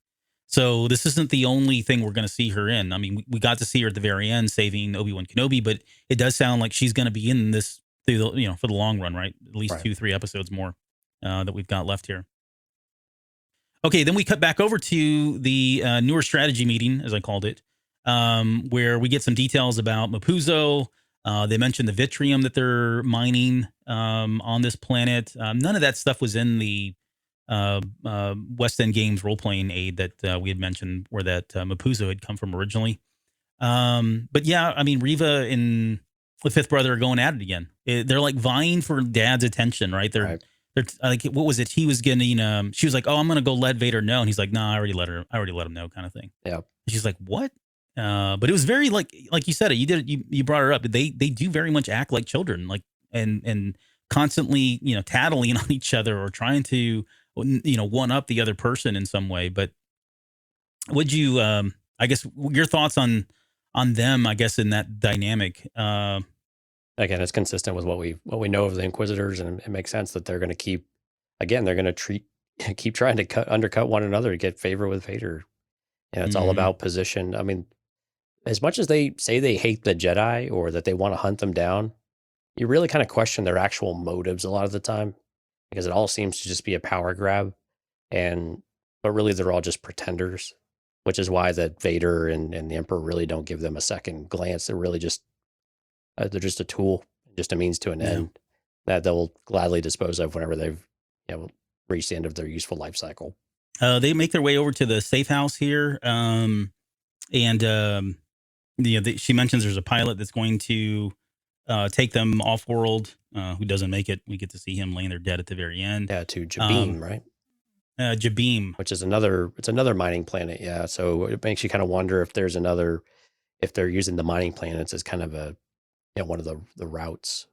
So this isn't the only thing we're going to see her in. I mean, we got to see her at the very end saving Obi-Wan Kenobi, but it does sound like she's going to be in this for the long run, right? At least 2-3 episodes more that we've got left here. Okay, then we cut back over to the newer strategy meeting, as I called it, where we get some details about Mapuzo. They mentioned the Vitrium that they're mining on this planet. None of that stuff was in the West End Games role-playing aid that we had mentioned, where that Mapuzo had come from originally. But yeah, I mean, Riva and the fifth brother are going at it again. They're like vying for Dad's attention, right? They're like, what was it? He was getting, she was like, "Oh, I'm going to go let Vader know." And he's like, "Nah, I already let him know," kind of thing. Yeah. And she's like, "What?" But it was very like you said it, you brought her up. They do very much act like children, like, and constantly, tattling on each other or trying to, one up the other person in some way. But would you, I guess your thoughts on them, I guess, in that dynamic, Again, it's consistent with what we know of the Inquisitors, and it makes sense that they're going to keep trying to undercut one another to get favor with Vader. It's all about position. I mean, as much as they say they hate the Jedi or that they want to hunt them down, you really kind of question their actual motives a lot of the time, because it all seems to just be a power grab, but really they're all just pretenders, which is why that Vader and the Emperor really don't give them a second glance. They're really just they're just a tool, just a means to an end that they'll gladly dispose of whenever they've reached the end of their useful life cycle. They make their way over to the safe house here, and she mentions there's a pilot that's going to take them off world. Who doesn't make it? We get to see him laying there dead at the very end. Yeah, to Jabim, right? Jabim, which is another mining planet. Yeah, so it makes you kind of wonder if they're using the mining planets as kind of a one of the routes.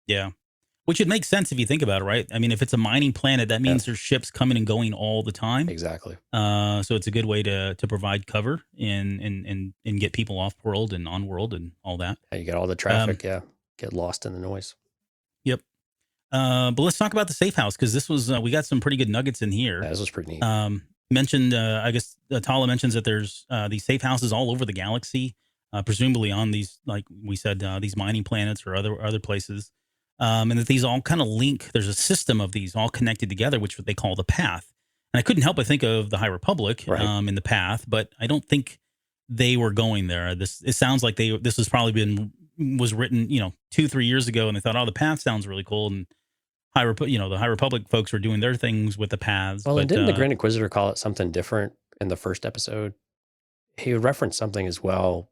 Yeah. Which would make sense if you think about it, right? I mean, if it's a mining planet, that means there's ships coming and going all the time. Exactly. So it's a good way to provide cover and get people off world and on world and all that. Yeah, you got all the traffic. Get lost in the noise. Yep. But let's talk about the safe house, because this was we got some pretty good nuggets in here. Yeah, this was pretty neat. Mentioned, I guess Tala mentions that there's these safe houses all over the galaxy, presumably on these, like we said, these mining planets or other places. And that these all kind of link. There's a system of these all connected together, which they call the path. And I couldn't help but think of the High Republic in the path, but I don't think they were going there. It sounds like this was probably was written 2-3 years ago, and they thought, oh, the path sounds really cool, and the High Republic folks were doing their things with the paths. Well, and didn't the Grand Inquisitor call it something different in the first episode? He referenced something as well.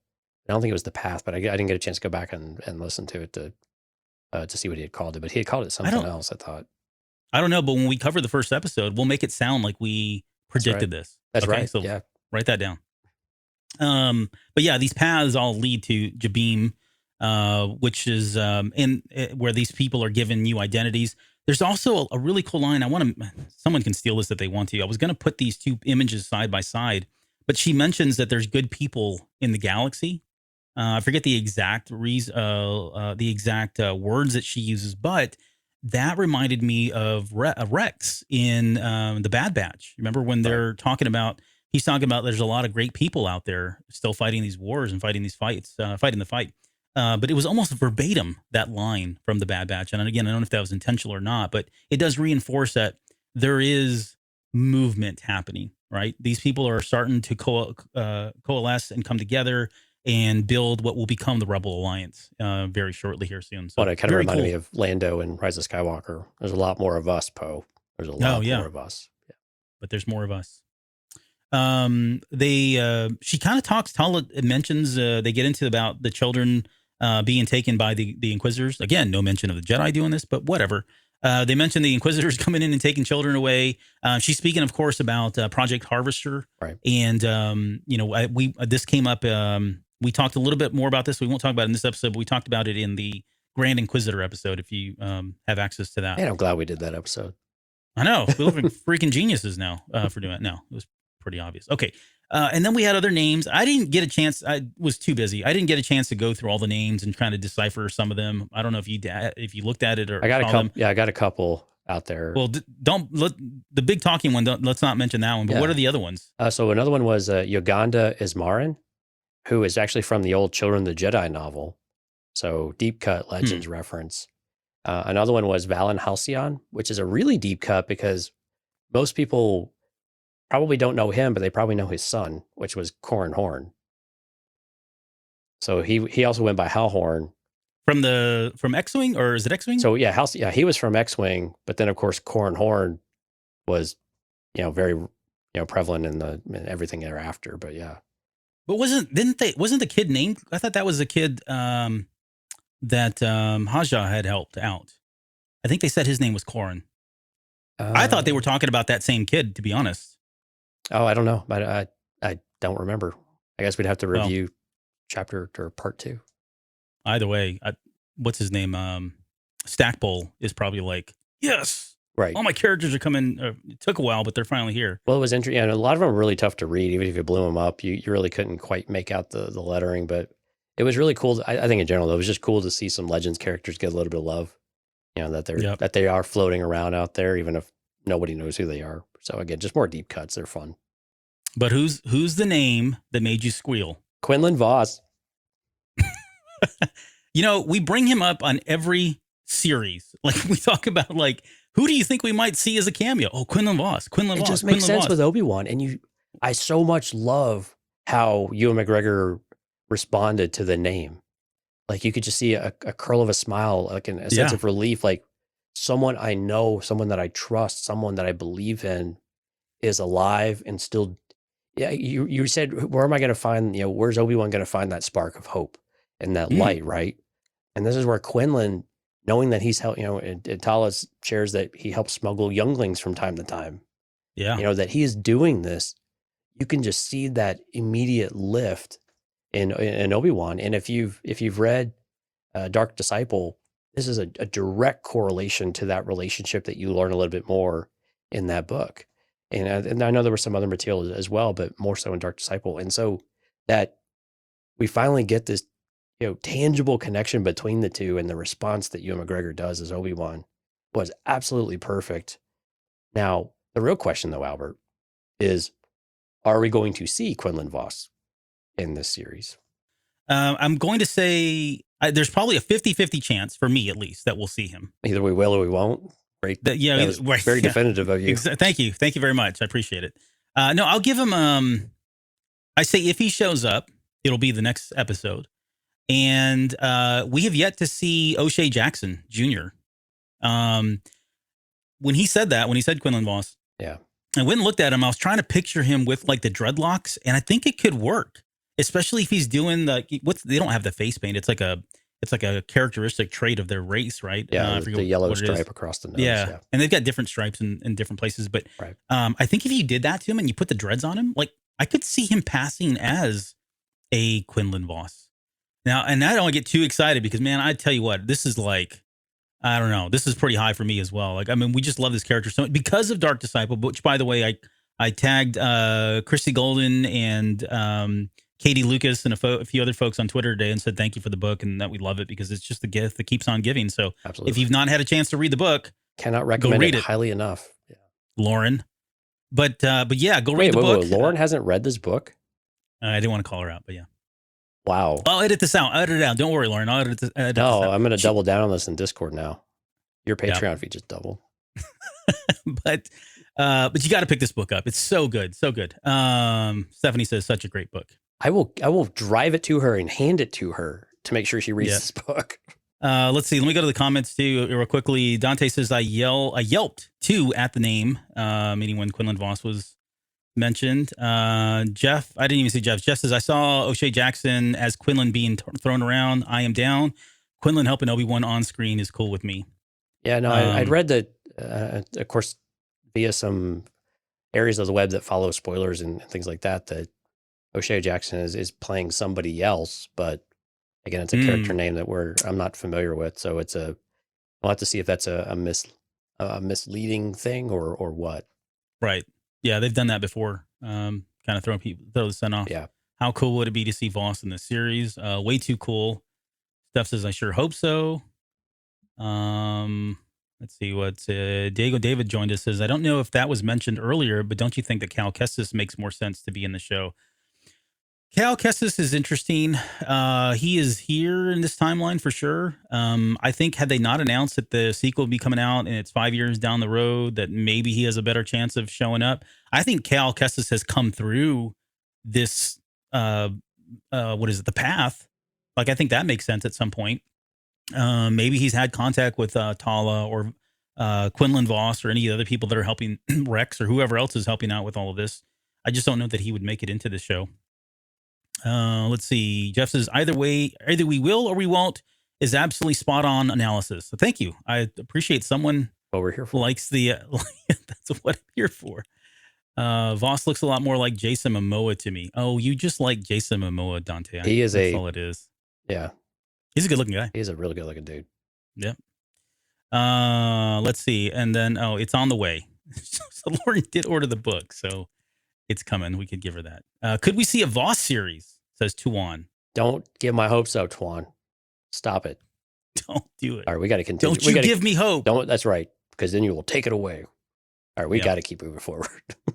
I don't think it was the path, but I didn't get a chance to go back and listen to it to see what he had called it, but he had called it something else, I thought. I don't know, but when we cover the first episode, we'll make it sound like we predicted this. That's right. So write that down. But yeah, these paths all lead to Jabim, which is where these people are given new identities. There's also a really cool line. Someone can steal this if they want to. I was going to put these two images side by side, but she mentions that there's good people in the galaxy. I forget the exact words that she uses, but that reminded me of Rex in the Bad Batch. Remember when he's talking about there's a lot of great people out there still fighting these wars and fighting these fights, fighting the fight. But it was almost verbatim, that line from the Bad Batch. And again, I don't know if that was intentional or not, but it does reinforce that there is movement happening, right? These people are starting to coalesce and come together and build what will become the Rebel Alliance very shortly here soon. So it kind of reminded me of Lando and Rise of Skywalker. There's a lot more of us, Poe. There's a lot more of us. Yeah. But there's more of us. She kind of talks, Tala mentions, they get into about the children being taken by the Inquisitors. Again, no mention of the Jedi doing this, but whatever. They mentioned the Inquisitors coming in and taking children away. She's speaking, of course, about Project Harvester. Right. And, this came up, we talked a little bit more about this. We won't talk about it in this episode, but we talked about it in the Grand Inquisitor episode, if you have access to that. Man, I'm glad we did that episode. I know. We look like freaking geniuses now for doing it. No, it was pretty obvious. Okay. And then we had other names. I didn't get a chance. I was too busy. I didn't get a chance to go through all the names and kind of decipher some of them. I don't know if you looked at it or I got a couple. Them. Yeah, I got a couple out there. Well, the big talking one. Let's not mention that one. But what are the other ones? So another one was Uganda Ismarin, who is actually from the old Children of the Jedi novel. So deep cut Legends reference. Another one was Valen Halcyon, which is a really deep cut because most people probably don't know him, but they probably know his son, which was Corran Horn. So he also went by Halhorn. From X-Wing, or is it X-Wing? So yeah, he was from X-Wing, but then of course Corran Horn was, very, prevalent in everything thereafter. But yeah. But wasn't the kid named? I thought that was a kid that Haja had helped out. I think they said his name was Corran. I thought they were talking about that same kid, to be honest. Oh, I don't know. I don't remember. I guess we'd have to review chapter or part 2. Either way, what's his name? Stackpole is probably like, yes, right. All my characters are coming. It took a while, but they're finally here. Well, it was interesting. And a lot of them were really tough to read. Even if you blew them up, you really couldn't quite make out the lettering. But it was really cool. I think in general, it was just cool to see some Legends characters get a little bit of love. That they are floating around out there, even if nobody knows who they are. So again, just more deep cuts. They're fun. But who's the name that made you squeal? Quinlan Vos. We bring him up on every series. Like, we talk about, like, who do you think we might see as a cameo? Oh, Quinlan Vos. It just makes sense with Obi-Wan. And I so much love how Ewan McGregor responded to the name. Like, you could just see a curl of a smile, like a sense of relief. Like, someone I know, someone that I trust, someone that I believe in is alive and still. Yeah, you said, where am I going to find, where's Obi-Wan going to find that spark of hope and that light, right? And this is where Quinlan, knowing that he's helped, and Talos shares that he helps smuggle younglings from time to time. Yeah. That he is doing this. You can just see that immediate lift in Obi-Wan. And if you've read Dark Disciple, this is a direct correlation to that relationship that you learn a little bit more in that book. And I know there was some other material as well, but more so in Dark Disciple. And so that we finally get this, tangible connection between the two, and the response that Ewan McGregor does as Obi-Wan was absolutely perfect. Now, the real question though, Albert, is, are we going to see Quinlan Vos in this series? I'm going to say there's probably a 50-50 chance, for me at least, that we'll see him. Either we will or we won't. Great. That was very definitive of you. Thank you. Thank you very much. I appreciate it. No, I'll give him, I say if he shows up, it'll be the next episode. And we have yet to see O'Shea Jackson Jr. When he said Quinlan Vos, yeah, I went and looked at him. I was trying to picture him with like the dreadlocks, and I think it could work, especially if he's doing they don't have the face paint. It's like a characteristic trait of their race, right? Yeah, the yellow stripe across the nose. Yeah, and they've got different stripes in different places. But right. I think if you did that to him and you put the dreads on him, like, I could see him passing as a Quinlan Vos. Now, and I don't get too excited because, man, I tell you what, this is like, I don't know, this is pretty high for me as well. Like, I mean, we just love this character so much because of Dark Disciple, which, by the way, I tagged Christy Golden and Katie Lucas and a few other folks on Twitter today and said thank you for the book and that we love it because it's just the gift that keeps on giving. So absolutely. If you've not had a chance to read the book, cannot recommend it highly enough. Yeah. Lauren. But yeah, go read the book. Lauren hasn't read this book? I didn't want to call her out, but yeah. Wow. I'll edit this out. I'll edit it out. Don't worry, Lauren. I'll edit this out. I'm going to double down on this in Discord now. Your Patreon fee just doubled. But you got to pick this book up. It's so good. So good. Stephanie says such a great book. I will drive it to her and hand it to her to make sure she reads this book. Let's see. Let me go to the comments too real quickly. Dante says I yelped too at the name, meaning when Quinlan Vos was mentioned. Jeff, I didn't even see Jeff. Jeff says I saw O'Shea Jackson as Quinlan being thrown around. I am down. Quinlan helping Obi-Wan on screen is cool with me. Yeah, no, I'd read that, of course, via some areas of the web that follow spoilers and things like that O'Shea Jackson is playing somebody else, but again, it's a character name that I'm not familiar with, so we'll have to see if that's a misleading thing or what. Right. Yeah, they've done that before. Kind of throw the sun off. Yeah. How cool would it be to see Vos in this series? Way too cool. Steph says I sure hope so. Let's see what Diego David joined us. Says I don't know if that was mentioned earlier, but don't you think that Cal Kestis makes more sense to be in the show? Cal Kestis is interesting. He is here in this timeline for sure. I think had they not announced that the sequel would be coming out and it's 5 years down the road, that maybe he has a better chance of showing up. I think Cal Kestis has come through this, the path. Like, I think that makes sense at some point. Maybe he's had contact with Tala or Quinlan Voss or any other people that are helping Rex or whoever else is helping out with all of this. I just don't know that he would make it into the show. Let's see. Jeff says, either way, either we will or we won't is absolutely spot on analysis. So thank you. I appreciate someone What we're here for. likes the, that's what I'm here for. Voss looks a lot more like Jason Momoa to me. Oh, you just like Jason Momoa, Dante. That's all it is. Yeah. He's a good looking guy. He's a really good looking dude. Yep. Let's see. And then, it's on the way. So Lauren did order the book, so it's coming. We could give her that. Could we see a Voss series? Says Tuan. Don't give my hopes up, Twan. Stop it. Don't do it. All right, we got to continue. Don't you give me hope. Don't. That's right, because then you will take it away. All right, we got to keep moving forward.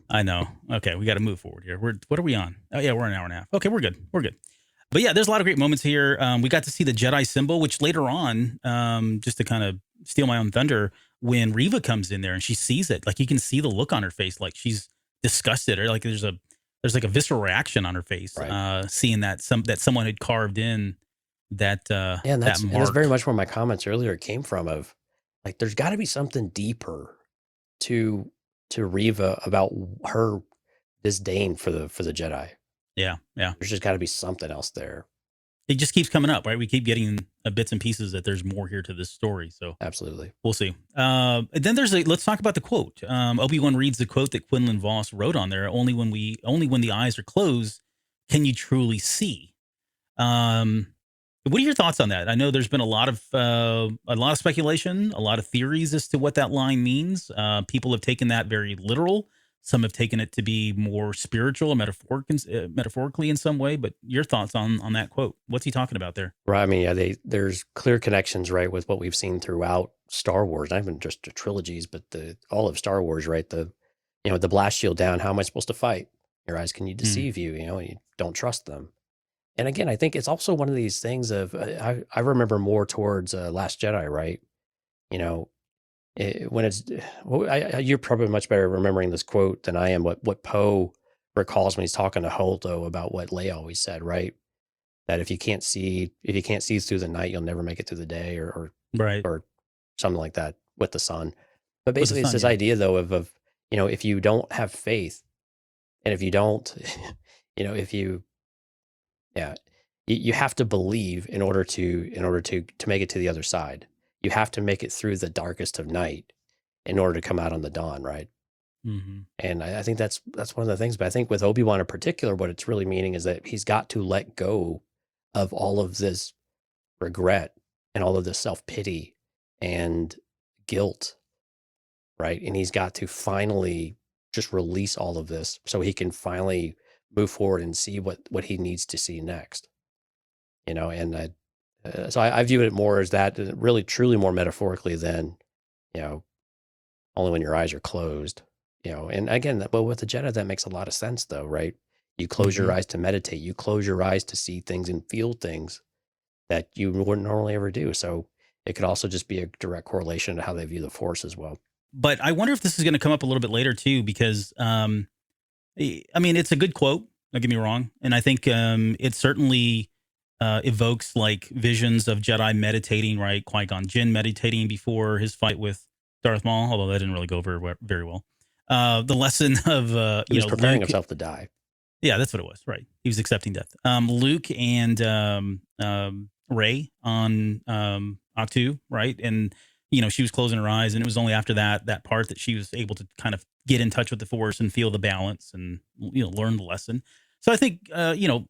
I know. Okay, we got to move forward here. What are we on? Oh yeah, we're an hour and a half. Okay, we're good. We're good. But yeah, there's a lot of great moments here. We got to see the Jedi symbol, which later on, just to kind of steal my own thunder, when Reva comes in there and she sees it, like you can see the look on her face, like she's disgusted, or like there's like a visceral reaction on her face, right. Seeing that someone had carved in that. And that's very much where my comments earlier came from. Of like, there's got to be something deeper to Reva about her disdain for the Jedi. Yeah. There's just got to be something else there. It just keeps coming up, right? We keep getting bits and pieces that there's more here to this story. So absolutely, we'll see. And then let's talk about the quote. Obi-Wan reads the quote that Quinlan Voss wrote on there. Only when the eyes are closed can you truly see. What are your thoughts on that? I know there's been a lot of speculation, a lot of theories as to what that line means. People have taken that very literal. Some have taken it to be more spiritual or metaphorically in some way. But your thoughts on that quote? What's he talking about there? Right. I mean, yeah, there's clear connections, right, with what we've seen throughout Star Wars, not even just the trilogies, but all of Star Wars, right? The blast shield down. How am I supposed to fight? Your eyes can deceive you. You don't trust them. And again, I think it's also one of these things of I remember more towards Last Jedi, right? When it's you're probably much better at remembering this quote than I am. What Poe recalls when he's talking to Holdo about what Leia always said, right? That if you can't see through the night, you'll never make it through the day, or right, or something like that with the sun. But basically, it's this idea though of if you don't have faith, and if you don't, you have to believe in order to make it to the other side. You have to make it through the darkest of night in order to come out on the dawn, right? Mm-hmm. And I think that's one of the things. But I think with Obi-Wan in particular, what it's really meaning is that he's got to let go of all of this regret and all of this self-pity and guilt, right? And he's got to finally just release all of this so he can finally move forward and see what he needs to see next. And so I view it more as that, really truly more metaphorically than, only when your eyes are closed, and again, but with the Jedi, that makes a lot of sense though, right? You close your eyes to meditate, you close your eyes to see things and feel things that you wouldn't normally ever do. So it could also just be a direct correlation to how they view the Force as well. But I wonder if this is going to come up a little bit later too, because, I mean, it's a good quote, don't get me wrong. And I think it certainly evokes like visions of Jedi meditating, right? Qui-Gon Jinn meditating before his fight with Darth Maul, although that didn't really go very well. The lesson of he was preparing Luke, himself to die. Yeah, that's what it was. Right, he was accepting death. Luke and Rey on Ahch-To, right, and she was closing her eyes, and it was only after that part that she was able to kind of get in touch with the Force and feel the balance and learn the lesson. So I think,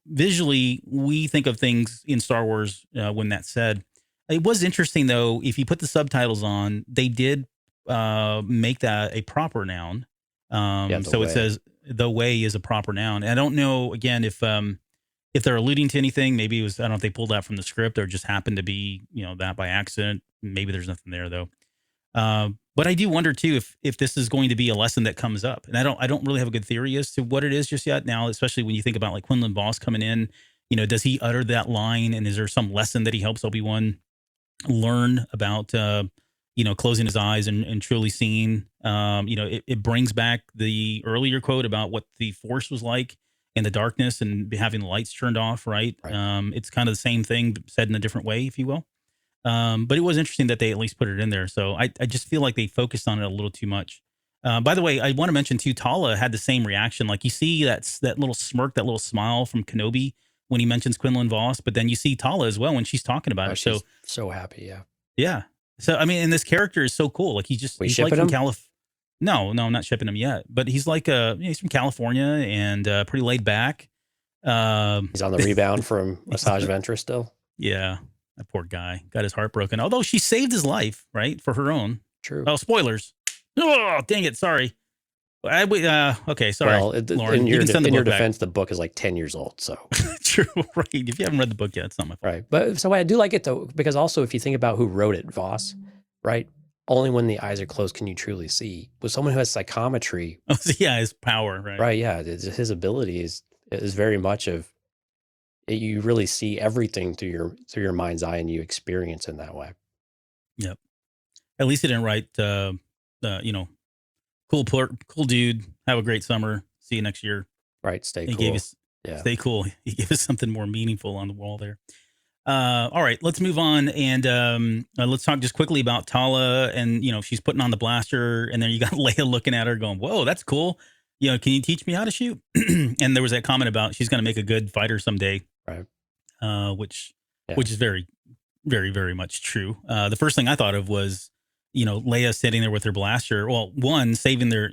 visually, we think of things in Star Wars when that's said. It was interesting, though, if you put the subtitles on, they did make that a proper noun. So it says the way is a proper noun. And I don't know, again, if they're alluding to anything. Maybe it was, I don't know if they pulled that from the script or just happened to be, that by accident. Maybe there's nothing there, though. But I do wonder too if this is going to be a lesson that comes up, and I don't really have a good theory as to what it is just yet. Now, especially when you think about like Quinlan Voss coming in, does he utter that line, and is there some lesson that he helps Obi-Wan learn about? Closing his eyes and truly seeing. It brings back the earlier quote about what the Force was like in the darkness and having the lights turned off. Right. It's kind of the same thing said in a different way, if you will. But it was interesting that they at least put it in there. So I just feel like they focused on it a little too much. By the way, I want to mention too, Tala had the same reaction. Like you see that little smirk, that little smile from Kenobi when he mentions Quinlan Voss, but then you see Tala as well when she's talking about it. She's so happy. Yeah. Yeah. So, I mean, and this character is so cool. Like he's like from California. No, I'm not shipping him yet, but he's like, he's from California and pretty laid back. He's on the rebound from Massage Ventress still. Yeah. That poor guy got his heart broken. Although she saved his life, right? For her own. True. Oh, spoilers. Oh, dang it. Sorry. Okay. Sorry. Well, Lauren, in your defense, the book is like 10 years old. So true. Right. If you haven't read the book yet, it's not my fault. Right. But so I do like it though, because also if you think about who wrote it, Voss, right? Only when the eyes are closed can you truly see. With someone who has psychometry. Oh, yeah. His power. Right. Right. Yeah. His ability is very much of, you really see everything through your mind's eye and you experience in that way. Yep. At least he didn't write, cool dude. Have a great summer. See you next year. Right. Stay cool. Stay cool. He gave us something more meaningful on the wall there. All right, let's move on. And let's talk just quickly about Tala. And, she's putting on the blaster and then you got Leia looking at her going, whoa, that's cool. Can you teach me how to shoot? And there was that comment about she's going to make a good fighter someday. Right. Which is very, very, very much true. The first thing I thought of was, Leia sitting there with her blaster. Well, one, saving their,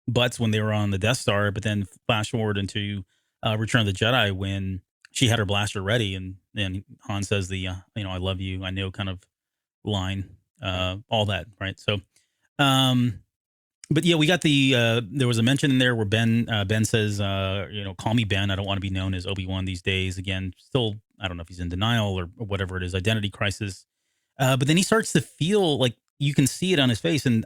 butts when they were on the Death Star, but then flash forward into Return of the Jedi when she had her blaster ready. And then Han says I love you, I know kind of line, all that. Right. So, but yeah, we got there was a mention in there where Ben says, call me Ben. I don't want to be known as Obi-Wan these days. Again, still, I don't know if he's in denial or whatever it is, identity crisis. But then he starts to feel like you can see it on his face. And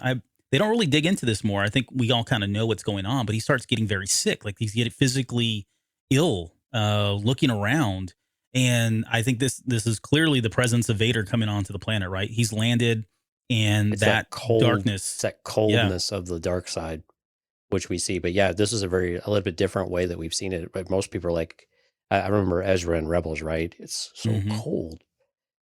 they don't really dig into this more. I think we all kind of know what's going on, but he starts getting very sick. Like he's getting physically ill, looking around. And I think this is clearly the presence of Vader coming onto the planet, right? He's landed. And it's that darkness, it's that coldness of the dark side, which we see. But yeah, this is a little bit different way that we've seen it. But most people are like, I remember Ezra and Rebels, right? It's so cold.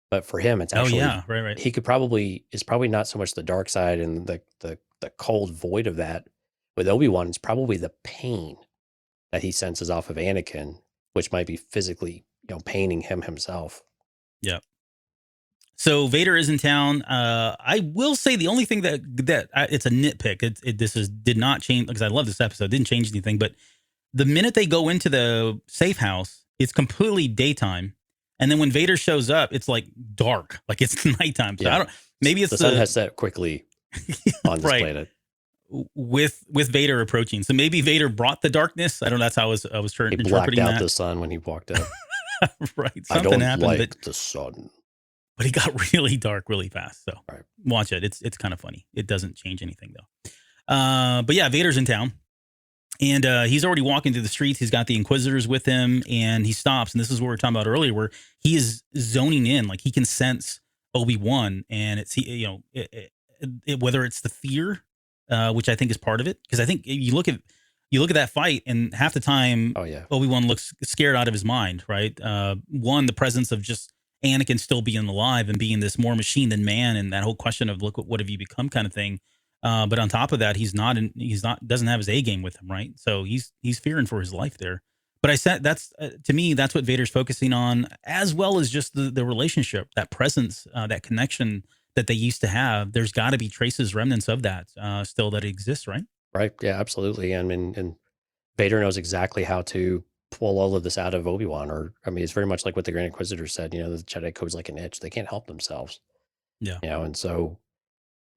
But for him, it's actually, right. He it's probably not so much the dark side and the cold void of that. With Obi-Wan, it's probably the pain that he senses off of Anakin, which might be physically, paining him himself. Yeah. So Vader is in town. I will say the only thing that it's a nitpick. Did not change because I love this episode. It didn't change anything, but the minute they go into the safe house, it's completely daytime, and then when Vader shows up, it's like dark, like it's nighttime. So I don't. Maybe it's the sun has set quickly on this planet with Vader approaching. So maybe Vader brought the darkness. I don't know. That's how I was interpreting that. He blacked out the sun when he walked up. Right. Something happened. Like the sun. But he got really dark really fast. So watch it. It's kind of funny. It doesn't change anything though. But yeah, Vader's in town and he's already walking through the streets. He's got the Inquisitors with him and he stops. And this is what we were talking about earlier, where he is zoning in, like he can sense Obi-Wan and it's, whether it's the fear, which I think is part of it. Cause I think you look at that fight and half the time, Obi-Wan looks scared out of his mind. Right. One, the presence of just Anakin still being alive and being this more machine than man, and that whole question of look what have you become kind of thing. But on top of that, doesn't have his A game with him, right? So he's fearing for his life there. But I said that's to me that's what Vader's focusing on, as well as just the relationship, that presence, that connection that they used to have. There's got to be traces, remnants of that still that exists, right? Right. Yeah, absolutely. And Vader knows exactly how to pull all of this out of Obi-Wan, it's very much like what the Grand Inquisitor said, the Jedi Code's like an itch. They can't help themselves. Yeah. And so,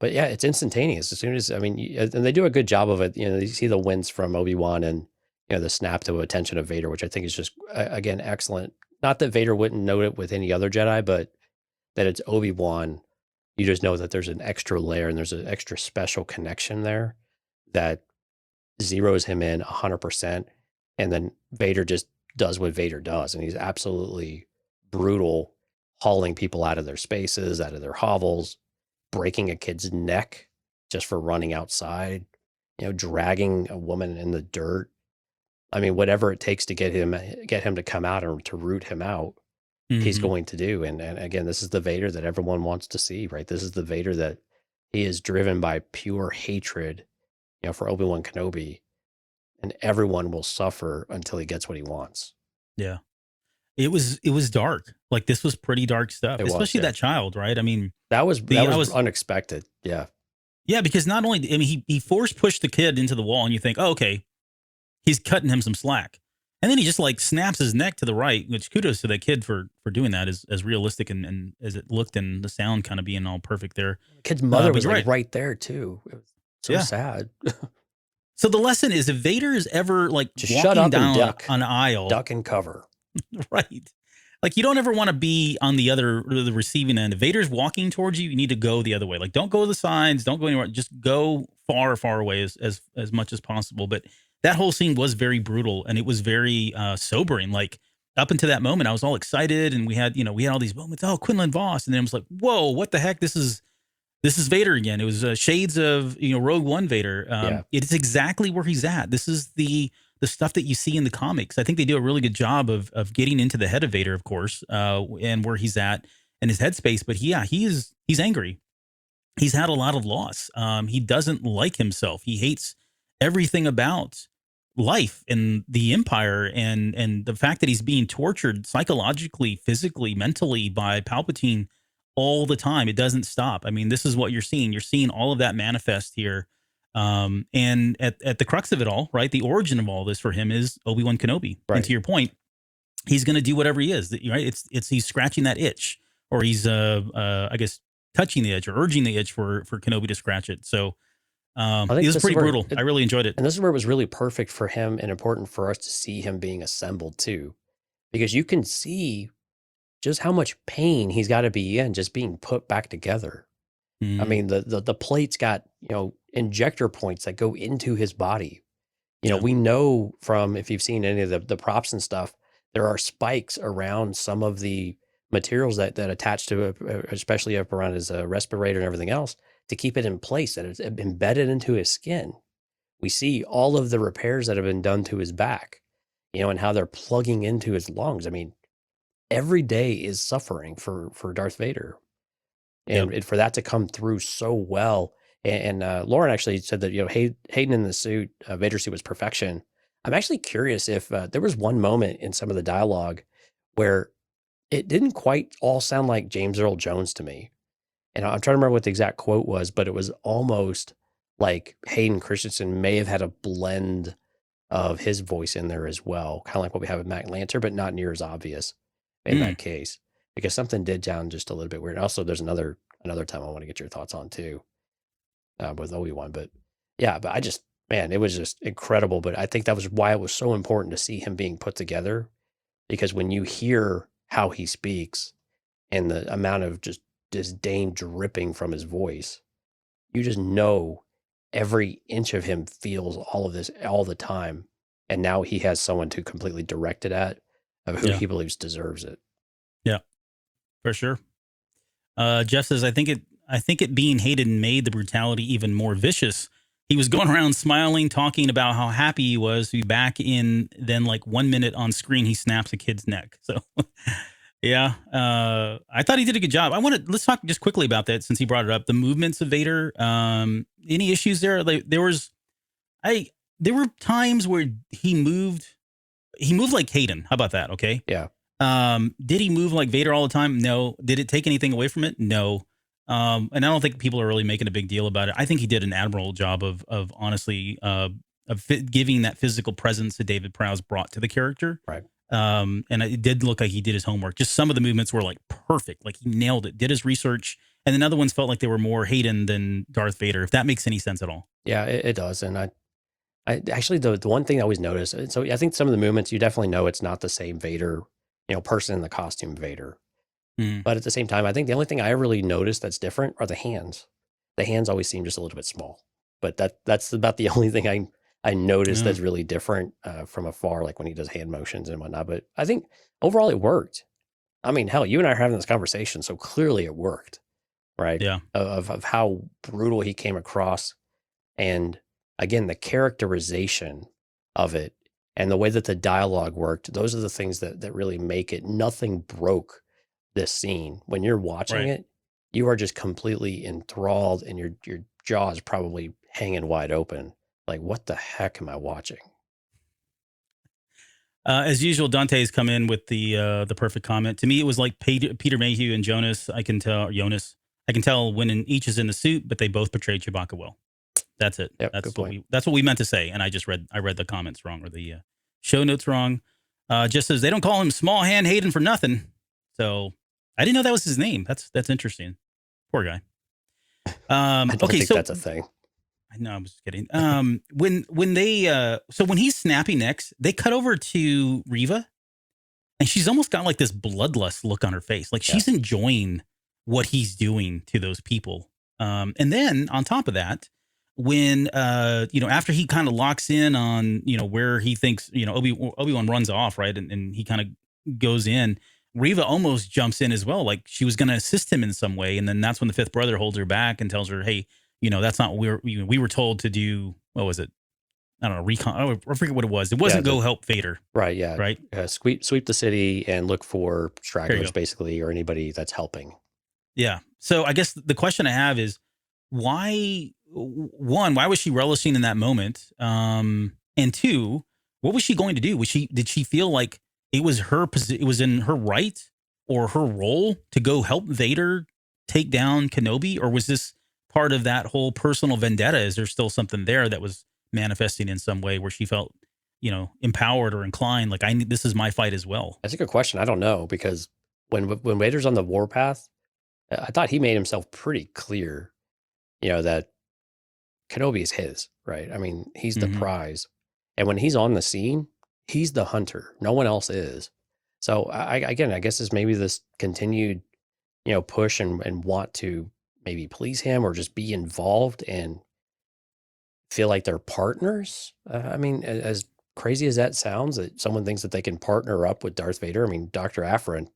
but yeah, it's instantaneous. As soon as, and they do a good job of it. You see the wince from Obi-Wan and, the snap to attention of Vader, which I think is just, again, excellent. Not that Vader wouldn't note it with any other Jedi, but that it's Obi-Wan You just know that there's an extra layer and there's an extra special connection there that zeroes him in 100%. And then Vader just does what Vader does. And he's absolutely brutal, hauling people out of their spaces, out of their hovels, breaking a kid's neck just for running outside, dragging a woman in the dirt. I mean, whatever it takes to get him to come out or to root him out, he's going to do. And again, this is the Vader that everyone wants to see, right? This is the Vader that he is driven by pure hatred, for Obi-Wan Kenobi, and everyone will suffer until he gets what he wants. Yeah. It was dark. Like, this was pretty dark stuff, especially that child, right? I mean, that was unexpected. Yeah. Yeah, because not only, I mean, he force pushed the kid into the wall and you think, oh, okay, he's cutting him some slack. And then he just like snaps his neck to the right, which kudos to that kid for doing that, as realistic and as it looked, and the sound kind of being all perfect there. The kid's mother was like right there too. It was so sad. So the lesson is, if Vader is ever like just walking shut up down and duck, an aisle, duck and cover. Right. Like, you don't ever want to be on the receiving end. If Vader's walking towards you, you need to go the other way. Like, don't go to the sides, don't go anywhere. Just go far, far away as much as possible. But that whole scene was very brutal, and it was very sobering. Like, up until that moment, I was all excited, and we had all these moments. Oh, Quinlan Voss, and then I was like, whoa, what the heck? This is Vader again. It was shades of Rogue One Vader. It's exactly where he's at. This is the stuff that you see in the comics. I think they do a really good job of getting into the head of Vader, of course, and where he's at and his headspace. But he's angry. He's had a lot of loss. He doesn't like himself. He hates everything about life and the Empire, and the fact that he's being tortured psychologically, physically, mentally by Palpatine all the time. It doesn't stop. I mean, this is what you're seeing. You're seeing all of that manifest here. And at the crux of it all, right, the origin of all this for him is Obi-Wan Kenobi. Right. And to your point, he's going to do whatever he is, right? It's he's scratching that itch, or he's I guess touching the itch or urging the itch for Kenobi to scratch it. So it was pretty brutal. I really enjoyed it. And this is where it was really perfect for him and important for us to see him being assembled too, because you can see just how much pain he's got to be in just being put back together. I mean, the plate's got, injector points that go into his body. We know from, if you've seen any of the props and stuff, there are spikes around some of the materials that attach to, especially up around his respirator and everything else, to keep it in place, that it's embedded into his skin. We see all of the repairs that have been done to his back, and how they're plugging into his lungs. I mean, every day is suffering for Darth Vader. And for that to come through so well. And Lauren actually said that, Hayden in the suit, Vader suit, was perfection. I'm actually curious if there was one moment in some of the dialogue where it didn't quite all sound like James Earl Jones to me. And I'm trying to remember what the exact quote was, but it was almost like Hayden Christensen may have had a blend of his voice in there as well. Kind of like what we have with Matt Lanter, but not near as obvious in that case. Because something did sound just a little bit weird. Also, there's another time I want to get your thoughts on too, with Obi-Wan. But yeah, but it was just incredible. But I think that was why it was so important to see him being put together, because when you hear how he speaks and the amount of just disdain dripping from his voice, you just know every inch of him feels all of this all the time. And now he has someone to completely direct it at, of who he believes deserves it. Yeah. For sure. Jeff says, I think it being hated made the brutality even more vicious. He was going around smiling, talking about how happy he was to be back in. Then, like 1 minute on screen, he snaps a kid's neck. So, yeah, I thought he did a good job. Let's talk just quickly about that, since he brought it up. The movements of Vader. Any issues there? There were times where he moved like Hayden. How about that? Okay. Yeah. Did he move like Vader all the time? No. Did it take anything away from it? No. And I don't think people are really making a big deal about it. I think he did an admirable job of honestly, giving that physical presence that David Prowse brought to the character. Right. And it did look like he did his homework. Just some of the movements were like perfect. Like, he nailed it, did his research. And then other ones felt like they were more Hayden than Darth Vader, if that makes any sense at all. Yeah, it does. And I actually, the one thing I always notice, so I think some of the movements, you definitely know it's not the same Vader, person in the costume Vader. Mm. But at the same time, I think the only thing I really noticed that's different are the hands. The hands always seem just a little bit small. But that's about the only thing I noticed that's really different from afar, like when he does hand motions and whatnot. But I think overall it worked. I mean, hell, you and I are having this conversation, so clearly it worked, right? Yeah. Of how brutal he came across. And again, the characterization of it and the way that the dialogue worked, those are the things that really make it. Nothing broke this scene. When you're watching it, you are just completely enthralled and your jaw is probably hanging wide open. Like, what the heck am I watching? As usual, Dante's come in with the perfect comment. To me, it was like Peter Mayhew and Jonas. I can tell when each is in the suit, but they both portrayed Chewbacca well. That's it. Yep, That's what we meant to say. And I read the comments wrong or the show notes wrong. Just says they don't call him Small Hand Hayden for nothing. So I didn't know that was his name. That's interesting. Poor guy. I don't think that's a thing. I know, I'm just kidding. When they so when he's snapping next, they cut over to Reva, and she's almost got like this bloodlust look on her face, like she's enjoying what he's doing to those people. And then on top of that, when after he kind of locks in on where he thinks Obi-Wan runs off, right, and he kind of goes in, Reva almost jumps in as well, like she was going to assist him in some way, and then that's when the fifth brother holds her back and tells her, hey, that's not what we were told to do. What was it? I don't know, recon. I forget what it was. It wasn't go help Vader. Right. Yeah. Right. Sweep the city and look for stragglers, basically, or anybody that's helping. Yeah. So I guess the question I have is why was she relishing in that moment? And two, what was she going to do? Did she feel like it was it was in her right or her role to go help Vader take down Kenobi? Or was this part of that whole personal vendetta? Is there still something there that was manifesting in some way where she felt, empowered or inclined, like this is my fight as well? That's a good question. I don't know, because when Vader's on the warpath, I thought he made himself pretty clear, that Kenobi is his, right? I mean, he's the prize. And when he's on the scene, he's the hunter. No one else is. So I guess it's maybe this continued, push and want to maybe please him or just be involved and feel like they're partners. I mean, as crazy as that sounds, that someone thinks that they can partner up with Darth Vader. I mean, Dr. Afrin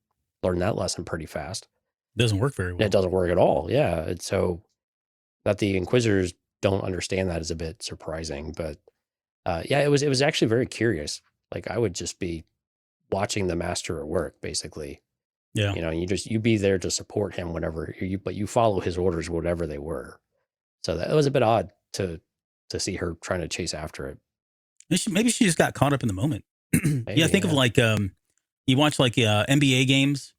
learned that lesson pretty fast. Doesn't work very well. It doesn't work at all. Yeah. And so that the Inquisitors don't understand that is a bit surprising, but it was actually very curious. Like, I would just be watching the master at work, basically. Yeah. You be there to support him whenever but you follow his orders, whatever they were. So that was a bit odd to see her trying to chase after it. Maybe she just got caught up in the moment. Think of like, you watch like NBA games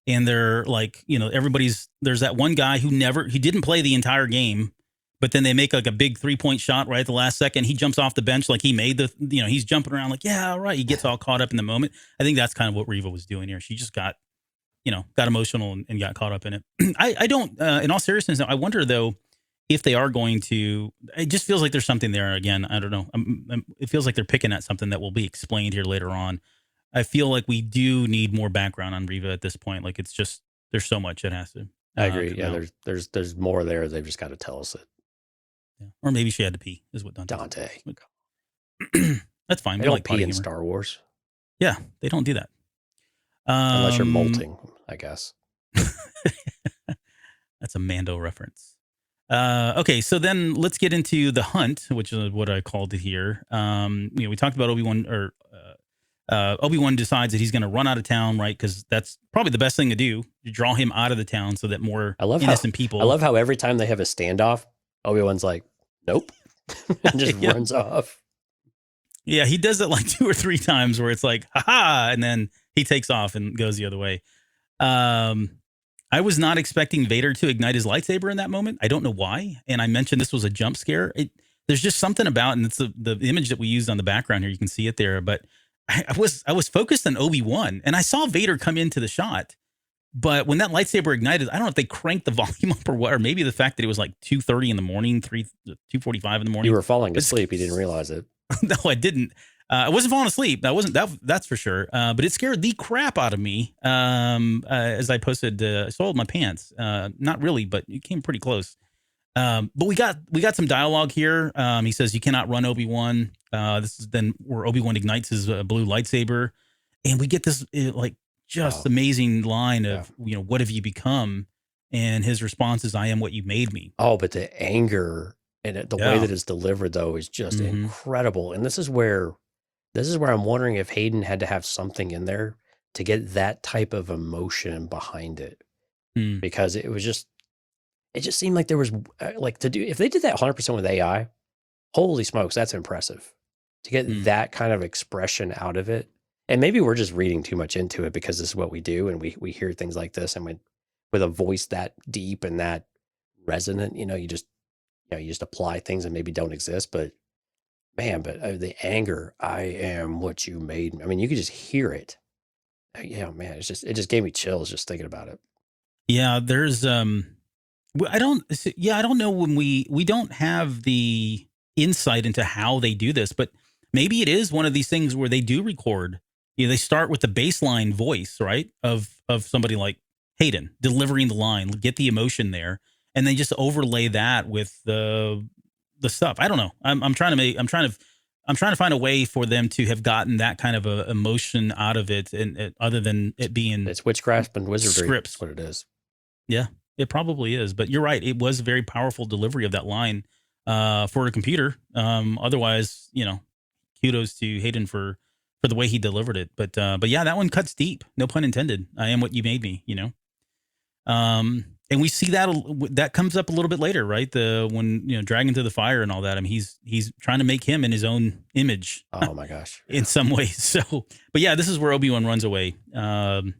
and they're like, there's that one guy who he didn't play the entire game, but then they make like a big 3-point shot right at the last second. He jumps off the bench like he made he's jumping around like, yeah, all right. He gets all caught up in the moment. I think that's kind of what Reva was doing here. She just got emotional and got caught up in it. I don't, in all seriousness, I wonder though, if they are going to, it just feels like there's something there. Again, I don't know. It feels like they're picking at something that will be explained here later on. I feel like we do need more background on Reva at this point. Like, it's just, there's so much it has to. I agree. Yeah. There's more there. They've just got to tell us it. Yeah. Or maybe she had to pee is what Dante. That's fine. They don't pee in Star Wars. Yeah. They don't do that. Unless you're molting, I guess. That's a Mando reference. Okay, so then let's get into the hunt, which is what I called it here. We talked about Obi-Wan, Obi-Wan decides that he's going to run out of town, right? Because that's probably the best thing to do. You draw him out of the town so that more innocent people. I love how every time they have a standoff, Obi-Wan's like, nope, and just runs off. Yeah, he does it like 2 or 3 times where it's like, haha, and then he takes off and goes the other way. I was not expecting Vader to ignite his lightsaber in that moment. I don't know why. And I mentioned this was a jump scare. There's just something about, and it's the image that we used on the background here. You can see it there. But I was focused on Obi-Wan, and I saw Vader come into the shot. But when that lightsaber ignited, I don't know if they cranked the volume up or what, or maybe the fact that it was like 2:30 in the morning, 2:45 in the morning. You were falling asleep. You didn't realize it. No, I didn't. I wasn't falling asleep. That's for sure. But it scared the crap out of me. As I posted, I soiled my pants. Not really, but it came pretty close. But we got some dialogue here. He says, "You cannot run, Obi-Wan." This is then where Obi-Wan ignites his blue lightsaber, and we get this amazing line of, what have you become? And his response is, "I am what you made me." Oh, but the anger and the way that it's delivered, though, is just incredible. And this is where I'm wondering if Hayden had to have something in there to get that type of emotion behind it, because it just seemed like there was if they did that 100% with AI, holy smokes, that's impressive to get that kind of expression out of it. And maybe we're just reading too much into it because this is what we do, and we hear things like this, and with a voice that deep and that resonant, you just apply things that maybe don't exist. But man, the anger, "I am what you made me." I mean, you could just hear it. Yeah, man, it just gave me chills just thinking about it. Yeah, there's I don't know, when we don't have the insight into how they do this, but maybe it is one of these things where they do record. They start with the baseline voice, right, of somebody like Hayden delivering the line, get the emotion there, and they just overlay that with the stuff. I don't know. I'm trying to find a way for them to have gotten that kind of a emotion out of it, and other than it being it's witchcraft and wizardry. Scripts. That's what it is. Yeah, it probably is. But you're right. It was a very powerful delivery of that line for a computer. Otherwise, kudos to Hayden for the way he delivered it. But yeah, that one cuts deep. No pun intended. I am what you made me. And we see that comes up a little bit later, right? When dragging to the fire and all that. I mean, he's trying to make him in his own image. Oh my gosh! In some ways. So, but yeah, this is where Obi-Wan runs away at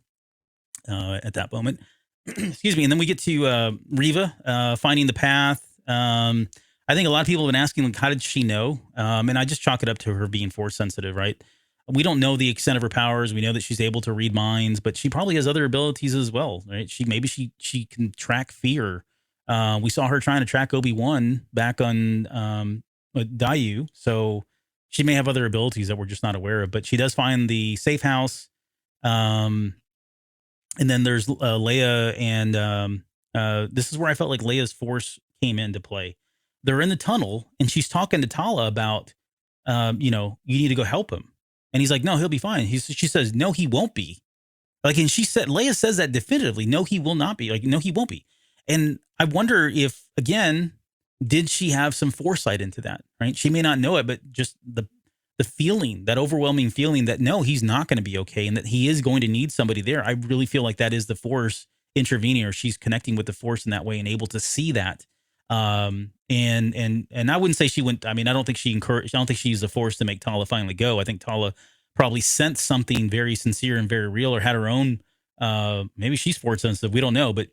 that moment. Excuse me. And then we get to Reva finding the path. I think a lot of people have been asking, like, how did she know? And I just chalk it up to her being force sensitive, right? We don't know the extent of her powers. We know that she's able to read minds, but she probably has other abilities as well, right? She can track fear. We saw her trying to track Obi-Wan back on Dayu, so she may have other abilities that we're just not aware of. But she does find the safe house, and then there's Leia, and this is where I felt like Leia's force came into play. They're in the tunnel, and she's talking to Tala about, you need to go help him. And he's like, "No, he'll be fine." She says, "No, he won't be." Like, and Leia says that definitively. "No, he will not be." Like, "No, he won't be." And I wonder if, again, did she have some foresight into that, right? She may not know it, but just the feeling, that overwhelming feeling that, no, he's not going to be okay, and that he is going to need somebody there. I really feel like that is the force intervening, or she's connecting with the force in that way and able to see that. And I wouldn't say she went. I mean, I don't think she used the force to make Tala finally go. I think Tala probably sensed something very sincere and very real, or had her own. Maybe she's force sensitive. We don't know, but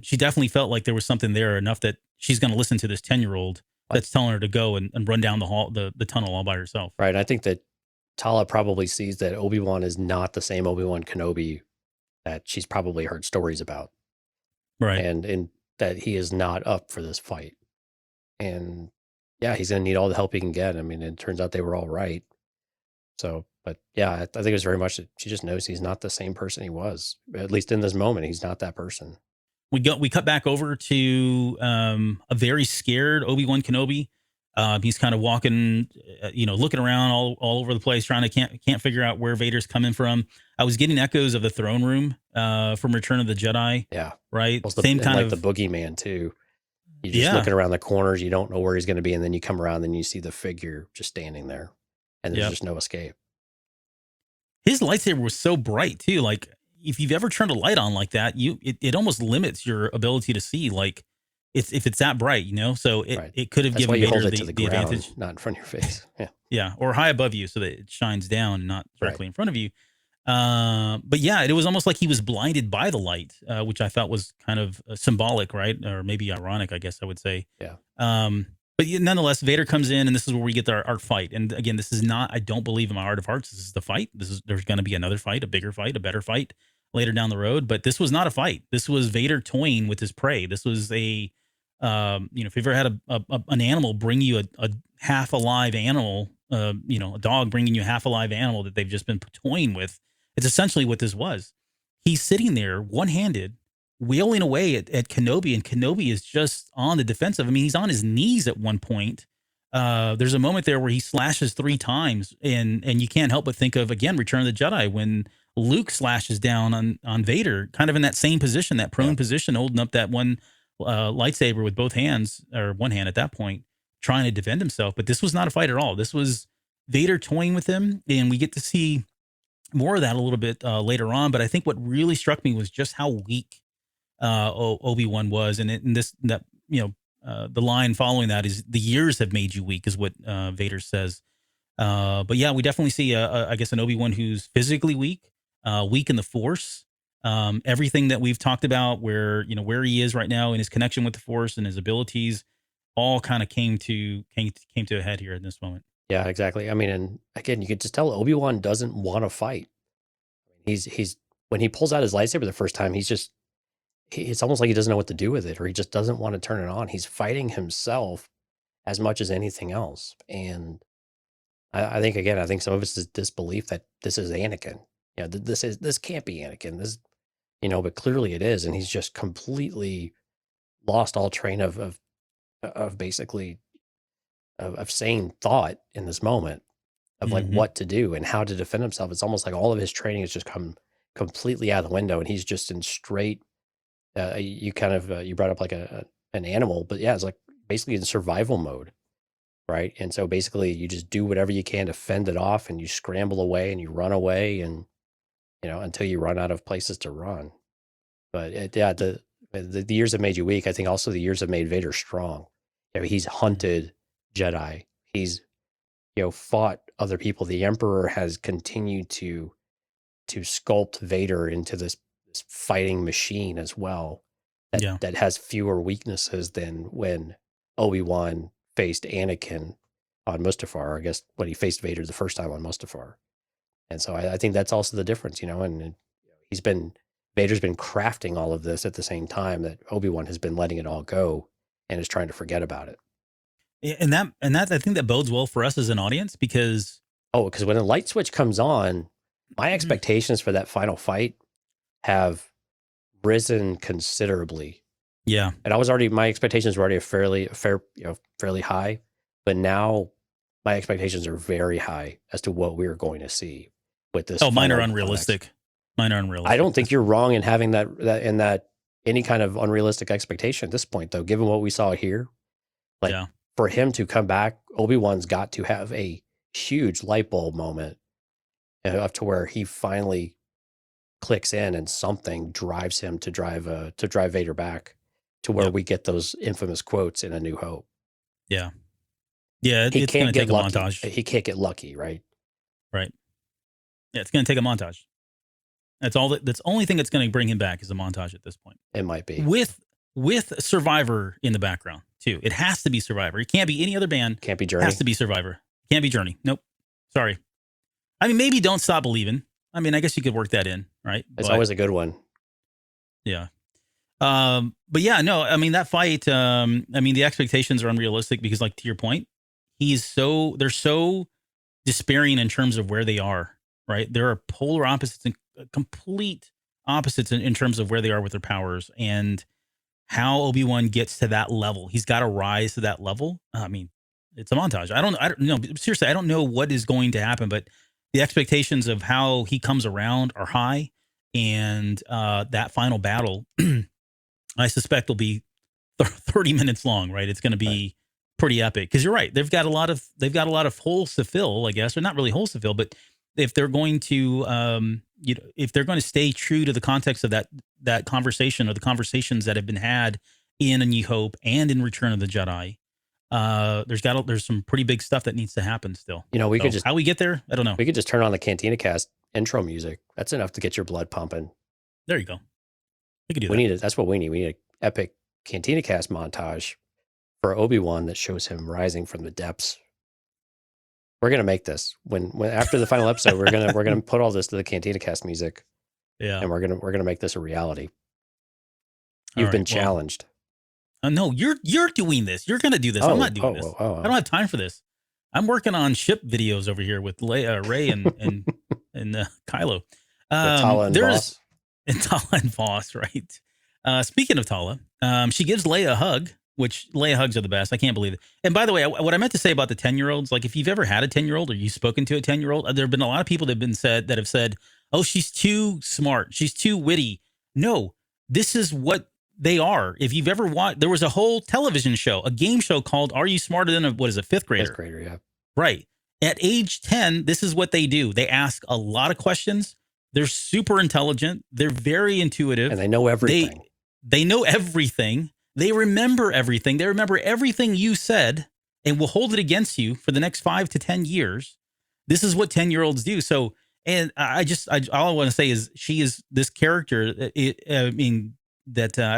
she definitely felt like there was something there enough that she's going to listen to this 10-year-old that's telling her to go and run down the tunnel all by herself. Right. I think that Tala probably sees that Obi-Wan is not the same Obi-Wan Kenobi that she's probably heard stories about. Right. And that he is not up for this fight. And yeah, he's going to need all the help he can get. I mean, it turns out they were all right. So, but yeah, I think it was very much that she just knows he's not the same person he was. At least in this moment, he's not that person. We cut back over to a very scared Obi-Wan Kenobi. He's kind of walking, looking around all over the place, can't figure out where Vader's coming from. I was getting echoes of the throne room from Return of the Jedi. Yeah. Right. Well, Same kind of the boogeyman too. You're just looking around the corners. You don't know where he's going to be. And then you come around and you see the figure just standing there, and there's just no escape. His lightsaber was so bright too. Like, if you've ever turned a light on like that, it almost limits your ability to see. Like, if it's that bright, so it could have given Vader the advantage. Not in front of your face. Yeah. Yeah. Or high above you so that it shines down, not directly in front of you. But yeah, it was almost like he was blinded by the light, which I thought was kind of symbolic, right? Or maybe ironic, I guess I would say. Yeah. But nonetheless, Vader comes in, and this is where we get our fight. And again, this is not, I don't believe in my heart of hearts, this is the fight. There's going to be another fight, a bigger fight, a better fight later down the road. But this was not a fight. This was Vader toying with his prey. This was if you've ever had an animal bring you a half alive animal a dog bringing you a half alive animal that they've just been toying with. It's essentially what this was. He's sitting there one-handed, wailing away at Kenobi, and Kenobi is just on the defensive. I mean, he's on his knees at one point. There's a moment there where he slashes 3 times, and you can't help but think of, again, Return of the Jedi, when Luke slashes down on Vader, kind of in that same position, that prone position, holding up that one lightsaber with both hands, or one hand at that point, trying to defend himself. But this was not a fight at all. This was Vader toying with him, and we get to see more of that a little bit later on. But I think what really struck me was just how weak Obi-Wan was, and the line following that is, "The years have made you weak," is what Vader says. But yeah, we definitely see I guess an Obi-Wan who's physically weak, weak in the Force. Everything that we've talked about, where he is right now in his connection with the Force and his abilities, all kind of came to a head here in this moment. Yeah, exactly. I mean, and again, you could just tell Obi-Wan doesn't want to fight. He's when he pulls out his lightsaber the first time, it's almost like he doesn't know what to do with it, or he just doesn't want to turn it on. He's fighting himself as much as anything else. And I think some of it's disbelief that this is Anakin. This can't be Anakin. But clearly it is, and he's just completely lost all train of basically of sane thought in this moment of like what to do and how to defend himself. It's almost like all of his training has just come completely out of the window, and he's just in straight. You brought up like an animal, but yeah, it's like basically in survival mode, right? And so basically, you just do whatever you can to fend it off, and you scramble away and you run away, and until you run out of places to run. But the years have made you weak. I think also the years have made Vader strong. He's hunted Jedi. He's fought other people. The Emperor has continued to sculpt Vader into this fighting machine as well, that has fewer weaknesses than when Obi-Wan faced Anakin on Mustafar, I guess, when he faced Vader the first time on Mustafar. And so I think that's also the difference, and Vader's been crafting all of this at the same time that Obi-Wan has been letting it all go and is trying to forget about it. And that I think that bodes well for us as an audience, because when a light switch comes on, my expectations for that final fight have risen considerably. Yeah. And my expectations were already fairly high, but now my expectations are very high as to what we're going to see with this. Mine are unrealistic. I don't think you're wrong in having that any kind of unrealistic expectation at this point, though, given what we saw here. For him to come back, Obi-Wan's got to have a huge light bulb moment up to where he finally clicks in and something drives him to drive Vader back to where we get those infamous quotes in A New Hope. Yeah. Yeah, it's going to take a montage. He can't get lucky, right? Right. Yeah, it's going to take a montage. That's the only thing that's going to bring him back is a montage at this point. It might be. With Survivor in the background, too. It has to be Survivor. It can't be any other band. Can't be Journey. It has to be Survivor. Can't be Journey. Nope. Sorry. I mean, maybe Don't Stop Believing. I mean, I guess you could work that in, right? It's always a good one. Yeah. But yeah, no, I mean, that fight, the expectations are unrealistic because, like, to your point, they're so despairing in terms of where they are, right? There are polar opposites and complete opposites in terms of where they are with their powers and how Obi-Wan gets to that level. He's got to rise to that level. I mean, it's a montage. I don't know. Seriously, I don't know what is going to happen, but the expectations of how he comes around are high. And that final battle, I suspect will be 30 minutes long, right? It's going to be pretty epic. Because you're right. They've got a lot of holes to fill, I guess, or not really holes to fill, but if they're going to, if they're going to stay true to the context of that conversation or the conversations that have been had in A New Hope and in Return of the Jedi, there's some pretty big stuff that needs to happen still. Could just, how we get there, I don't know. We could just turn on the Cantina Cast intro music. That's enough to get your blood pumping. There you go. We could do that. That's what we need. We need an epic Cantina Cast montage for Obi-Wan that shows him rising from the depths. We're gonna make this when after the final episode. We're gonna put all this to the Cantina Cast music. Yeah, and we're gonna make this a reality. You've been challenged. No, you're doing this. You're gonna do this. I'm not doing this. I don't have time for this. I'm working on ship videos over here with Ray and Kylo. Tala and Voss. And Tala and Voss, right? Speaking of Tala, she gives Leia a hug, which Leia hugs are the best. I can't believe it. And by the way, what I meant to say about the 10-year-olds, like if you've ever had a 10-year-old or you've spoken to a 10-year-old, there have been a lot of people that have said, "Oh, she's too smart. She's too witty." No, this is what they are. If you've ever watched, there was a whole television show, a game show called "Are You Smarter Than a Fifth Grader?" Fifth grader, yeah. Right. At age 10, this is what they do. They ask a lot of questions. They're super intelligent. They're very intuitive. And they know everything. They know everything. They remember everything. They remember everything you said and will hold it against you for the next 5 to 10 years. This is what 10-year-olds do. So, and all I want to say is she is this character. I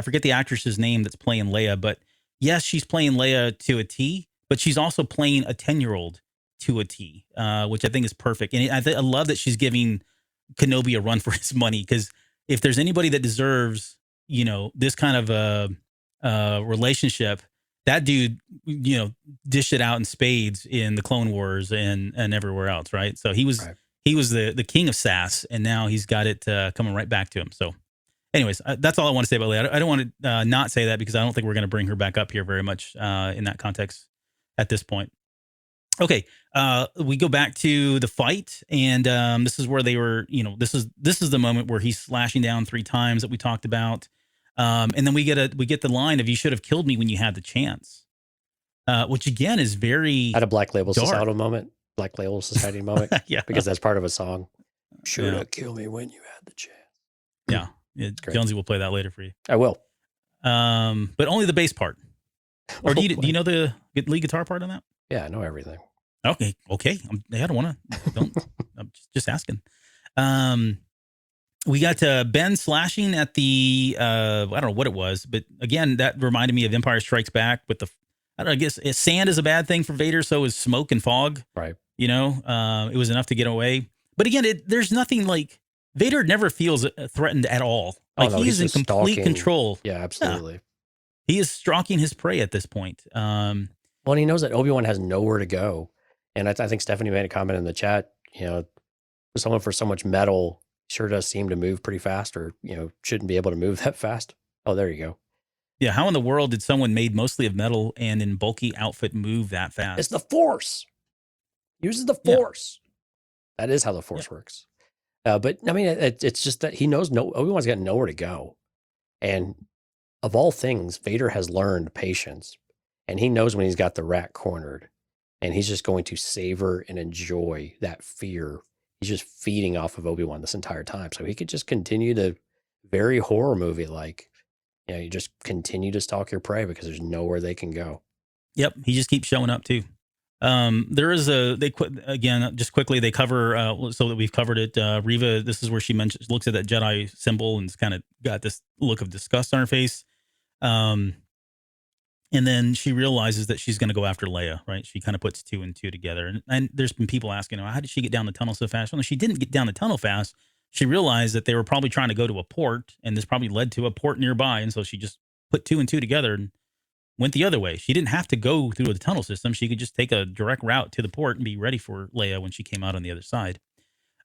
forget the actress's name that's playing Leia, but yes, she's playing Leia to a T, but she's also playing a 10-year-old to a T, which I think is perfect. And I love that she's giving Kenobi a run for his money, because if there's anybody that deserves, this kind of a relationship, that dude, dished it out in spades in the Clone Wars and everywhere else, right? So he was the king of sass, and now he's got it coming right back to him. So, anyways, that's all I want to say about Leia. I don't want to not say that, because I don't think we're going to bring her back up here very much in that context at this point. Okay, we go back to the fight, and this is where they were. This is the moment where he's slashing down 3 times that we talked about, and then we get the line of "You should have killed me when you had the chance," which again is very at a Black Label dark. Society moment. Black Label Society moment, yeah, because that's part of a song. Should have killed me when you had the chance. Yeah, Jonesy will play that later for you. I will, but only the bass part. Or do you know the lead guitar part on that? Yeah, I know everything. Okay. I don't want to. I'm just asking. We got Ben slashing at the. I don't know what it was, but again, that reminded me of Empire Strikes Back with the. I guess sand is a bad thing for Vader. So is smoke and fog. Right. It was enough to get away. But again, there's nothing like Vader never feels threatened at all. Like he's in complete control. Yeah, absolutely. Yeah. He is stalking his prey at this point. Well, and he knows that Obi-Wan has nowhere to go. And I think Stephanie made a comment in the chat, someone for so much metal sure does seem to move pretty fast, or, shouldn't be able to move that fast. Oh, there you go. Yeah. How in the world did someone made mostly of metal and in bulky outfit move that fast? It's the Force. Uses the Force. Yeah. That is how the Force works. But I mean, it's just that he knows Obi-Wan's got nowhere to go. And of all things, Vader has learned patience, and he knows when he's got the rat cornered. And he's just going to savor and enjoy that fear. He's just feeding off of Obi-Wan this entire time. So he could just continue to, very horror movie like, you just continue to stalk your prey because there's nowhere they can go. Yep. He just keeps showing up too. There is just quickly, they cover, so that we've covered it. Reva, this is where she looks at that Jedi symbol and it's kind of got this look of disgust on her face. And then she realizes that she's going to go after Leia, right? She kind of puts 2 and 2 together. And there's been people asking, how did she get down the tunnel so fast? Well, she didn't get down the tunnel fast. She realized that they were probably trying to go to a port, and this probably led to a port nearby. And so she just put 2 and 2 together and went the other way. She didn't have to go through the tunnel system. She could just take a direct route to the port and be ready for Leia when she came out on the other side.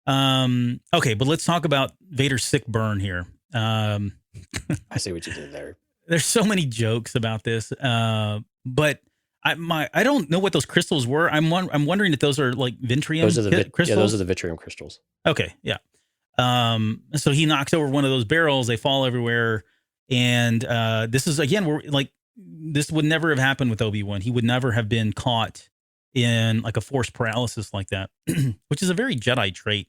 Okay, but let's talk about Vader's sick burn here. I see what you did there. There's so many jokes about this, but I don't know what those crystals were. I'm wondering if those are like Ventrium crystals. Yeah, those are the Vitrium crystals. Okay, yeah. So he knocks over one of those barrels. They fall everywhere, and this is again this would never have happened with Obi-Wan. He would never have been caught in like a force paralysis like that, which is a very Jedi trait.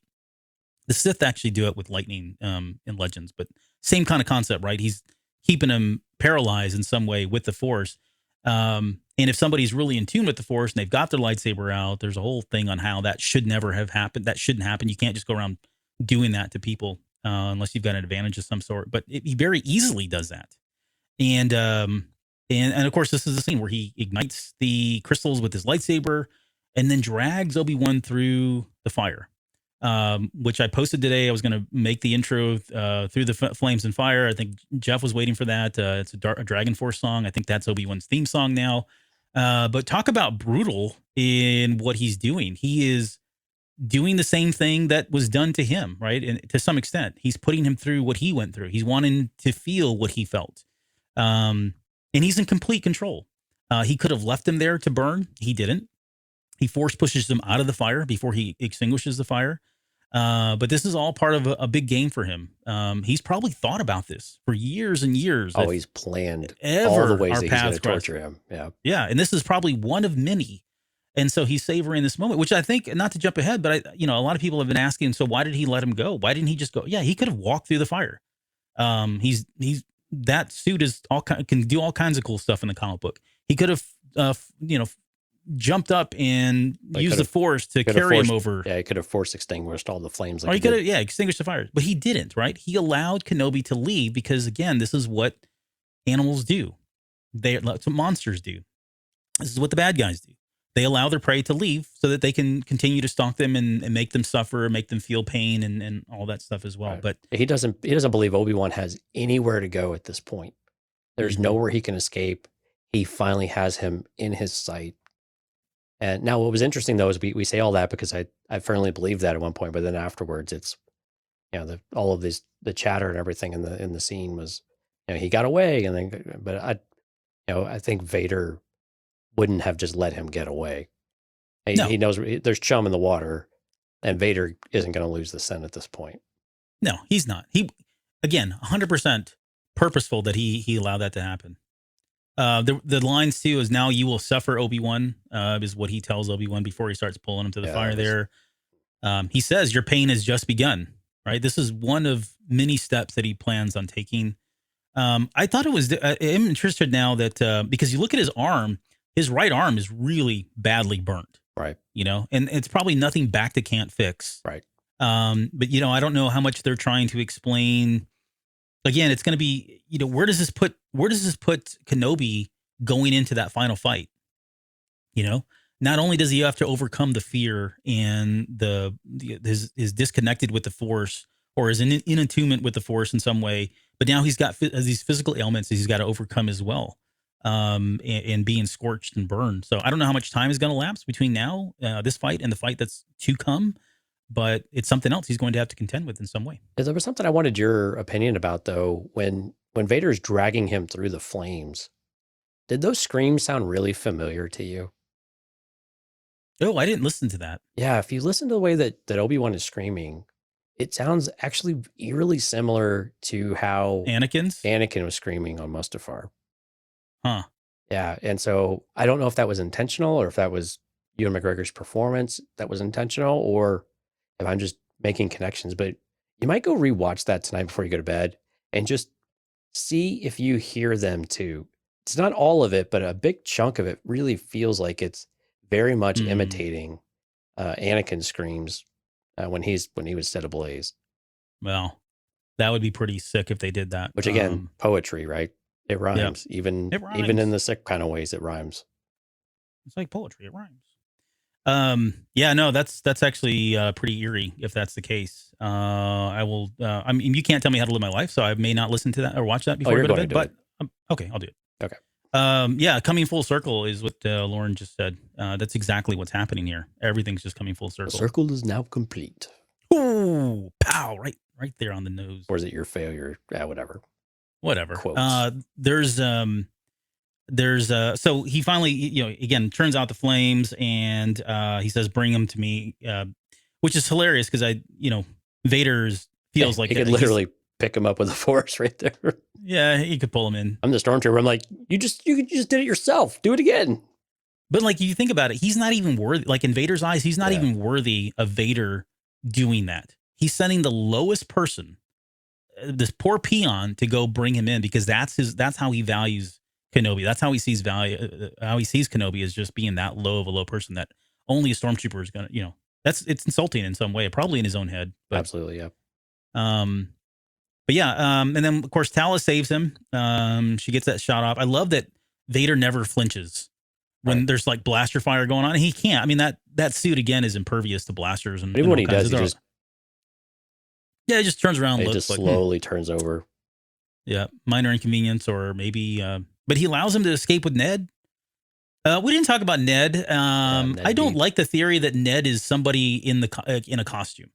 The Sith actually do it with lightning in Legends, but same kind of concept, right? He's keeping him paralyzed in some way with the Force. And if somebody's really in tune with the Force and they've got their lightsaber out, there's a whole thing on how that should never have happened. That shouldn't happen. You can't just go around doing that to people unless you've got an advantage of some sort. But he very easily does that. And of course, this is the scene where he ignites the crystals with his lightsaber and then drags Obi-Wan through the fire. Which I posted today. I was going to make the intro through the flames and fire. I think Jeff was waiting for that. It's a Dragon Force song. I think that's Obi-Wan's theme song now. But talk about brutal in what he's doing. He is doing the same thing that was done to him, right? And to some extent, he's putting him through what he went through. He's wanting to feel what he felt. And he's in complete control. He could have left him there to burn. He didn't. He force pushes him out of the fire before he extinguishes the fire. But this is all part of a big game for him. He's probably thought about this for years and years. Oh, he's planned all the ways that he's going to torture him. Yeah. Yeah. And this is probably one of many. And so he's savoring this moment, which I think, not to jump ahead, but a lot of people have been asking, so why did he let him go? Why didn't he just go? Yeah, he could have walked through the fire. He's that suit is can do all kinds of cool stuff in the comic book. He could have, jumped up and used the force to carry him over. Yeah, he could have force extinguished all the flames. Or he could have, extinguished the fire. But he didn't, right? He allowed Kenobi to leave because, again, this is what animals do. That's what monsters do. This is what the bad guys do. They allow their prey to leave so that they can continue to stalk them and make them suffer, make them feel pain and all that stuff as well. Right. But he doesn't believe Obi-Wan has anywhere to go at this point. There's nowhere he can escape. He finally has him in his sight. And now what was interesting though is we say all that because I firmly believed that at one point, but then afterwards it's all of this, the chatter and everything in the scene was, he got away and then, but I think Vader wouldn't have just let him get away. He knows there's chum in the water, and Vader isn't going to lose the scent at this point. No, he's not. He, again, 100% purposeful that he allowed that to happen. The lines too is, now you will suffer, Obi-Wan, is what he tells Obi-Wan before he starts pulling him to the fire there. He says, your pain has just begun, right? This is one of many steps that he plans on taking. I thought it was, I'm interested now that, because you look at his arm, his right arm is really badly burnt. Right. And it's probably nothing Bacta can't fix. Right. But I don't know how much they're trying to explain. Again, it's going to be, where does this put Kenobi going into that final fight? Not only does he have to overcome the fear and his disconnected with the Force, or is in attunement with the Force in some way, but now he's got these physical ailments that he's got to overcome as well. And being scorched and burned. So I don't know how much time is going to lapse between now, this fight, and the fight that's to come, but it's something else he's going to have to contend with in some way. There was something I wanted your opinion about, though. When Vader's dragging him through the flames, did those screams sound really familiar to you? Oh, I didn't listen to that. Yeah, if you listen to the way that Obi-Wan is screaming, it sounds actually eerily similar to how Anakin was screaming on Mustafar. Huh. Yeah. And so I don't know if that was intentional, or if that was Ewan McGregor's performance that was intentional, or if I'm just making connections. But you might go rewatch that tonight before you go to bed and just see if you hear them too. It's not all of it, but a big chunk of it really feels like it's very much imitating Anakin's screams when he was set ablaze. Well, that would be pretty sick if they did that. Which again, poetry, right? It rhymes. Yeah. Even in the sick kind of ways, it rhymes. It's like poetry. It rhymes. Yeah, no, that's actually pretty eerie if that's the case. I will. I mean, you can't tell me how to live my life, so I may not listen to that or watch that before I go to bed. But okay, I'll do it. Okay. Yeah, coming full circle is what Lauren just said. That's exactly what's happening here. Everything's just coming full circle. The circle is now complete. Ooh, pow! Right there on the nose. Or is it your failure? Whatever. Quotes. There's so he finally, again, turns out the flames, and he says, bring him to me, which is hilarious because Vader's feels like he could literally pick him up with a force right there. Yeah, he could pull him in. I'm the stormtrooper. I'm like, you just did it yourself. Do it again. But like, you think about it, he's not even worthy. Like in Vader's eyes, he's not even worthy of Vader doing that. He's sending the lowest person, this poor peon, to go bring him in because that's how he values Kenobi. That's how he sees how he sees Kenobi as just being that low of a low person that only a stormtrooper is gonna, it's insulting in some way, probably in his own head. But, absolutely, yeah. But yeah, and then of course Tala saves him. She gets that shot off. I love that Vader never flinches when there's like blaster fire going on. And he can't. I mean, that suit again is impervious to blasters. And even when he does, he just turns around. It just slowly turns over. Yeah, minor inconvenience, or maybe. But he allows him to escape with Ned. We didn't talk about Ned. Ned I don't Beep. like the theory that Ned is somebody in a costume.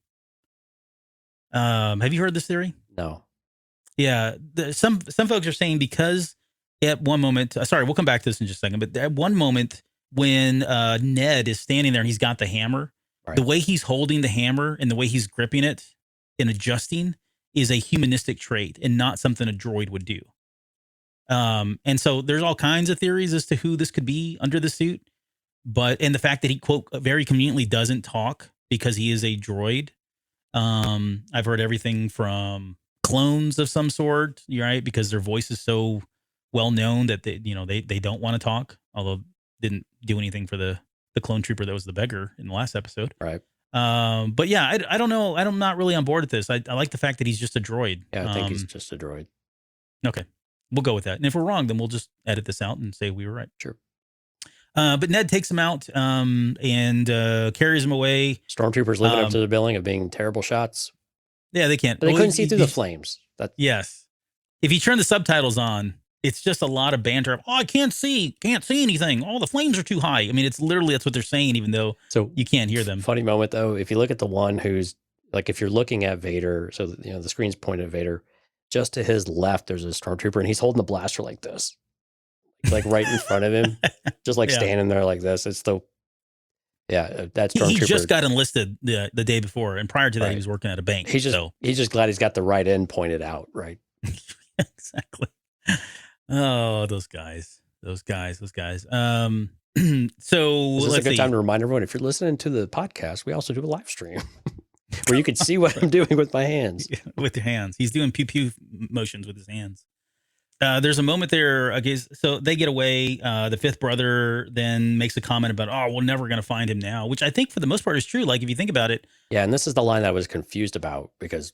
Have you heard this theory? No. Yeah, some folks are saying because at one moment, sorry, we'll come back to this in just a second, but at one moment when Ned is standing there and he's got the hammer, Right. the way he's holding the hammer and the way he's gripping it and adjusting is a humanistic trait and not something a droid would do. And so there's all kinds of theories as to who this could be under the suit, and the fact that he, quote, very conveniently doesn't talk because he is a droid. I've heard everything from clones of some sort, right? Because their voice is so well known that they don't want to talk, although didn't do anything for the clone trooper that was the beggar in the last episode. Right. But yeah, I don't know. I'm not really on board with this. I like the fact that he's just a droid. Yeah, I think he's just a droid. Okay. We'll go with that. And if we're wrong, then we'll just edit this out and say we were right. Sure. But Ned takes him out and carries him away. Stormtroopers living up to the billing of being terrible shots. Yeah, they can't. But they couldn't see through the flames. Yes. If you turn the subtitles on, it's just a lot of banter of, I can't see anything. Oh, the flames are too high. I mean, it's literally, that's what they're saying, even though you can't hear them. Funny moment, though, if you look at the one who's, like, if you're looking at Vader, so, the screen's pointed at Vader, just to his left, there's a stormtrooper, and he's holding the blaster like this. Like right in front of him, just like standing there like this. It's that stormtrooper. He just got enlisted the day before, and prior to that, he was working at a bank. He's just glad he's got the right end pointed out, right? Exactly. Oh, those guys. So this is a good time to remind everyone, if you're listening to the podcast, we also do a live stream where you can see what I'm doing with my hands. With your hands. He's doing pew pew motions with his hands. There's a moment there. Okay, so they get away. The fifth brother then makes a comment about, "Oh, we're never going to find him now," which I think for the most part is true. Like if you think about it. Yeah, and this is the line that I was confused about because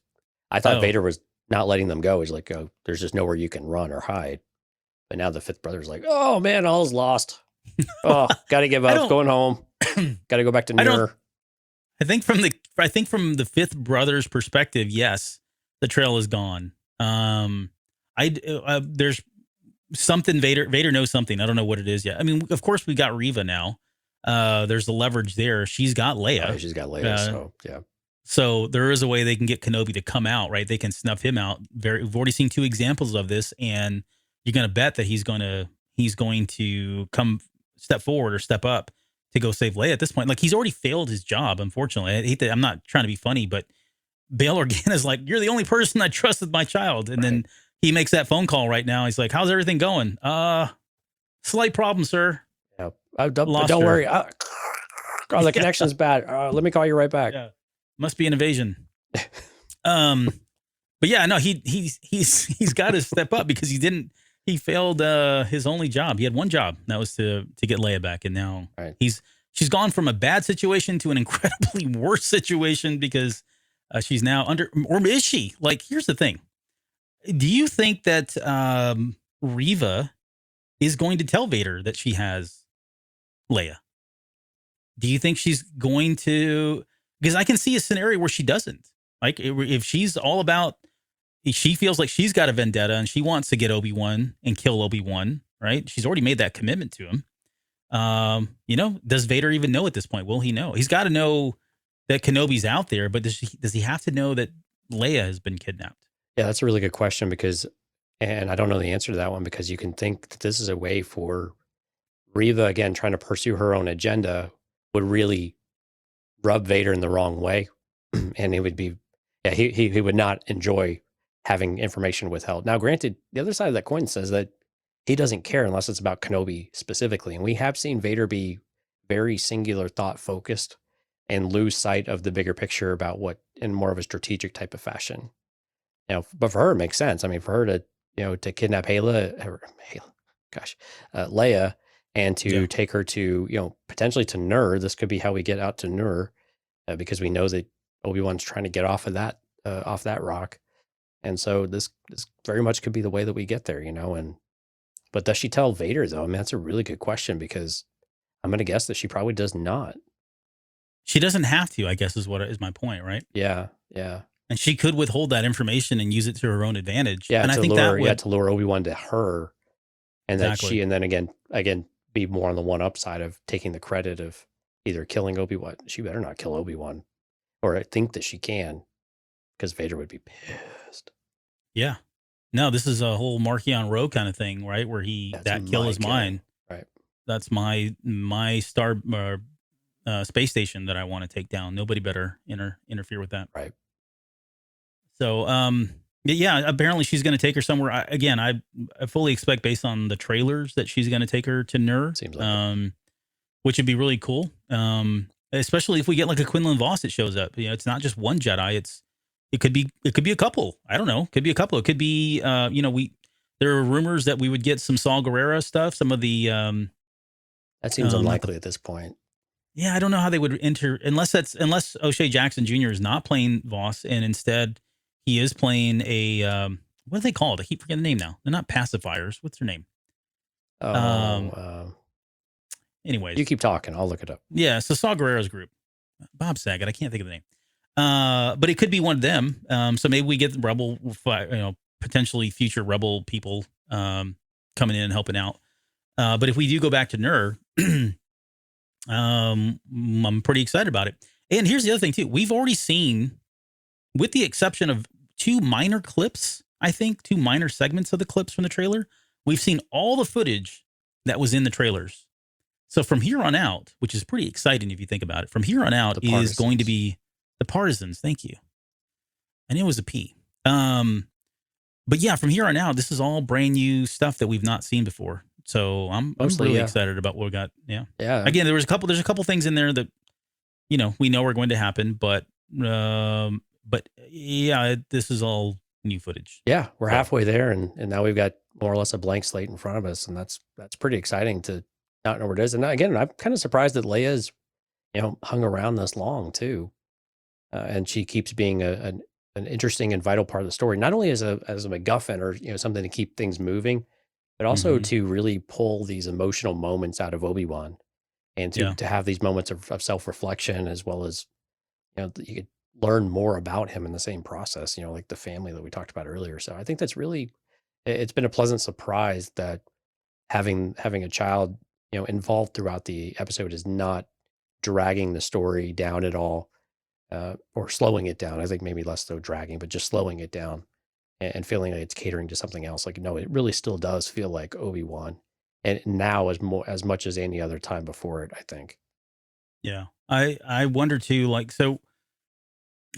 I thought Vader was not letting them go. He's like, "Oh, there's just nowhere you can run or hide." But now the fifth brother's like, "Oh man, all's lost. Oh, got to give up. Going home. Got to go back to Nur." I think from the fifth brother's perspective, yes, the trail is gone. There's something Vader knows something. I don't know what it is yet. I mean, of course we got Reva now. There's the leverage there. She's got Leia. Oh, she's got Leia. So yeah. So there is a way they can get Kenobi to come out, right? They can snuff him out. We've already seen 2 examples of this, and you're going to bet that he's going to come step forward or step up to go save Leia at this point. Like he's already failed his job. Unfortunately, I hate that. I'm not trying to be funny, but Bail Organa's like, "You're the only person I trust with my child," and then he makes that phone call right now. He's like, "How's everything going?" Slight problem, sir. Yeah. Don't worry. The connection's bad. Let me call you right back. Yeah. Must be an invasion. But yeah, no, he's got to step up because he failed his only job. He had one job. That was to get Leia back. And now she's gone from a bad situation to an incredibly worse situation because she's now or is she? Like, here's the thing. Do you think that Reva is going to tell Vader that she has Leia? Do you think she's going to? Because I can see a scenario where she doesn't. Like if she's all about, she feels like she's got a vendetta and she wants to get Obi-Wan and kill Obi-Wan, right? She's already made that commitment to him. Does Vader even know at this point? Will he know? He's got to know that Kenobi's out there, but does he have to know that Leia has been kidnapped? Yeah, that's a really good question and I don't know the answer to that one because you can think that this is a way for Reva, again, trying to pursue her own agenda would really rub Vader in the wrong way. And it would be, he would not enjoy having information withheld. Now, granted, the other side of that coin says that he doesn't care unless it's about Kenobi specifically. And we have seen Vader be very singular thought focused and lose sight of the bigger picture about what in more of a strategic type of fashion. But for her, it makes sense. I mean, for her to kidnap Leia and to take her to, potentially to Nur. This could be how we get out to Nur because we know that Obi-Wan's trying to get off of that rock. And so this very much could be the way that we get there, but does she tell Vader though? I mean, that's a really good question because I'm going to guess that she probably does not. She doesn't have to, I guess is my point, right? Yeah. Yeah. And she could withhold that information and use it to her own advantage. Yeah. And I think to lure Obi-Wan to her. And then and then again, be more on the one up side of taking the credit of either killing Obi-Wan. She better not kill Obi-Wan, or I think that she can, because Vader would be pissed. Yeah. No, this is a whole Markion Row kind of thing, right? Where that kill is mine. Right. That's my star space station that I want to take down. Nobody better interfere with that. Right. So, yeah, apparently she's going to take her somewhere. I fully expect, based on the trailers, that she's going to take her to Nur. Seems like which would be really cool. Especially if we get like a Quinlan Vos that shows up. It's not just one Jedi. It could be a couple. I don't know. It could be a couple. It could be there are rumors that we would get some Saw Gerrera stuff. Some of the that seems unlikely at this point. Yeah, I don't know how they would enter unless O'Shea Jackson Jr. is not playing Voss, and instead he is playing a what do they call it? I keep forgetting the name now. They're not pacifiers. What's their name? Anyways, you keep talking. I'll look it up. Yeah, so Saw Gerrera's group, Bob Saget. I can't think of the name, but it could be one of them. So maybe we get Rebel, potentially future Rebel people coming in and helping out. But if we do go back to Nur, I'm pretty excited about it. And here's the other thing too. We've already seen, with the exception of two minor clips, I think 2 minor segments of the clips from the trailer, we've seen all the footage that was in the trailers. So from here on out, which is pretty exciting if you think about it, from here on out is going to be the Partisans. Thank you. I knew it was a P. But yeah, from here on out, this is all brand new stuff that we've not seen before. So I'm really excited about what we got. Yeah. Yeah. Again, there's a couple things in there that, we know are going to happen, but yeah, this is all new footage. Yeah. We're halfway there, and now we've got more or less a blank slate in front of us. And that's pretty exciting to not know where it is. And again, I'm kind of surprised that Leia's, hung around this long too. And she keeps being an interesting and vital part of the story, not only as a MacGuffin or, something to keep things moving, but also to really pull these emotional moments out of Obi-Wan, and to have these moments of self-reflection, as well as, you could learn more about him in the same process, like the family that we talked about earlier. So I think that's really, it's been a pleasant surprise that having a child, involved throughout the episode is not dragging the story down at all, or slowing it down. I think maybe less so dragging, but just slowing it down and feeling like it's catering to something else. Like, no, it really still does feel like Obi-Wan, and now as much as any other time before it, I think. Yeah. I wonder too, like, so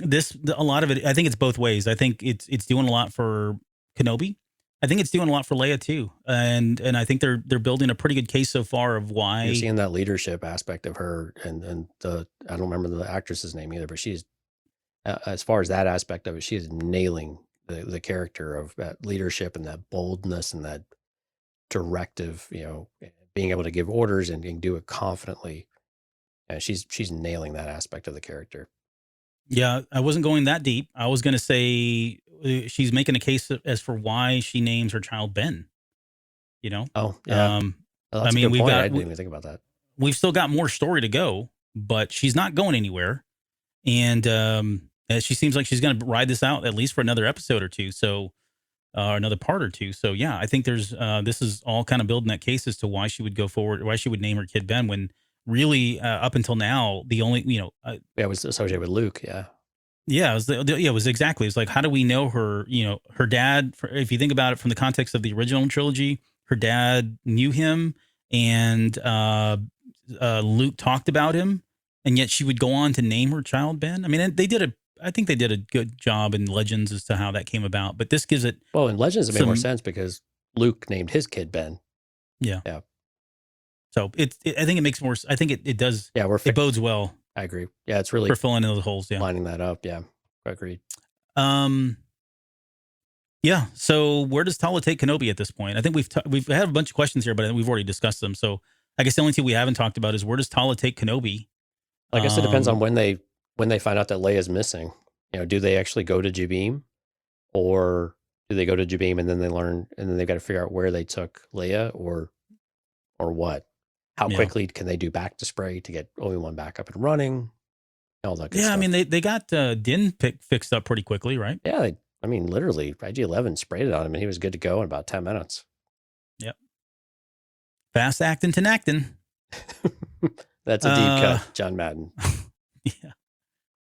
a lot of it, I think it's both ways. I think it's doing a lot for Kenobi. I think it's doing a lot for Leia too. And I think they're building a pretty good case so far of why you're seeing that leadership aspect of her, and I don't remember the actress's name either, but she's, as far as that aspect of it, she is nailing the character of that leadership and that boldness and that directive, being able to give orders and do it confidently. And she's nailing that aspect of the character. Yeah, I wasn't going that deep. I was going to say she's making a case as for why she names her child Ben. Oh, yeah. I mean, I didn't even think about that. We've still got more story to go, but she's not going anywhere. And she seems like she's going to ride this out at least for another episode or two. So, another part or two. So yeah, I think there's, this is all kind of building that case as to why she would go forward, why she would name her kid Ben, when really, up until now, the only, it was associated with Luke. Yeah. Yeah. It was exactly. It's like, how do we know her, her dad, if you think about it from the context of the original trilogy, her dad knew him, and Luke talked about him, and yet she would go on to name her child Ben. I mean, I think they did a good job in Legends as to how that came about, but this gives it. Well, in Legends, it made more sense because Luke named his kid Ben. Yeah. Yeah. So I think it makes more. I think it does. Yeah, it bodes well. I agree. Yeah, it's really for filling in those holes. Yeah, lining that up. Yeah, agreed. Yeah. So where does Tala take Kenobi at this point? I think we've had a bunch of questions here, but we've already discussed them. So I guess the only thing we haven't talked about is where does Tala take Kenobi? I guess it depends on when they find out that Leia's missing. Do they actually go to Jabim, or do they go to Jabim and then they learn, and then they've got to figure out where they took Leia, or what? How quickly can they do back to spray to get Obi-Wan back up and running? All that good stuff. I mean, they got Din fixed up pretty quickly, right? Yeah, literally, IG-11 sprayed it on him and he was good to go in about 10 minutes. Yep. Fast acting to acting. That's a deep cut, John Madden. Yeah.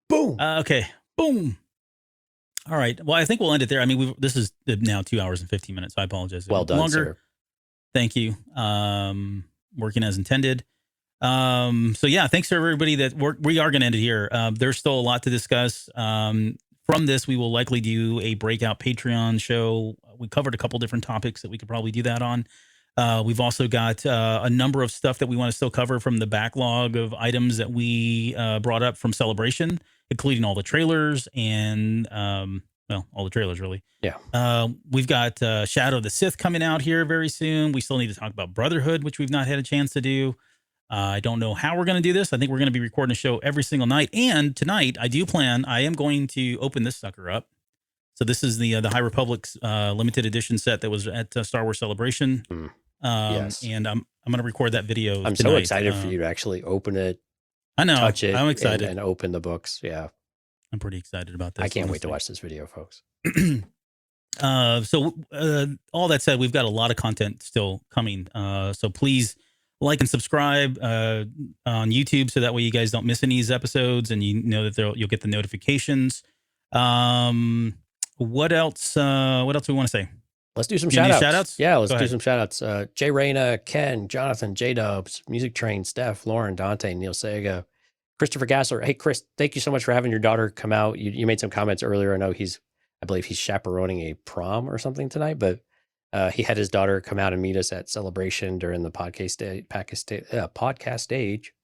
Boom. Okay. Boom. All right. Well, I think we'll end it there. I mean, this is now 2 hours and 15 minutes. I apologize. Well done, sir. Thank you. Working as intended. So yeah, thanks for everybody that we are going to end it here. There's still a lot to discuss. From this, we will likely do a breakout Patreon show. We covered a couple different topics that we could probably do that on. We've also got a number of stuff that we want to still cover from the backlog of items that we brought up from Celebration, including all the trailers and, all the trailers, really. Yeah. We've got Shadow of the Sith coming out here very soon. We still need to talk about Brotherhood, which we've not had a chance to do. I don't know how we're going to do this. I think we're going to be recording a show every single night. And tonight, I am going to open this sucker up. So this is the High Republic's limited edition set that was at Star Wars Celebration. Yes. And I'm going to record that video. I'm so excited for you to actually open it. I know. Touch it. I'm excited. And open the books. Yeah. I'm pretty excited about this. I can't wait to watch this video, folks. So all that said, we've got a lot of content still coming. So please like and subscribe on YouTube so that way you guys don't miss any of these episodes and you know that you'll get the notifications. What else we want to say? Let's do some shout-outs. Yeah, let's do some shout-outs. Jay Reyna, Ken, Jonathan, J-Dubs, Music Train, Steph, Lauren, Dante, Neil Sega, Christopher Gassler. Hey, Chris, thank you so much for having your daughter come out. You made some comments earlier. I know I believe he's chaperoning a prom or something tonight, but he had his daughter come out and meet us at Celebration during the podcast stage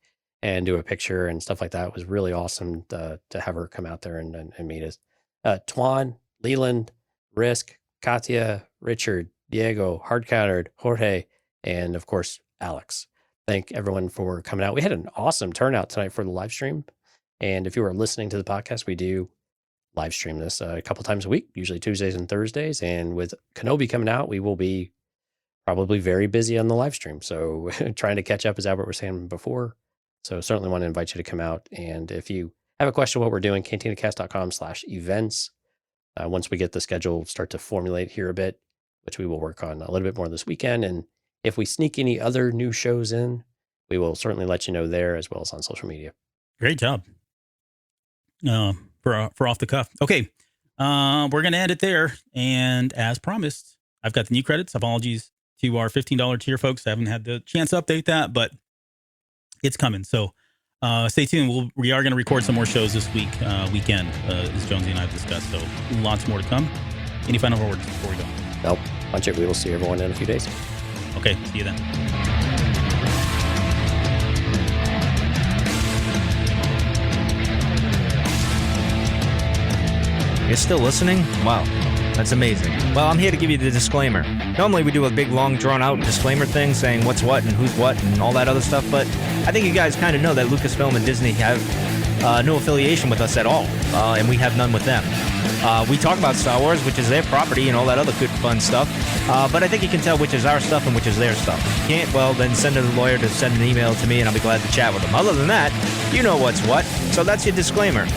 and do a picture and stuff like that. It was really awesome to have her come out there and meet us. Twan, Leland, Risk, Katya, Richard, Diego, Hardcountered, Jorge, and of course, Alex. Thank everyone for coming out. We had an awesome turnout tonight for the live stream. And if you are listening to the podcast, we do live stream this a couple times a week, usually Tuesdays and Thursdays. And with Kenobi coming out, we will be probably very busy on the live stream. So trying to catch up, as Albert was saying before. So certainly want to invite you to come out. And if you have a question, what we're doing, cantinacast.com/events. Once we get the schedule, start to formulate here a bit, which we will work on a little bit more this weekend. And if we sneak any other new shows in, we will certainly let you know there as well as on social media. Great job. For off the cuff. Okay. We're going to end it there. And as promised, I've got the new credits. Apologies to our $15 tier folks. I haven't had the chance to update that, but it's coming. So stay tuned. We are going to record some more shows this weekend, as Jonesy and I have discussed. So lots more to come. Any final words before we go? Nope. Punch it. We will see everyone in a few days. Okay. See you then. You're still listening? Wow, that's amazing. Well, I'm here to give you the disclaimer. Normally we do a big, long, drawn-out disclaimer thing saying what's what and who's what and all that other stuff, but I think you guys kind of know that Lucasfilm and Disney have no affiliation with us at all, and we have none with them. We talk about Star Wars, which is their property and all that other good, fun stuff, but I think you can tell which is our stuff and which is their stuff. If you can't, well, then send a lawyer to send an email to me, and I'll be glad to chat with them. Other than that, you know what's what, so that's your disclaimer.